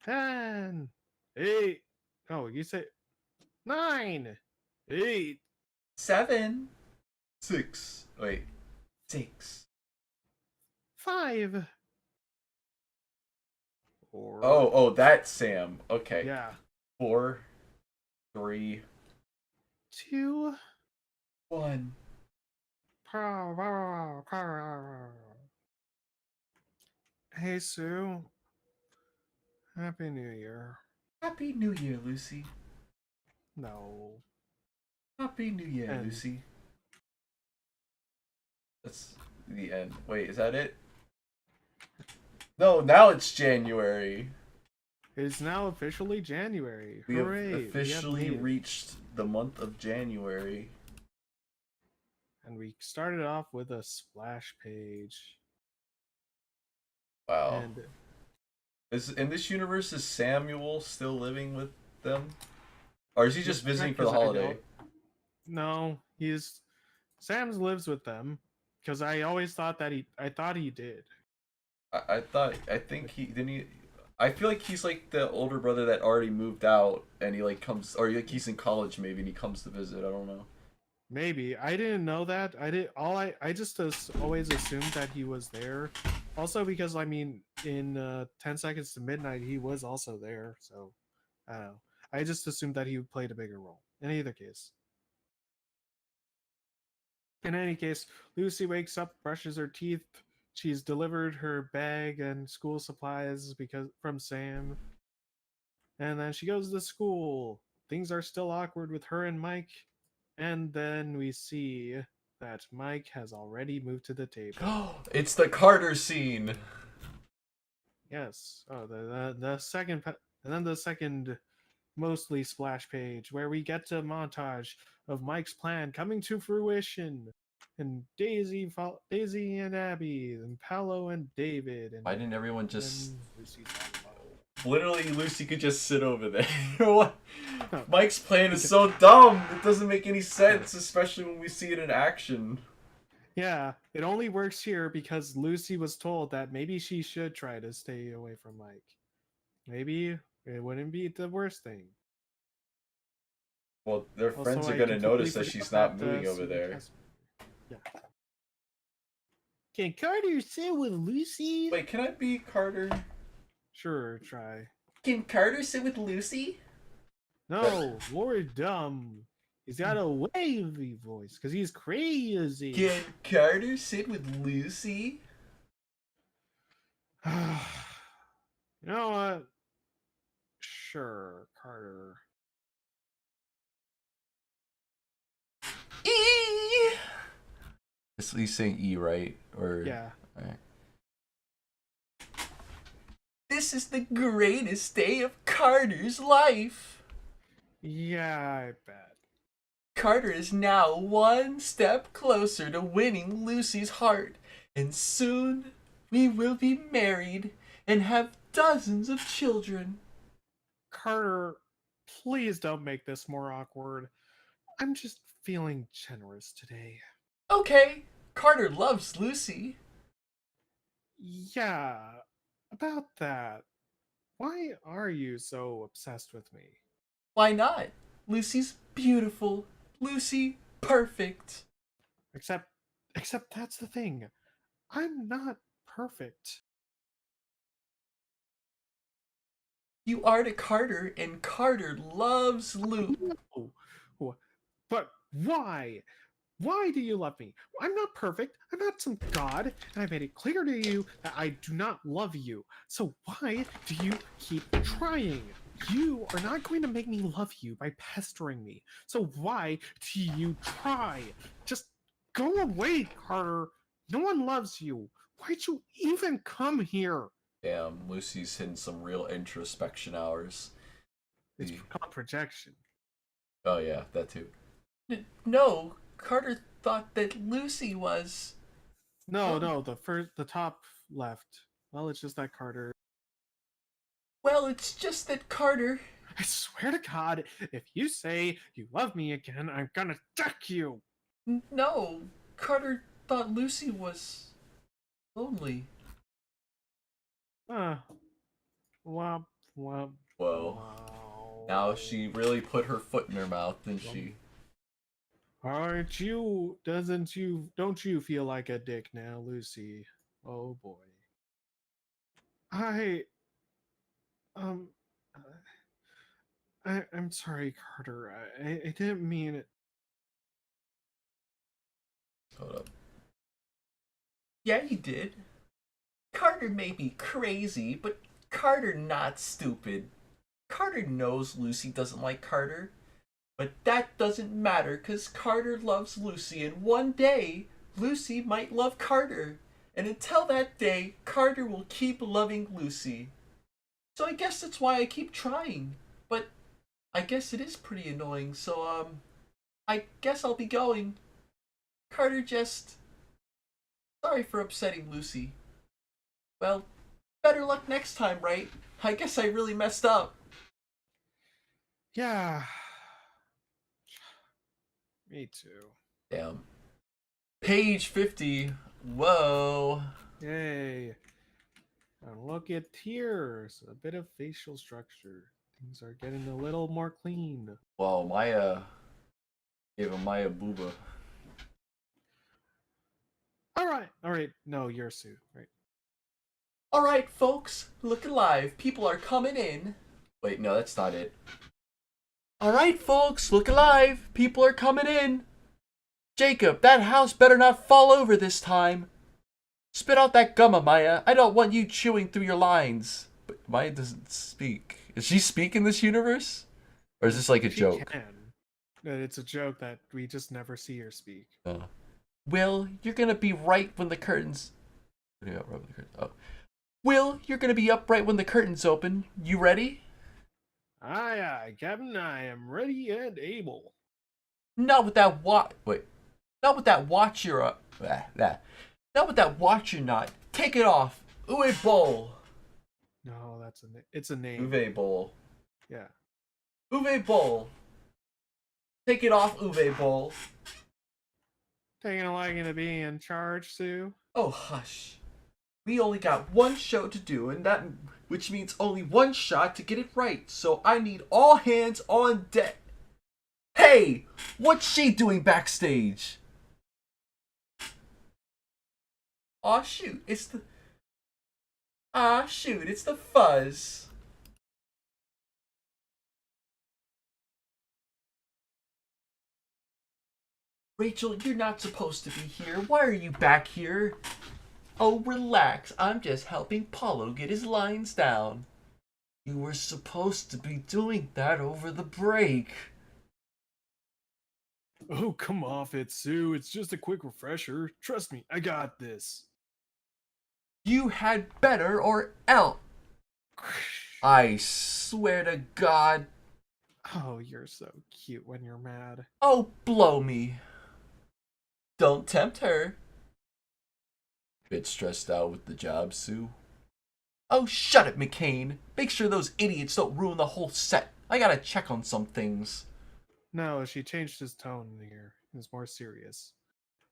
10, 8, oh, you say 9, 8, 7! 6. Wait. 6. 5. Or, Oh, that's Sam. Okay. yeah. 4, 3, 2. 1. Hey, Sue. Happy New Year. Happy New Year, Lucy. No. Happy New Year, End. Lucy. That's the end. Wait, is that it? No, now it's January. It's now officially January. We Hooray. have officially made it. reached the month of January. And we started off with a splash page. Wow. And In this universe, is Samuel still living with them? Or is he just visiting for the because I holiday? no, Sam's lives with them because I always thought that I thought he did. I think he didn't he. I feel like he's like the older brother that already moved out, and he like comes, or like he's in college maybe, and he comes to visit. I don't know. Maybe I didn't know that. I just always assumed that he was there. Also because I mean, in 10 Seconds to Midnight, he was also there. So I don't know. I just assumed that he played a bigger role. In either case. In any case, Lucy wakes up, brushes her teeth. She's delivered her bag and school supplies because from Sam. And then she goes to school. Things are still awkward with her and Mike. And then we see that Mike has already moved to the table. It's the Carter scene. Yes. Oh, the second, and then the second mostly splash page where we get to montage of Mike's plan coming to fruition, and Daisy and Abby, and Paolo and David, and Why didn't everyone just... and Lucy's Literally, Lucy could just sit over there. What? No. Mike's plan is so dumb. It doesn't make any sense, especially when we see it in action. Yeah, it only works here because Lucy was told that maybe she should try to stay away from Mike. Maybe it wouldn't be the worst thing. Well, their Also, friends are I going to completely notice that forgot she's not about the moving over secret there. test. Yeah. Can Carter sit with Lucy? Wait, can I be Carter? Sure, try. Can Carter sit with Lucy? No, more dumb. He's got a wavy voice because he's crazy. Can Carter sit with Lucy? You know what? Sure, Carter. E. He's saying E, right? Or Yeah. Right. This is the greatest day of Carter's life. Yeah, I bet. Carter is now one step closer to winning Lucy's heart, and soon we will be married and have dozens of children. Carter, please don't make this more awkward. I'm just feeling generous today. Okay, Carter loves Lucy. Yeah, about that. Why are you so obsessed with me? Why not? Lucy's beautiful. Lucy, perfect. Except that's the thing. I'm not perfect. You are to Carter, and Carter loves Lucy. No. But why? Why do you love me? I'm not perfect. I'm not some god, and I made it clear to you that I do not love you. So why do you keep trying? You are not going to make me love you by pestering me. So why do you try? Just go away, Carter. No one loves you. Why'd you even come here? Damn, Lucy's hitting some real introspection hours. It's called projection. Oh yeah, that too. No, Carter thought that Lucy was... No, the top left. Well, it's just that Carter. Well, it's just that Carter... I swear to God, if you say you love me again, I'm gonna deck you! No, Carter thought Lucy was... lonely. Womp, womp, Whoa. wow. Now she really put her foot in her mouth, didn't she? Don't you feel like a dick now, Lucy? Oh boy. I, um, I'm sorry, Carter. I didn't mean it. Hold up. Yeah, you did. Carter may be crazy, but Carter not stupid. Carter knows Lucy doesn't like Carter. But that doesn't matter, because Carter loves Lucy, and one day, Lucy might love Carter. And until that day, Carter will keep loving Lucy. So I guess that's why I keep trying. But I guess it is pretty annoying, so, I guess I'll be going. Carter just... Sorry for upsetting Lucy. Well, better luck next time, right? I guess I really messed up. Yeah. Me too. Damn. Page 50. Whoa. Yay. And look at tears. A bit of facial structure. Things are getting a little more clean. Wow, Maya gave a Maya booba. Alright. No, you're Sue. Right. Alright, folks, look alive. People are coming in. Wait, no, that's not it. Alright, folks, look alive. People are coming in. Jacob, that house better not fall over this time. Spit out that gumma, Maya. I don't want you chewing through your lines. But Maya doesn't speak. Does she speak in this universe? Or is this like a She joke? can. It's a joke that we just never see her speak. Will, you're gonna be right when the curtains. Yeah, right when the curtains. Oh. Will, you're gonna be up right when the curtains open. You ready? Aye, aye, Captain, I am ready and able. Not with that watch. Wait. Not with that watch you're up. Not with that watch you're not. Take it off. Uwe Boll. No, it's a name. Uwe Boll. Yeah. Uwe Boll. Take it off, Uwe Boll. Taking a liking to being in charge, Sue. Oh, hush. We only got one show to do, and that which means only one shot to get it right. So I need all hands on deck. Hey, what's she doing backstage? Aw shoot, it's the fuzz. Rachel, you're not supposed to be here. Why are you back here? Oh, relax. I'm just helping Paulo get his lines down. You were supposed to be doing that over the break. Oh, come off it, Sue. It's just a quick refresher. Trust me, I got this. You had better or else. I swear to God. Oh, you're so cute when you're mad. Oh, blow me. Don't tempt her. Bit stressed out with the job, Sue. Oh, shut it, McCain. Make sure those idiots don't ruin the whole set. I gotta check on some things. No, she changed his tone here. It's more serious.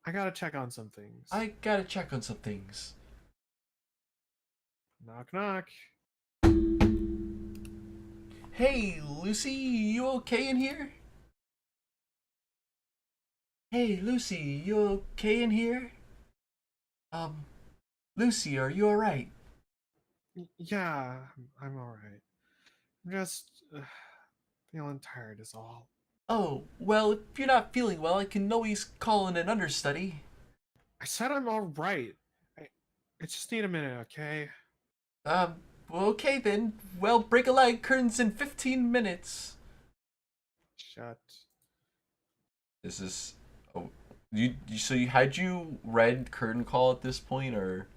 I gotta check on some things. I gotta check on some things. Knock, knock. Hey, Lucy, you okay in here? Hey, Lucy, you okay in here? Lucy, are you alright? Yeah, I'm alright. I'm just feeling tired is all. Oh, well, if you're not feeling well, I can always call in an understudy. I said I'm alright. I just need a minute, okay? Well, okay then. Well, break a leg, curtains in 15 minutes. Shut. This is... Oh, so you had you read Curtain Call at this point, or...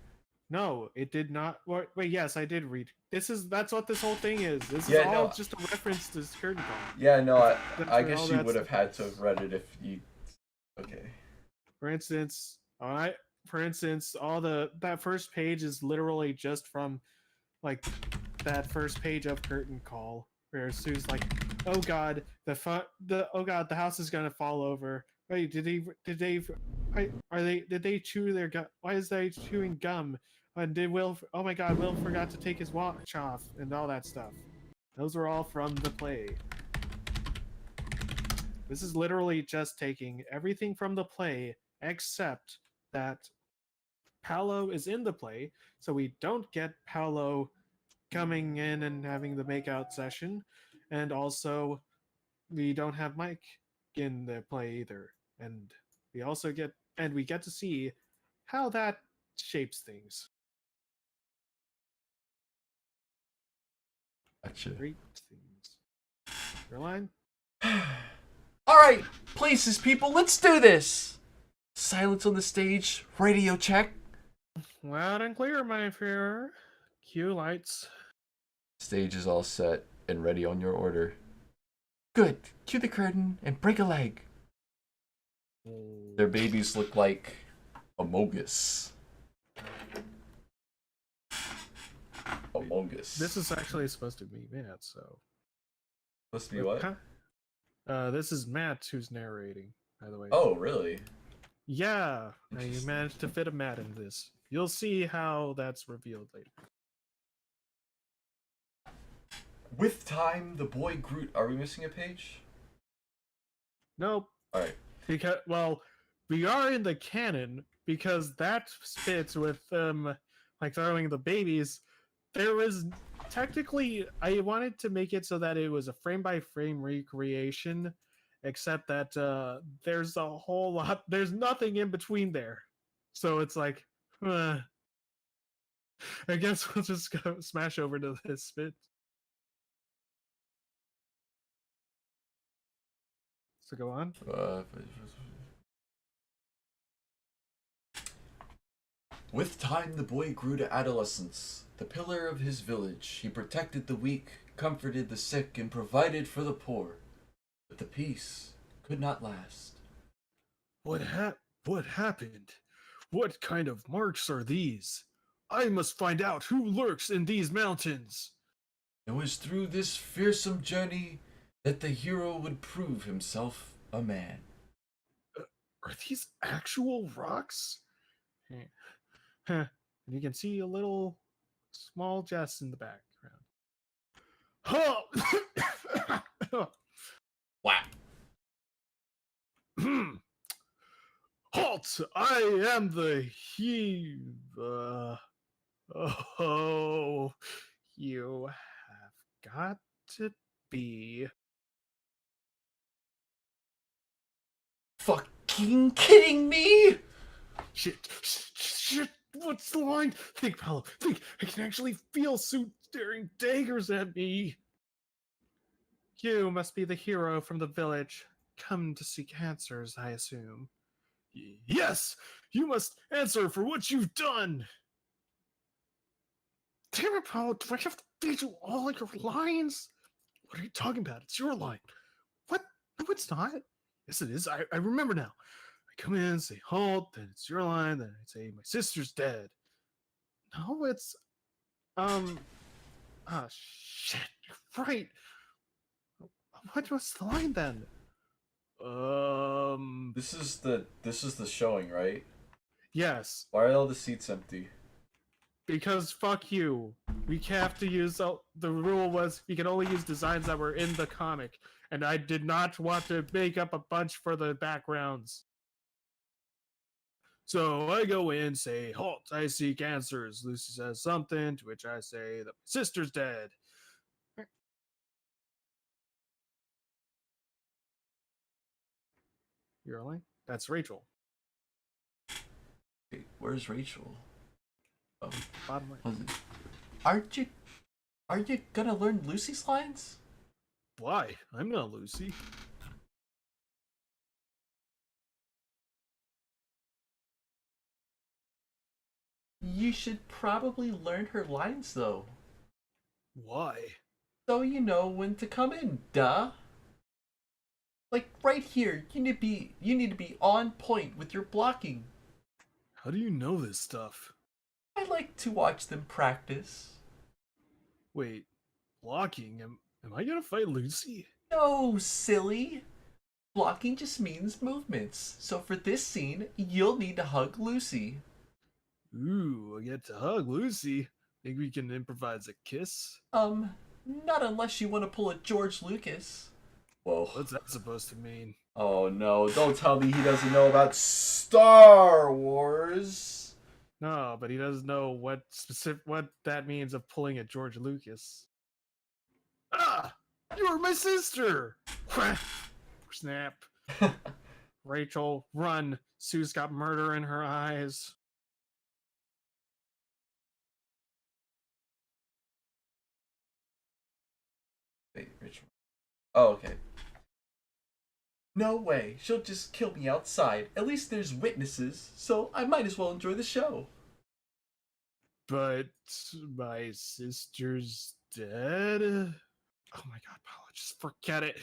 No, it did not. Wait, yes, I did read. That's what this whole thing is. This Yeah, is all no. just a reference to Curtain Call. Yeah, no, I That's guess all you that's would have the- had to have read it if you... Okay. For instance, all that first page is literally just from like that first page of Curtain Call, where Sue's like, "Oh God, the house is gonna fall over." Wait, did they chew their gum? Why is they chewing gum? And did Will? Oh my God, Will forgot to take his watch off and all that stuff. Those are all from the play. This is literally just taking everything from the play, except that Paolo is in the play, so we don't get Paolo coming in and having the makeout session, and also we don't have Mike in the play either, and we get to see how that shapes things. Gotcha. Great things. Your line? Alright, places, people, let's do this! Silence on the stage, radio check. Loud and clear, my Führer. Cue lights. Stage is all set and ready on your order. Good. Cue the curtain and break a leg. Their babies look like Amogus. Amogus. This is actually supposed to be Matt, so. supposed to be what? This is Matt who's narrating, by the way. Oh, really? Yeah, you Interesting. managed to fit a Matt in this. You'll see how that's revealed later. With time, the boy Groot. Are we missing a page? Nope. Alright. Because, well, we are in the canon because that fits with like throwing the babies. There was technically, I wanted to make it so that it was a frame by frame recreation, except that there's a whole lot, there's nothing in between there. So it's like, I guess we'll just go smash over to this bit. So go on. With time, the boy grew to adolescence. The pillar of his village, he protected the weak, comforted the sick, and provided for the poor. But the peace could not last. What happened? What kind of marks are these? I must find out who lurks in these mountains. It was through this fearsome journey that the hero would prove himself a man. Are these actual rocks? And you can see a little small Jess in the background. Wow. Halt! I am the oh, you have got to be. Fucking kidding me? Shit, what's the line? Think, Paolo, think. I can actually feel Sue staring daggers at me. You must be the hero from the village. Come to seek answers, I assume. Yes! You must answer for what you've done! Damn it, Paolo, do I have to feed you all your lines? What are you talking about? It's your line. What? No, it's not. Yes, it is. I remember now. I come in, say halt, then it's your line, then I say my sister's dead. No, it's shit, you're right. What was the line then? This is the showing, right? Yes, Why are all the seats empty? because fuck you. We have to use the rule was we can only use designs that were in the comic, and I did not want to make up a bunch for the backgrounds. So I go in, say, halt, I seek answers. Lucy says something, to which I say that my sister's dead. You're only? That's Rachel. Wait, where's Rachel? Oh, Bottom right. was it? Are you gonna learn Lucy's lines? Why? I'm not Lucy. You should probably learn her lines though. Why? So you know when to come in, duh. Like right here, you need to be on point with your blocking. How do you know this stuff? I like to watch them practice. Wait, blocking? Am I gonna fight Lucy? No, silly. Blocking just means movements. So for this scene, you'll need to hug Lucy. Ooh, I get to hug Lucy. Think we can improvise a kiss? Not unless you want to pull a George Lucas. Whoa. What's that supposed to mean? Oh no, don't tell me he doesn't know about Star Wars. No, but he doesn't know what that means of pulling a George Lucas. Ah! You're my sister! Snap. Rachel, run. Sue's got murder in her eyes. Wait, Rachel. Oh, okay. No way, she'll just kill me outside. At least there's witnesses, so I might as well enjoy the show. But my sister's dead? Oh my god, Paula, just forget it.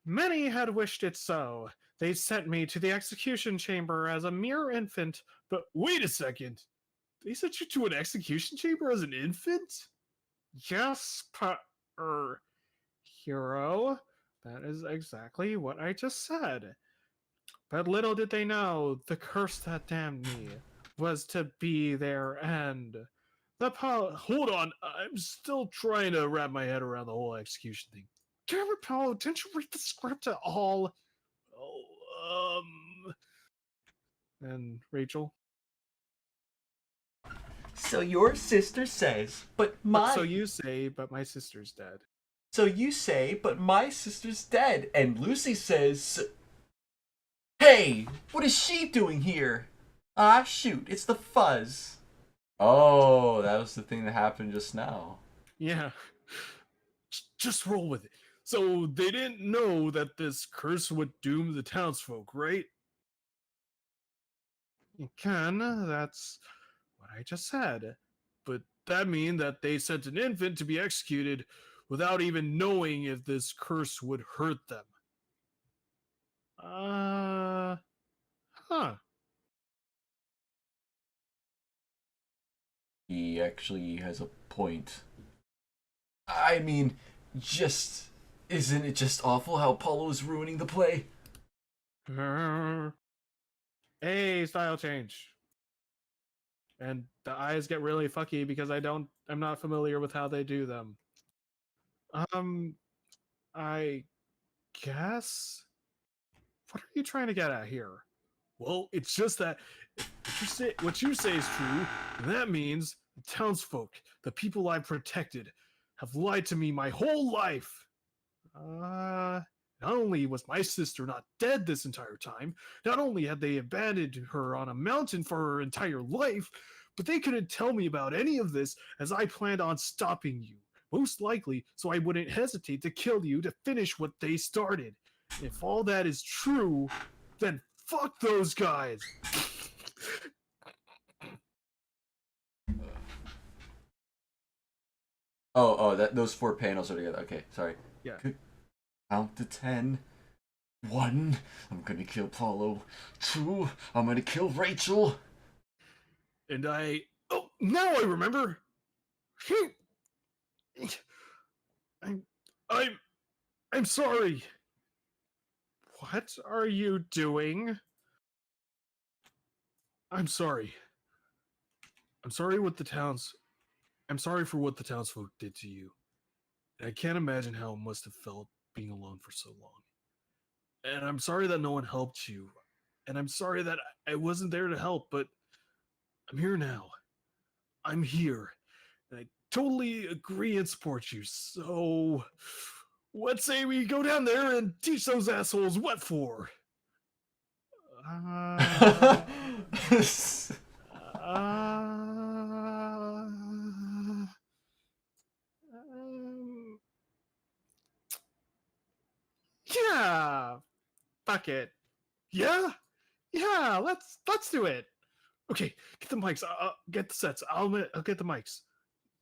Many had wished it so. They sent me to the execution chamber as a mere infant. But wait a second. They sent you to an execution chamber as an infant? Yes, hero. That is exactly what I just said. But little did they know, the curse that damned me was to be their end. Hold on, I'm still trying to wrap my head around the whole execution thing. Damn it, Paolo, didn't you read the script at all? Oh, And Rachel? So your sister says, but my... So you say, but my sister's dead. So you say, but my sister's dead. And Lucy says, hey, what is she doing here? Ah, shoot, it's the fuzz. Oh, that was the thing that happened just now. Yeah. Just roll with it. So they didn't know that this curse would doom the townsfolk, right? You can, that's what I just said. But that means that they sent an infant to be executed without even knowing if this curse would hurt them. Huh. He actually has a point. I mean, just isn't it just awful how Paulo is ruining the play? Hey, style change. And the eyes get really fucky because I'm not familiar with how they do them. I guess? What are you trying to get at here? Well, it's just that if what you say is true, then that means the townsfolk, the people I've protected, have lied to me my whole life. Not only was my sister not dead this entire time, not only had they abandoned her on a mountain for her entire life, but they couldn't tell me about any of this as I planned on stopping you. Most likely, so I wouldn't hesitate to kill you to finish what they started. If all that is true, then fuck those guys! That those 4 panels are together. Okay, sorry. Yeah. Count to 10. 1, I'm gonna kill Paulo. 2, I'm gonna kill Rachel. And oh, now I remember! I'm, I'm, I'm sorry. What are you doing? I'm sorry. I'm sorry I'm sorry for what the townsfolk did to you. I can't imagine how it must have felt being alone for so long. And I'm sorry that no one helped you. And I'm sorry that I wasn't there to help, but I'm here now. I'm here. And I totally agree and support you. So let's say we go down there and teach those assholes what for. Uh, um, yeah, fuck it. Yeah, yeah. Let's do it. Okay, get the mics. Get the sets. I'll get the mics.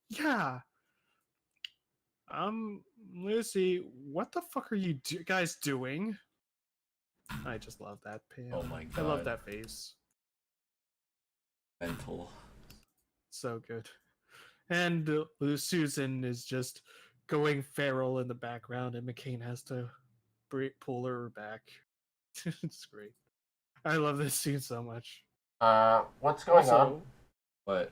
Yeah. Lucy, what the fuck are you guys doing? I just love that panel. Oh my I love God. that face. Mental. So good. And Susan is just going feral in the background, and McCain has to pull her back. It's great. I love this scene so much. What's going on? What?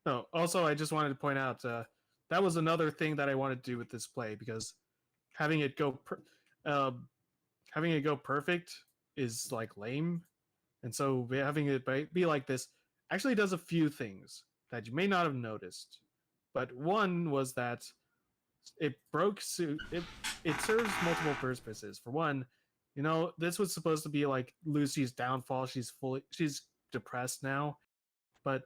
No. Also, I just wanted to point out that was another thing that I wanted to do with this play because having it go perfect is like lame, and so having it be like this actually does a few things that you may not have noticed. But one was that it broke it serves multiple purposes. For one, this was supposed to be like Lucy's downfall. She's depressed now, but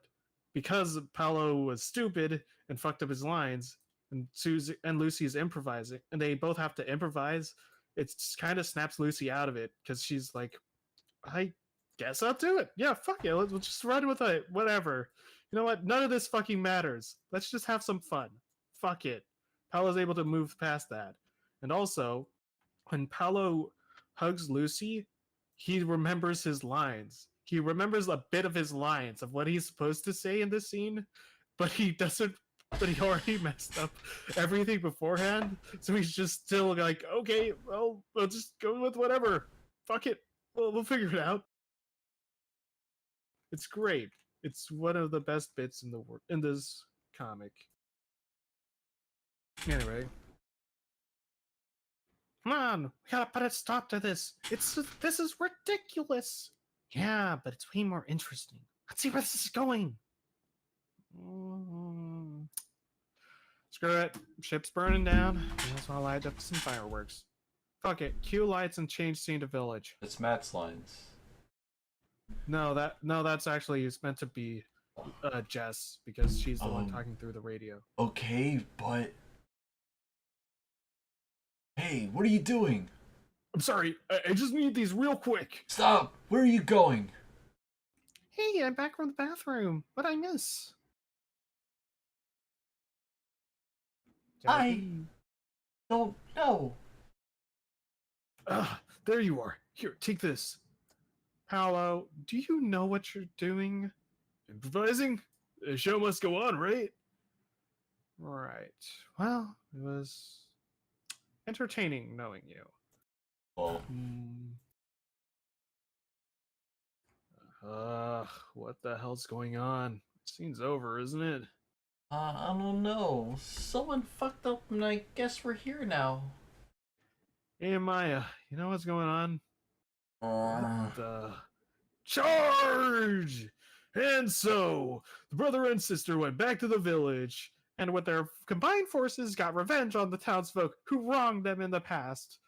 because Paolo was stupid and fucked up his lines, and Susie and Lucy's improvising, and they both have to improvise, it kind of snaps Lucy out of it because she's like, I guess I'll do it. Yeah, fuck it. We'll just run with it. Whatever. You know what? None of this fucking matters. Let's just have some fun. Fuck it. Paolo's able to move past that. And also, when Paolo hugs Lucy, he remembers his lines. He remembers a bit of his lines of what he's supposed to say in this scene, but he doesn't. But he already messed up everything beforehand, so he's just still like, okay, well, we'll just go with whatever. Fuck it. We'll figure it out. It's great. It's one of the best bits in this comic. Anyway, come on, we gotta put a stop to this. This is ridiculous. Yeah, but it's way more interesting. Let's see where this is going. Screw it. Ship's burning down. That's why I light up some fireworks. Fuck it. Cue lights and change scene to village. It's Matt's lines. No, that's actually it's meant to be Jess because she's the one talking through the radio. Okay, but Hey, what are you doing? I'm sorry, I just need these real quick. Stop! Where are you going? Hey, I'm back from the bathroom. What'd I miss? I don't know. Ah, there you are. Here, take this. Paolo, do you know what you're doing? Improvising? The show must go on, right? Right. Well, it was entertaining knowing you. Well, Hmm. What the hell's going on? Scene's over, isn't it? I don't know. Someone fucked up and I guess we're here now. Hey, Maya, you know what's going on? Uh, What the? Charge! And so, the brother and sister went back to the village, and with their combined forces got revenge on the townsfolk who wronged them in the past.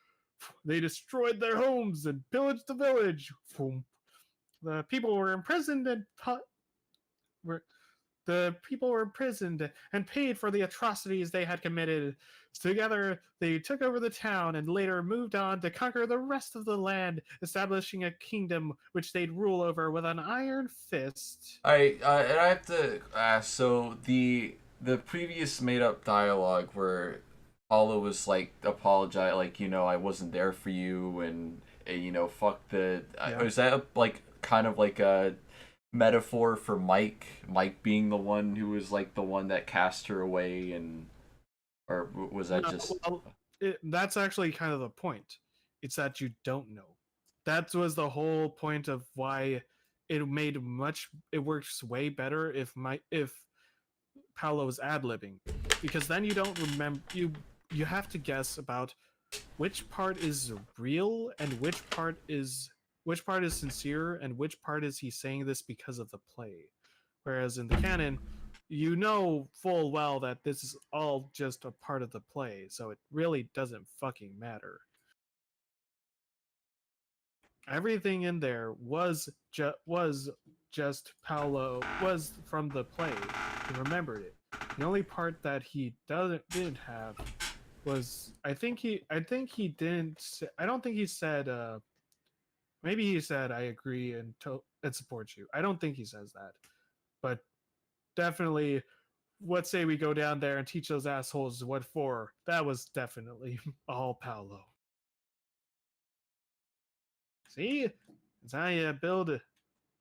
They destroyed their homes and pillaged the village. The people were imprisoned and were the people were imprisoned and paid for the atrocities they had committed. Together, they took over the town and later moved on to conquer the rest of the land, establishing a kingdom which they'd rule over with an iron fist. Alright, and I have to ask, so the previous made up dialogue where Paulo was like apologize, like, I wasn't there for you and fuck the Yeah. is that like kind of like a metaphor for Mike being the one who was like the one that cast her away, and or was that No, just well, that's actually kind of the point. It's that you don't know. That was the whole point of why it works way better if Paolo was ad libbing, because then you don't remember you have to guess about which part is real and which part is sincere and which part is he saying this because of the play. Whereas in the canon, you know full well that this is all just a part of the play, so it really doesn't fucking matter. Everything in there was just Paolo was from the play. He remembered it. The only part that he didn't have was I think he didn't I don't think he said maybe he said I agree and support you. I don't think he says that. But definitely let's say we go down there and teach those assholes what for. That was definitely all Paolo. See? It's how you build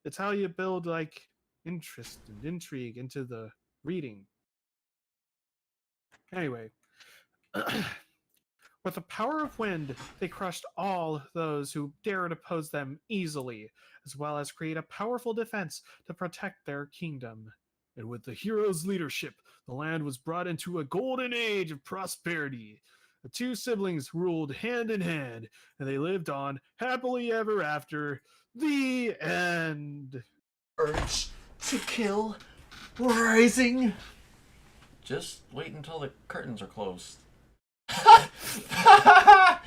it's how you build like interest and intrigue into the reading. Anyway, with the power of wind, they crushed all those who dared oppose them easily, as well as create a powerful defense to protect their kingdom. And with the hero's leadership, the land was brought into a golden age of prosperity. The two siblings ruled hand in hand, and they lived on happily ever after. The end. urge to kill rising? Just wait until the curtains are closed. Clap,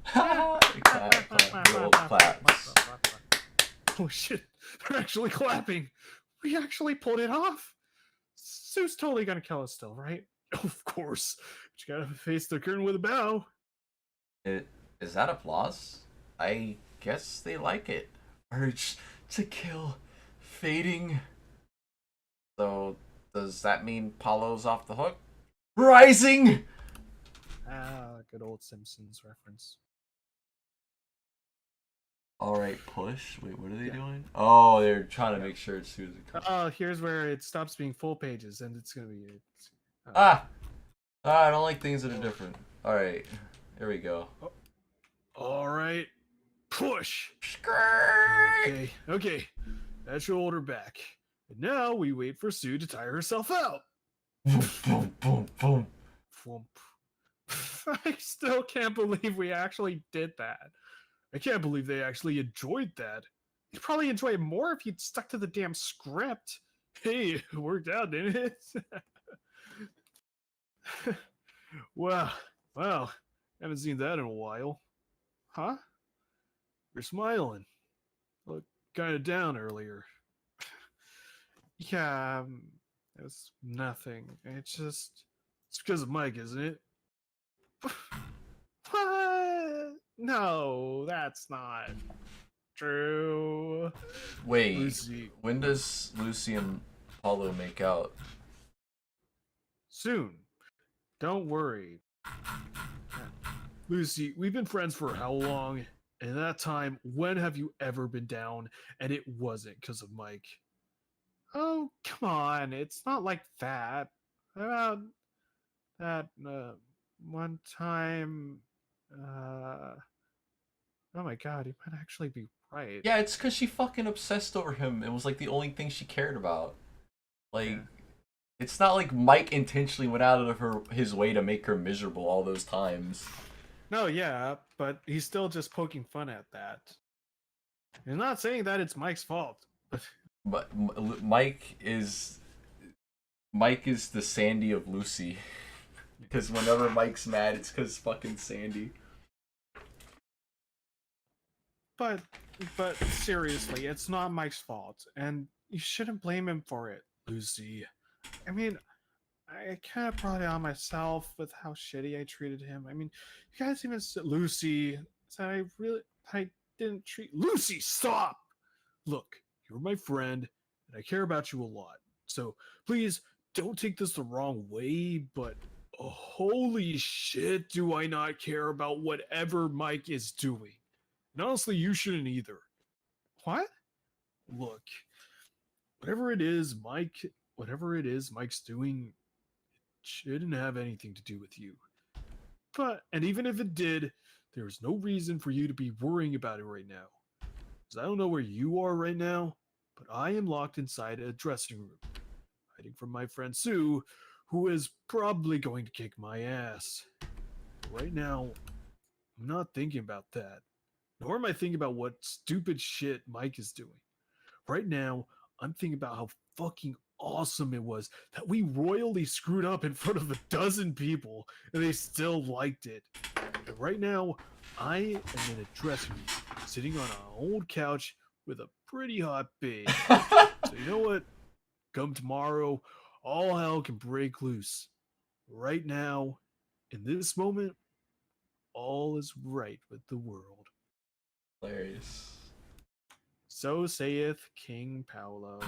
clap, little claps. Oh shit, they're actually clapping. We actually pulled it off. Sue's totally gonna kill us still, right? Of course. But you gotta face the curtain with a bow. Is that applause? I guess they like it. Urge to kill fading. So, does that mean Paulo's off the hook? Rising! Ah, good old Simpsons reference. Alright, push. Wait, what are they Yeah. doing? Oh, they're trying to make sure it's Susan. Oh, here's where it stops being full pages and it's gonna be. Ah! I don't like things that are different. Alright, here we go. Alright, push! Skirt! Okay, that should her back. And now we wait for Sue to tire herself out. Boom, boom, boom, boom. Thwomp. I still can't believe we actually did that. I can't believe they actually enjoyed that. You'd probably enjoy it more if you'd stuck to the damn script. Hey, it worked out, didn't it? Well, haven't seen that in a while. Huh? You're smiling. Looked kind of down earlier. Yeah, it was nothing. It's because of Mike, isn't it? What? No, that's not true. Wait, Lucy, when does Lucy and Paulo make out? soon. Don't worry. Lucy, we've been friends for how long? And that time, when have you ever been down and it wasn't because of Mike? Oh, come on. It's not like that. About that one time. Uh, oh my god, you might actually be right. Yeah, it's because she fucking obsessed over him. It was like the only thing she cared about. Like, Yeah. it's not like Mike intentionally went out of his way to make her miserable all those times. No, yeah, but he's still just poking fun at that. He's not saying that it's Mike's fault. But Mike is the Sandy of Lucy. Because whenever Mike's mad, it's because fucking Sandy. But seriously, it's not Mike's fault, and you shouldn't blame him for it, Lucy. I mean, I kind of brought it on myself with how shitty I treated him. I mean, you guys even said Lucy said I didn't treat Lucy. Stop. Look, you're my friend, and I care about you a lot. So please don't take this the wrong way, but holy shit, do I not care about whatever Mike is doing. And honestly, you shouldn't either. What? Look, whatever it is Mike's doing, shouldn't have anything to do with you. And even if it did, there's no reason for you to be worrying about it right now. Because I don't know where you are right now, but I am locked inside a dressing room, hiding from my friend Sue, who is probably going to kick my ass. Right now, I'm not thinking about that. Nor am I thinking about what stupid shit Mike is doing. Right now, I'm thinking about how fucking awesome it was that we royally screwed up in front of a dozen people and they still liked it. And right now, I am in a dressing room, sitting on an old couch with a pretty hot babe. So you know what? Come tomorrow, all hell can break loose. Right now, in this moment, all is right with the world. Hilarious. So saith King Paolo.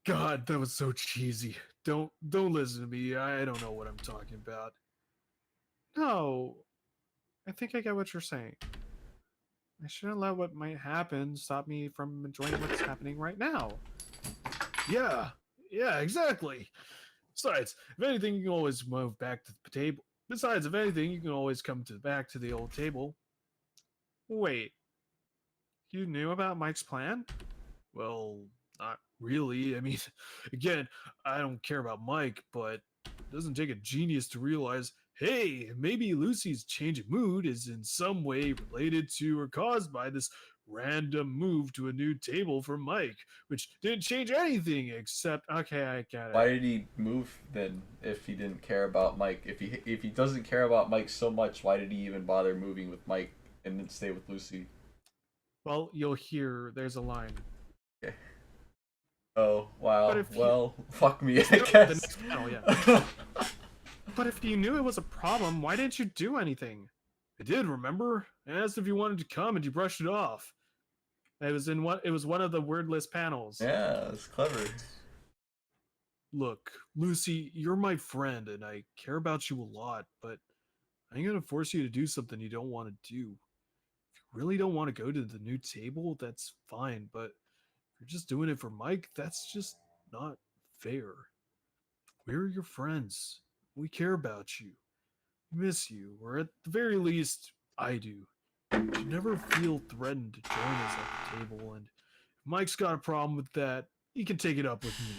God, that was so cheesy. Don't listen to me. I don't know what I'm talking about. No, I think I get what you're saying. I shouldn't let what might happen stop me from enjoying what's happening right now. Yeah, exactly. Besides, if anything, you can always move back to the table. Besides, if anything, you can always come back to the old table. Wait, you knew about Mike's plan? Well, not really. I mean, again, I don't care about Mike, but it doesn't take a genius to realize, hey, maybe Lucy's change of mood is in some way related to or caused by this random move to a new table for Mike, which didn't change anything except, okay, I get it. Why did he move then if he didn't care about Mike? If he doesn't care about Mike so much, why did he even bother moving with Mike and then stay with Lucy? Well, you'll hear there's a line. Okay. Oh, wow. But if well, fuck me, I the guess. next panel, yeah. But if you knew it was a problem, why didn't you do anything? I did, remember? I asked if you wanted to come and you brushed it off. It was one of the wordless panels. Yeah, it's clever. Look, Lucy, you're my friend and I care about you a lot, but I ain't gonna force you to do something you don't want to do. If you really don't want to go to the new table, that's fine, but if you're just doing it for Mike, that's just not fair. We're your friends. We care about you. We miss you, or at the very least, I do. You should never feel threatened to join us at the table, and if Mike's got a problem with that, he can take it up with me.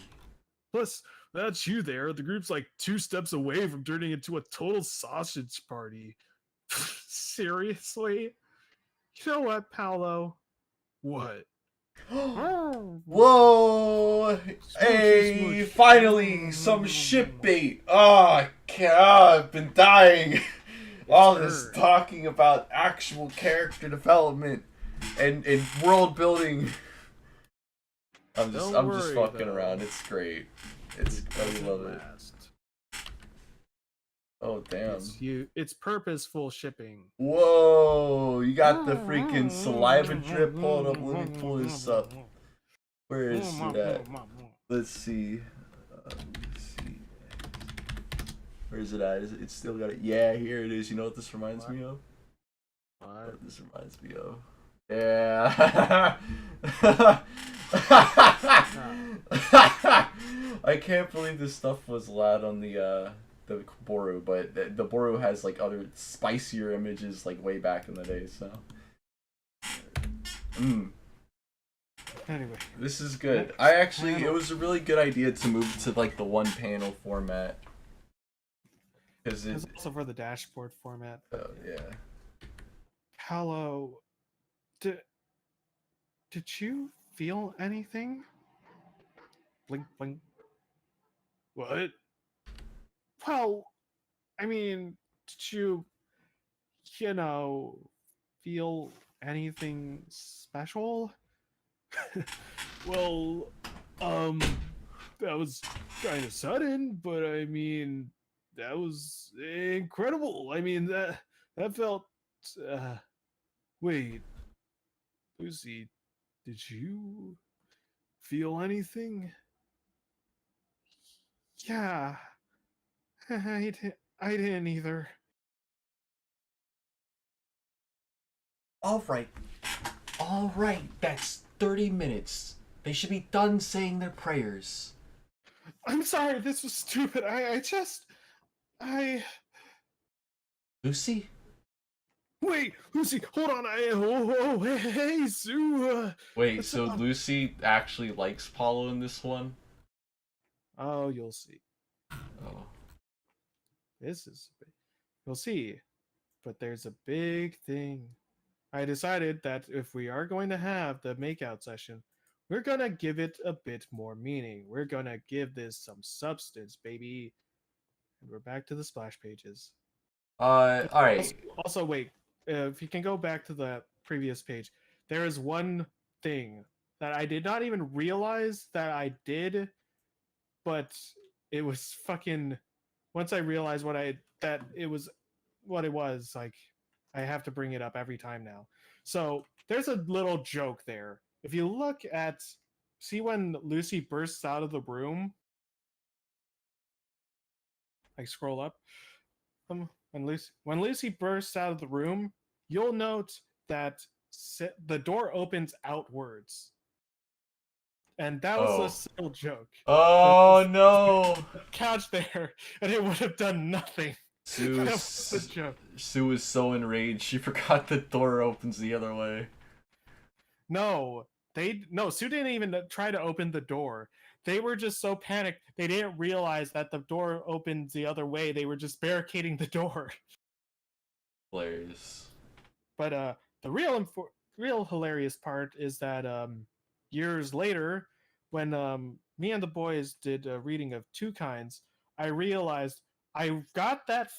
Plus, that's you there. The group's like 2 steps away from turning into a total sausage party. Seriously? You know what, Paolo? What? Whoa! Hey, finally, some shit bait. Oh, God, I've been dying. All this talking about actual character development and world building. I'm just fucking around. It's great. I love it. Oh damn. It's purposeful shipping. Whoa! You got the freaking saliva drip. Hold up, let me pull this up. Where is it at? Let's see. Let's see. Where is it at? Is it still got it? Yeah, here it is. You know what this reminds me of? What this reminds me of? Yeah. I can't believe this stuff was allowed on the Boru, but the Boru has like other spicier images like way back in the day. So. Anyway, this is good. It was a really good idea to move to like the one panel format. Because it's also for the dashboard format. Oh yeah. Paolo, did you feel anything? Blink, blink. What? Well, I mean, did you, feel anything special? Well, that was kind of sudden, but I mean, that was incredible. I mean, that felt. Wait, Lucy, did you feel anything? Yeah, I didn't either. All right. That's 30 minutes. They should be done saying their prayers. I'm sorry, this was stupid. I. Lucy? Wait, Lucy, hold on. Hey, Sue. Wait, so Lucy actually likes Paulo in this one? Oh, you'll see. Oh. You'll see. But there's a big thing. I decided that if we are going to have the makeout session, we're going to give it a bit more meaning. We're going to give this some substance, baby. And we're back to the splash pages. Alright. Also, wait. If you can go back to the previous page, there is one thing that I did not even realize that I did, but it was fucking. Once I realized that it was what it was, like, I have to bring it up every time now. So there's a little joke there. If you look at, see when Lucy bursts out of the room, I scroll up. When Lucy bursts out of the room, you'll note that the door opens outwards, and that was a simple joke. Oh no! Couch there, and it would have done nothing. Sue was so enraged she forgot the door opens the other way. No, Sue didn't even try to open the door. They were just so panicked they didn't realize that the door opened the other way. They were just barricading the door. Hilarious. But the real hilarious part is that years later, when me and the boys did a reading of Two Kinds, I realized I got that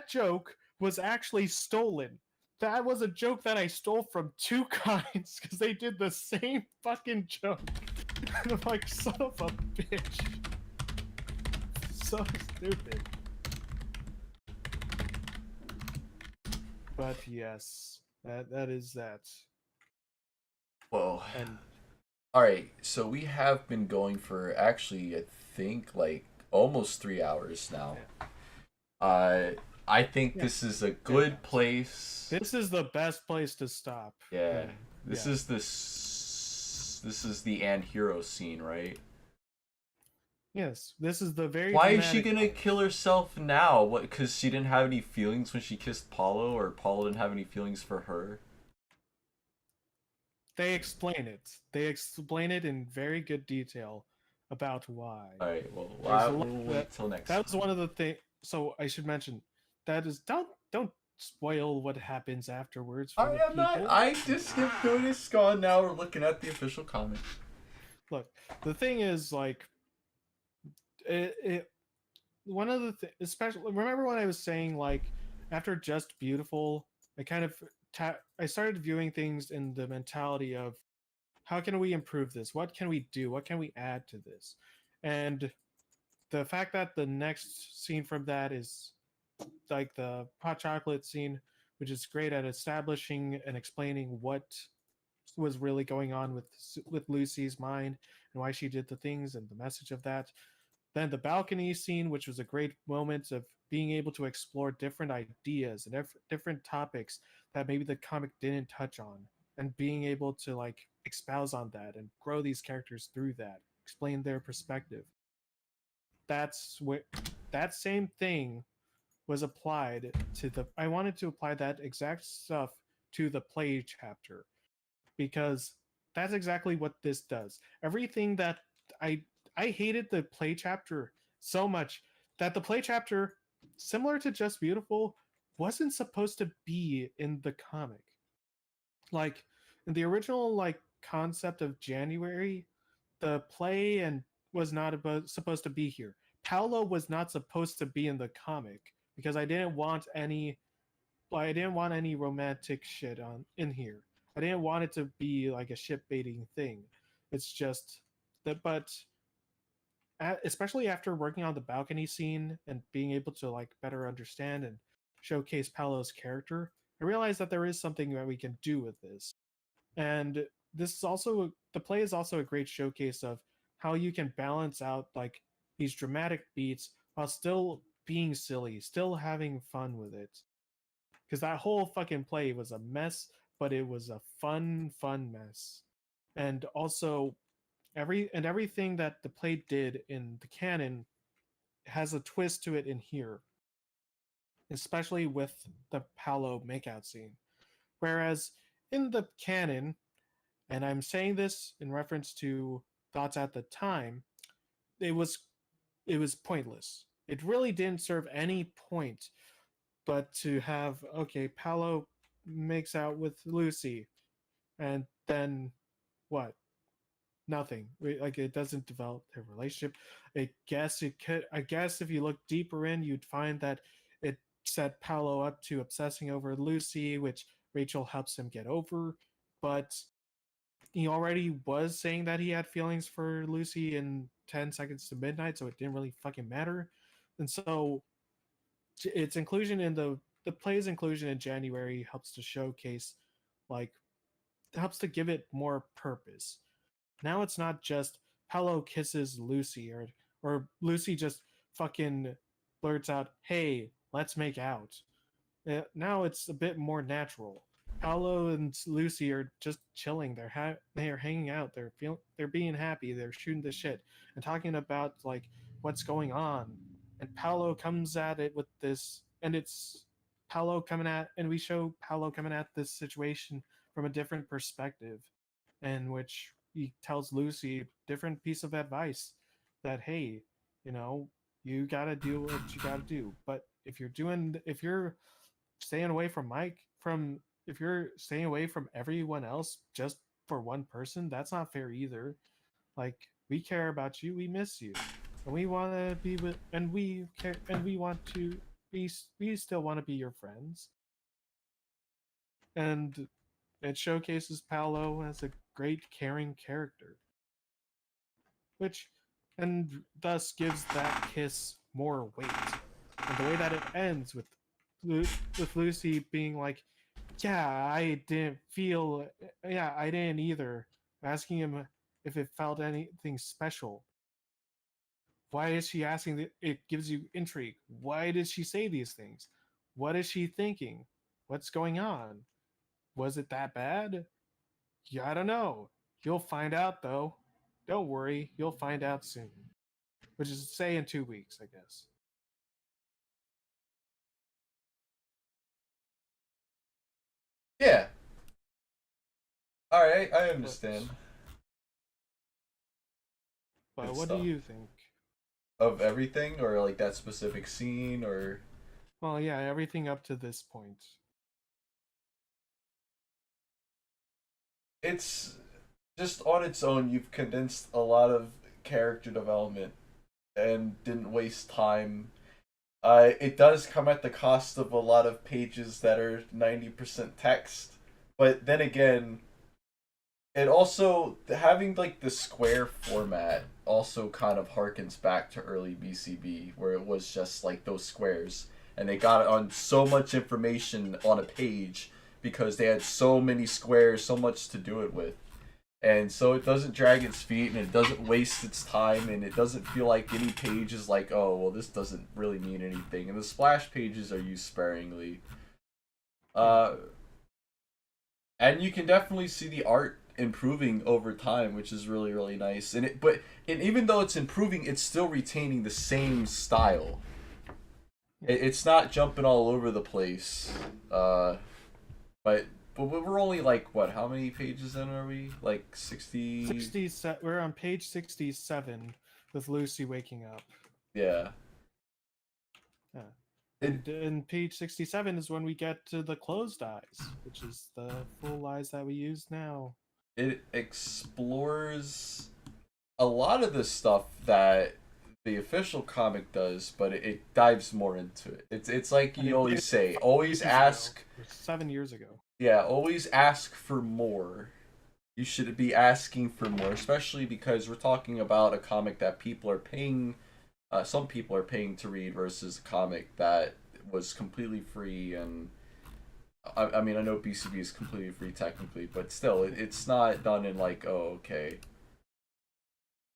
joke was actually stolen. That was a joke that I stole from Two Kinds because they did the same fucking joke. I'm like, son of a bitch. So stupid. But yes, that is that. Whoa. And alright, so we have been going for actually I think like almost 3 hours now. I think this is a good place. This is the best place to stop. Yeah. This is the Ant-Hero scene, right? Yes, this is the very. Why is she gonna kill herself now? What? Because she didn't have any feelings when she kissed Paulo, or Paulo didn't have any feelings for her? They explain it. They explain it in very good detail about why. All right. Well, we'll wait till next. That was one of the things. So I should mention that is don't spoil what happens afterwards. For the people. Not. I just skipped notice. Gone now. We're looking at the official comment. Look, the thing is like. One of the especially remember when I was saying like after Just Beautiful, I kind of I started viewing things in the mentality of how can we improve this? What can we do? What can we add to this? And the fact that the next scene from that is like the hot chocolate scene, which is great at establishing and explaining what was really going on with Lucy's mind and why she did the things and the message of that. Then the balcony scene, which was a great moment of being able to explore different ideas and different topics that maybe the comic didn't touch on, and being able to like espouse on that and grow these characters through that, explain their perspective. That's what that same thing was applied to the. I wanted to apply that exact stuff to the play chapter because that's exactly what this does. Everything that I I hated the play chapter so much that the play chapter, similar to Just Beautiful, wasn't supposed to be in the comic. Like in the original like concept of January, the play and was not supposed to be here. Paolo was not supposed to be in the comic because I didn't want any romantic shit on in here. I didn't want it to be like a ship baiting thing. It's just that, but especially after working on the balcony scene and being able to like better understand and showcase Paolo's character, I realized that there is something that we can do with this. And this is also the play is also a great showcase of how you can balance out like these dramatic beats while still being silly, still having fun with it because that whole fucking play was a mess, but it was a fun mess. And also everything that the play did in the canon has a twist to it in here, especially with the Paolo makeout scene. Whereas in the canon, and I'm saying this in reference to thoughts at the time, it was it was pointless. It really didn't serve any point but to have okay, Paolo makes out with Lucy, and then what? Nothing. Like it doesn't develop their relationship. I guess it could. I guess if you look deeper in, you'd find that it set Paolo up to obsessing over Lucy, which Rachel helps him get over. But he already was saying that he had feelings for Lucy in 10 Seconds to Midnight, so it didn't really fucking matter. And so its inclusion in the play's inclusion in January helps to showcase like helps to give it more purpose. Now it's not just Paolo kisses Lucy or Lucy just fucking blurts out, "Hey, let's make out." Now it's a bit more natural. Paolo and Lucy are just chilling. They are hanging out. They're being happy. They're shooting the shit and talking about like what's going on. And Paolo comes at it with this, and it's Paolo coming at, and we show Paolo coming at this situation from a different perspective, in which he tells Lucy a different piece of advice that hey, you know, you gotta do what you gotta do. But if you're staying away from Mike from if you're staying away from everyone else just for one person, that's not fair either. Like we care about you, we miss you, and we want to be with, and we care, and we want to be. We still want to be your friends, and it showcases Paolo as a great caring character, which and thus gives that kiss more weight. And the way that it ends with Lucy being like, "Yeah, I didn't either," asking him if it felt anything special. Why is she asking that? It gives you intrigue. Why did she say these things? What is she thinking? What's going on? Was it that bad? Yeah, I don't know. You'll find out though. Don't worry, you'll find out soon. Which is to say in 2 weeks, I guess. Yeah. All right, I understand. But Good what do stuff. you think? Of everything, or like that specific scene, or Well, yeah, everything up to this point. it's just on its own. You've condensed a lot of character development and didn't waste time. It does come at the cost of a lot of pages that are 90% text, but then again, it also having like the square format also kind of harkens back to early BCB where it was just like those squares. and they got on so much information on a page because they had so many squares, so much to do it with. And so it doesn't drag its feet, and it doesn't waste its time, and it doesn't feel like any page is like, oh, well, this doesn't really mean anything. And the splash pages are used sparingly. And you can definitely see the art improving over time, which is really, really nice. And even though it's improving, it's still retaining the same style. It's not jumping all over the place. But we're only like, what, how many pages in are we? Like 60? 67. We're on page 67 with Lucy waking up. Yeah. Yeah. And in page 67 is when we get to the closed eyes, which is the full eyes that we use now. It explores a lot of the stuff that the official comic does, but it dives more into it. It's like you always say, always ask. 7 years ago. Yeah, always ask for more. You should be asking for more, especially because we're talking about a comic that people are paying. Some people are paying to read versus a comic that was completely free. And I mean, I know BCB is completely free technically, but still, it's not done in like, oh, okay.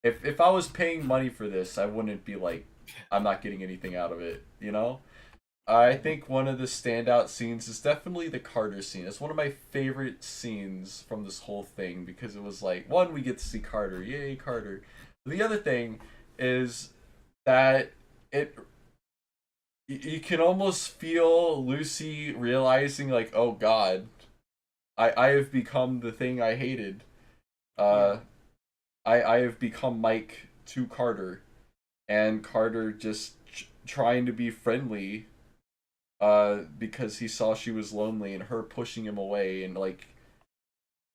If I was paying money for this, I wouldn't be like, I'm not getting anything out of it, you know? I think one of the standout scenes is definitely the Carter scene. It's one of my favorite scenes from this whole thing because it was like, one, we get to see Carter. Yay, Carter. The other thing is that you can almost feel Lucy realizing like, oh God, I have become the thing I hated. I have become Mike to Carter, and Carter just trying to be friendly because he saw she was lonely and her pushing him away, and like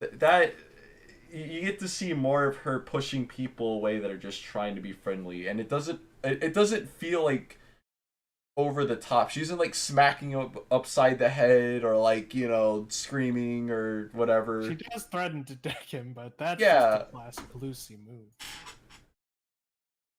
that you get to see more of her pushing people away that are just trying to be friendly, and it doesn't feel like over the top. She isn't like smacking him upside the head or like, you know, screaming or whatever. She does threaten to deck him, but that's Yeah. just a classic Lucy move.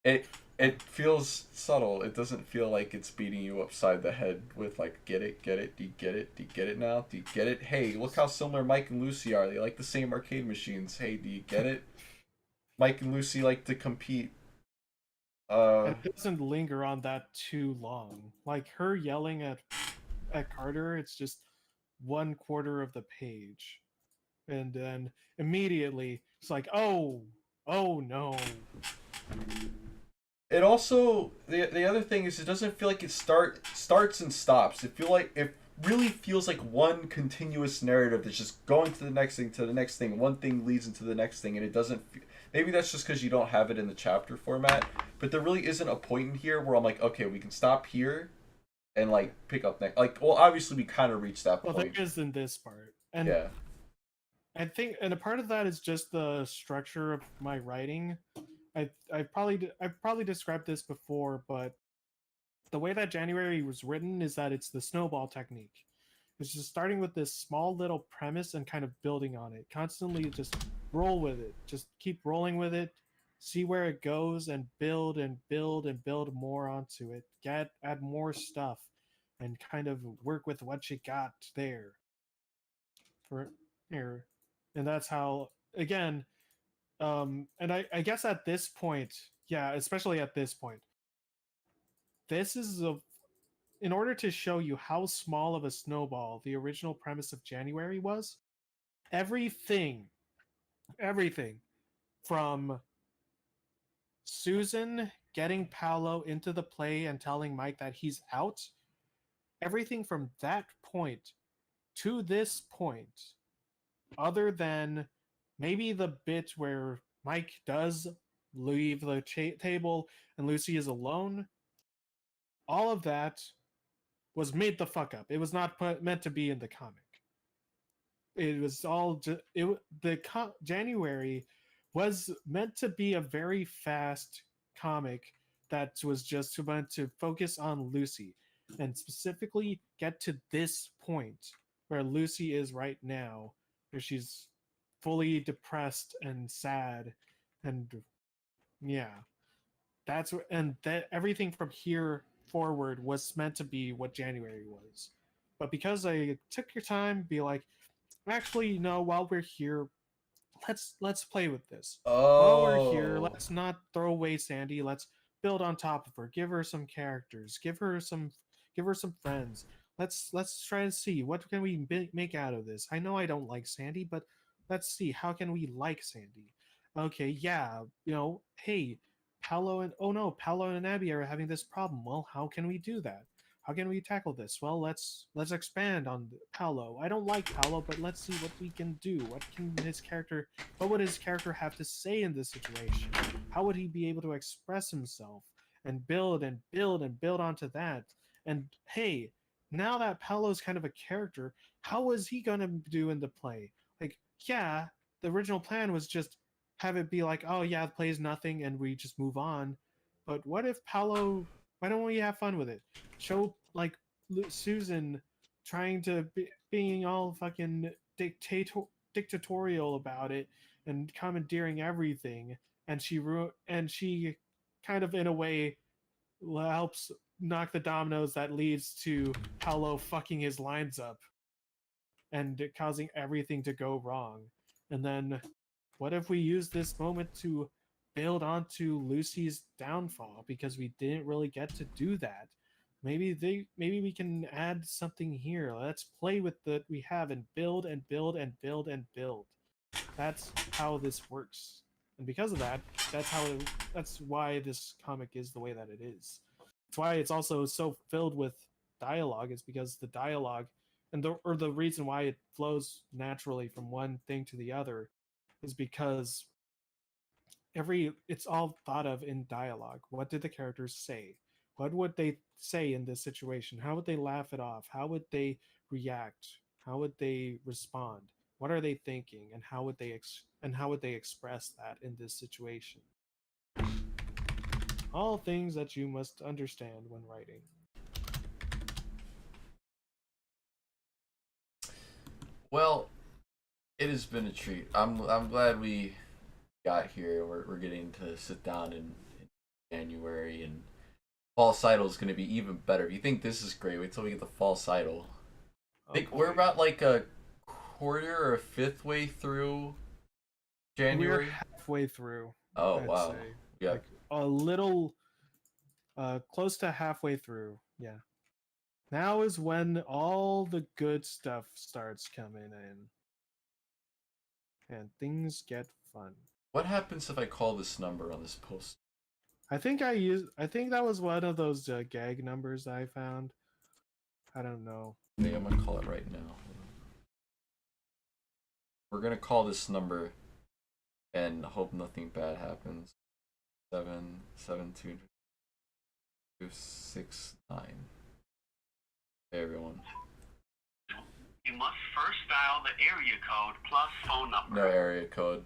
It feels subtle. It doesn't feel like it's beating you upside the head with like, get it, do you get it, do you get it now, do you get it? Hey, look how similar Mike and Lucy are. They like the same arcade machines. Hey, do you get it? Mike and Lucy like to compete. And it doesn't linger on that too long. Like her yelling at Carter, it's just 1/4 of the page, and then immediately it's like, oh no. It also the other thing is it doesn't feel like it starts and stops. It really feels like one continuous narrative that's just going to the next thing, to the next thing. One thing leads into the next thing, and it doesn't. Maybe that's just because you don't have it in the chapter format. But there really isn't a point in here where I'm like, okay, we can stop here, and like pick up next. Like, well, obviously we kind of reached that point. Well, there is in this part, and yeah. I think, and a part of that is just the structure of my writing. I've probably described this before, but the way that January was written is that it's the snowball technique. It's just starting with this small little premise and kind of building on it. Constantly just roll with it. Just keep rolling with it. See where it goes and build and build and build more onto it. Add more stuff and kind of work with what you got there. For here. And that's how, again, and I guess at this point, yeah, especially at this point, this is in order to show you how small of a snowball the original premise of January was. Everything from Susan getting Paolo into the play and telling Mike that he's out, everything from that point to this point, other than maybe the bit where Mike does leave the table and Lucy is alone, all of that was made the fuck up. It was not meant to be in the comic. It was all January was meant to be a very fast comic that was just meant to focus on Lucy and specifically get to this point where Lucy is right now, where she's fully depressed and sad, and yeah, that's and that everything from here forward was meant to be what January was. But because I took your time, be like, actually, no, while we're here, let's play with this. While we're here, Oh. let's not throw away Sandy. Let's build on top of her. Give her some characters. Give her some friends. Let's try and see what can we make out of this. I know I don't like Sandy, but let's see how can we like Sandy. Okay, yeah, hey, Paolo and Abby are having this problem. Well, how can we do that? How can we tackle this? Well, let's expand on Paolo. I don't like Paolo, but let's see what we can do. What would his character have to say in this situation? How would he be able to express himself and build and build and build onto that? And hey, now that Paolo's kind of a character, how is he gonna do in the play? Like, yeah, the original plan was just have it be like, oh yeah, the play's nothing and we just move on. But what if Paolo? Why don't we have fun with it? Show like Susan trying to being all fucking dictatorial about it and commandeering everything, and she kind of in a way helps knock the dominoes that leads to Paolo fucking his lines up and causing everything to go wrong. And then what if we use this moment to build onto Lucy's downfall because we didn't really get to do that? Maybe we can add something here. Let's play with what we have and build and build and build and build. That's how this works. And because of that, that's why this comic is the way that it is. It's why it's also so filled with dialogue, is because the dialogue and the reason why it flows naturally from one thing to the other is because it's all thought of in dialogue. What did the characters say? What would they say in this situation? How would they laugh it off? How would they react? How would they respond? What are they thinking, and how would they express that in this situation? All things that you must understand when writing. Well, it has been a treat. I'm glad we got here. We're getting to sit down in January, and fall cycle is going to be even better. If you think this is great, wait till we get the fall cycle. I think we're about like a quarter or a fifth way through January. We're halfway through. Oh I'd wow! say. Yeah, Like a little, close to halfway through. Yeah. Now is when all the good stuff starts coming in, and things get fun. what happens if I call this number on this post? I think that was one of those gag numbers I found. I don't know. I think I'm gonna call it right now. We're gonna call this number and hope nothing bad happens. 77269. Hey everyone. You must first dial the area code plus phone number. No area code.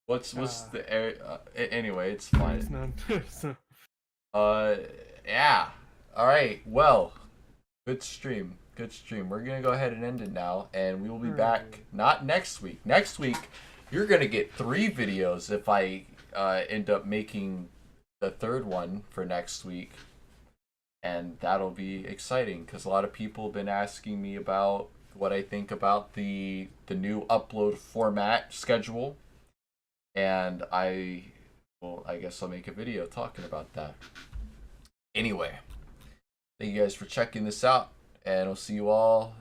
What's the area? Anyway, it's fine. It's not. Yeah. All right. Well, good stream. Good stream. We're gonna go ahead and end it now, and we will be back not next week. Next week, you're gonna get 3 videos if I end up making the third one for next week, and that'll be exciting because a lot of people have been asking me about what I think about the new upload format schedule, and I guess I'll make a video talking about that. Anyway, thank you guys for checking this out, and I'll see you all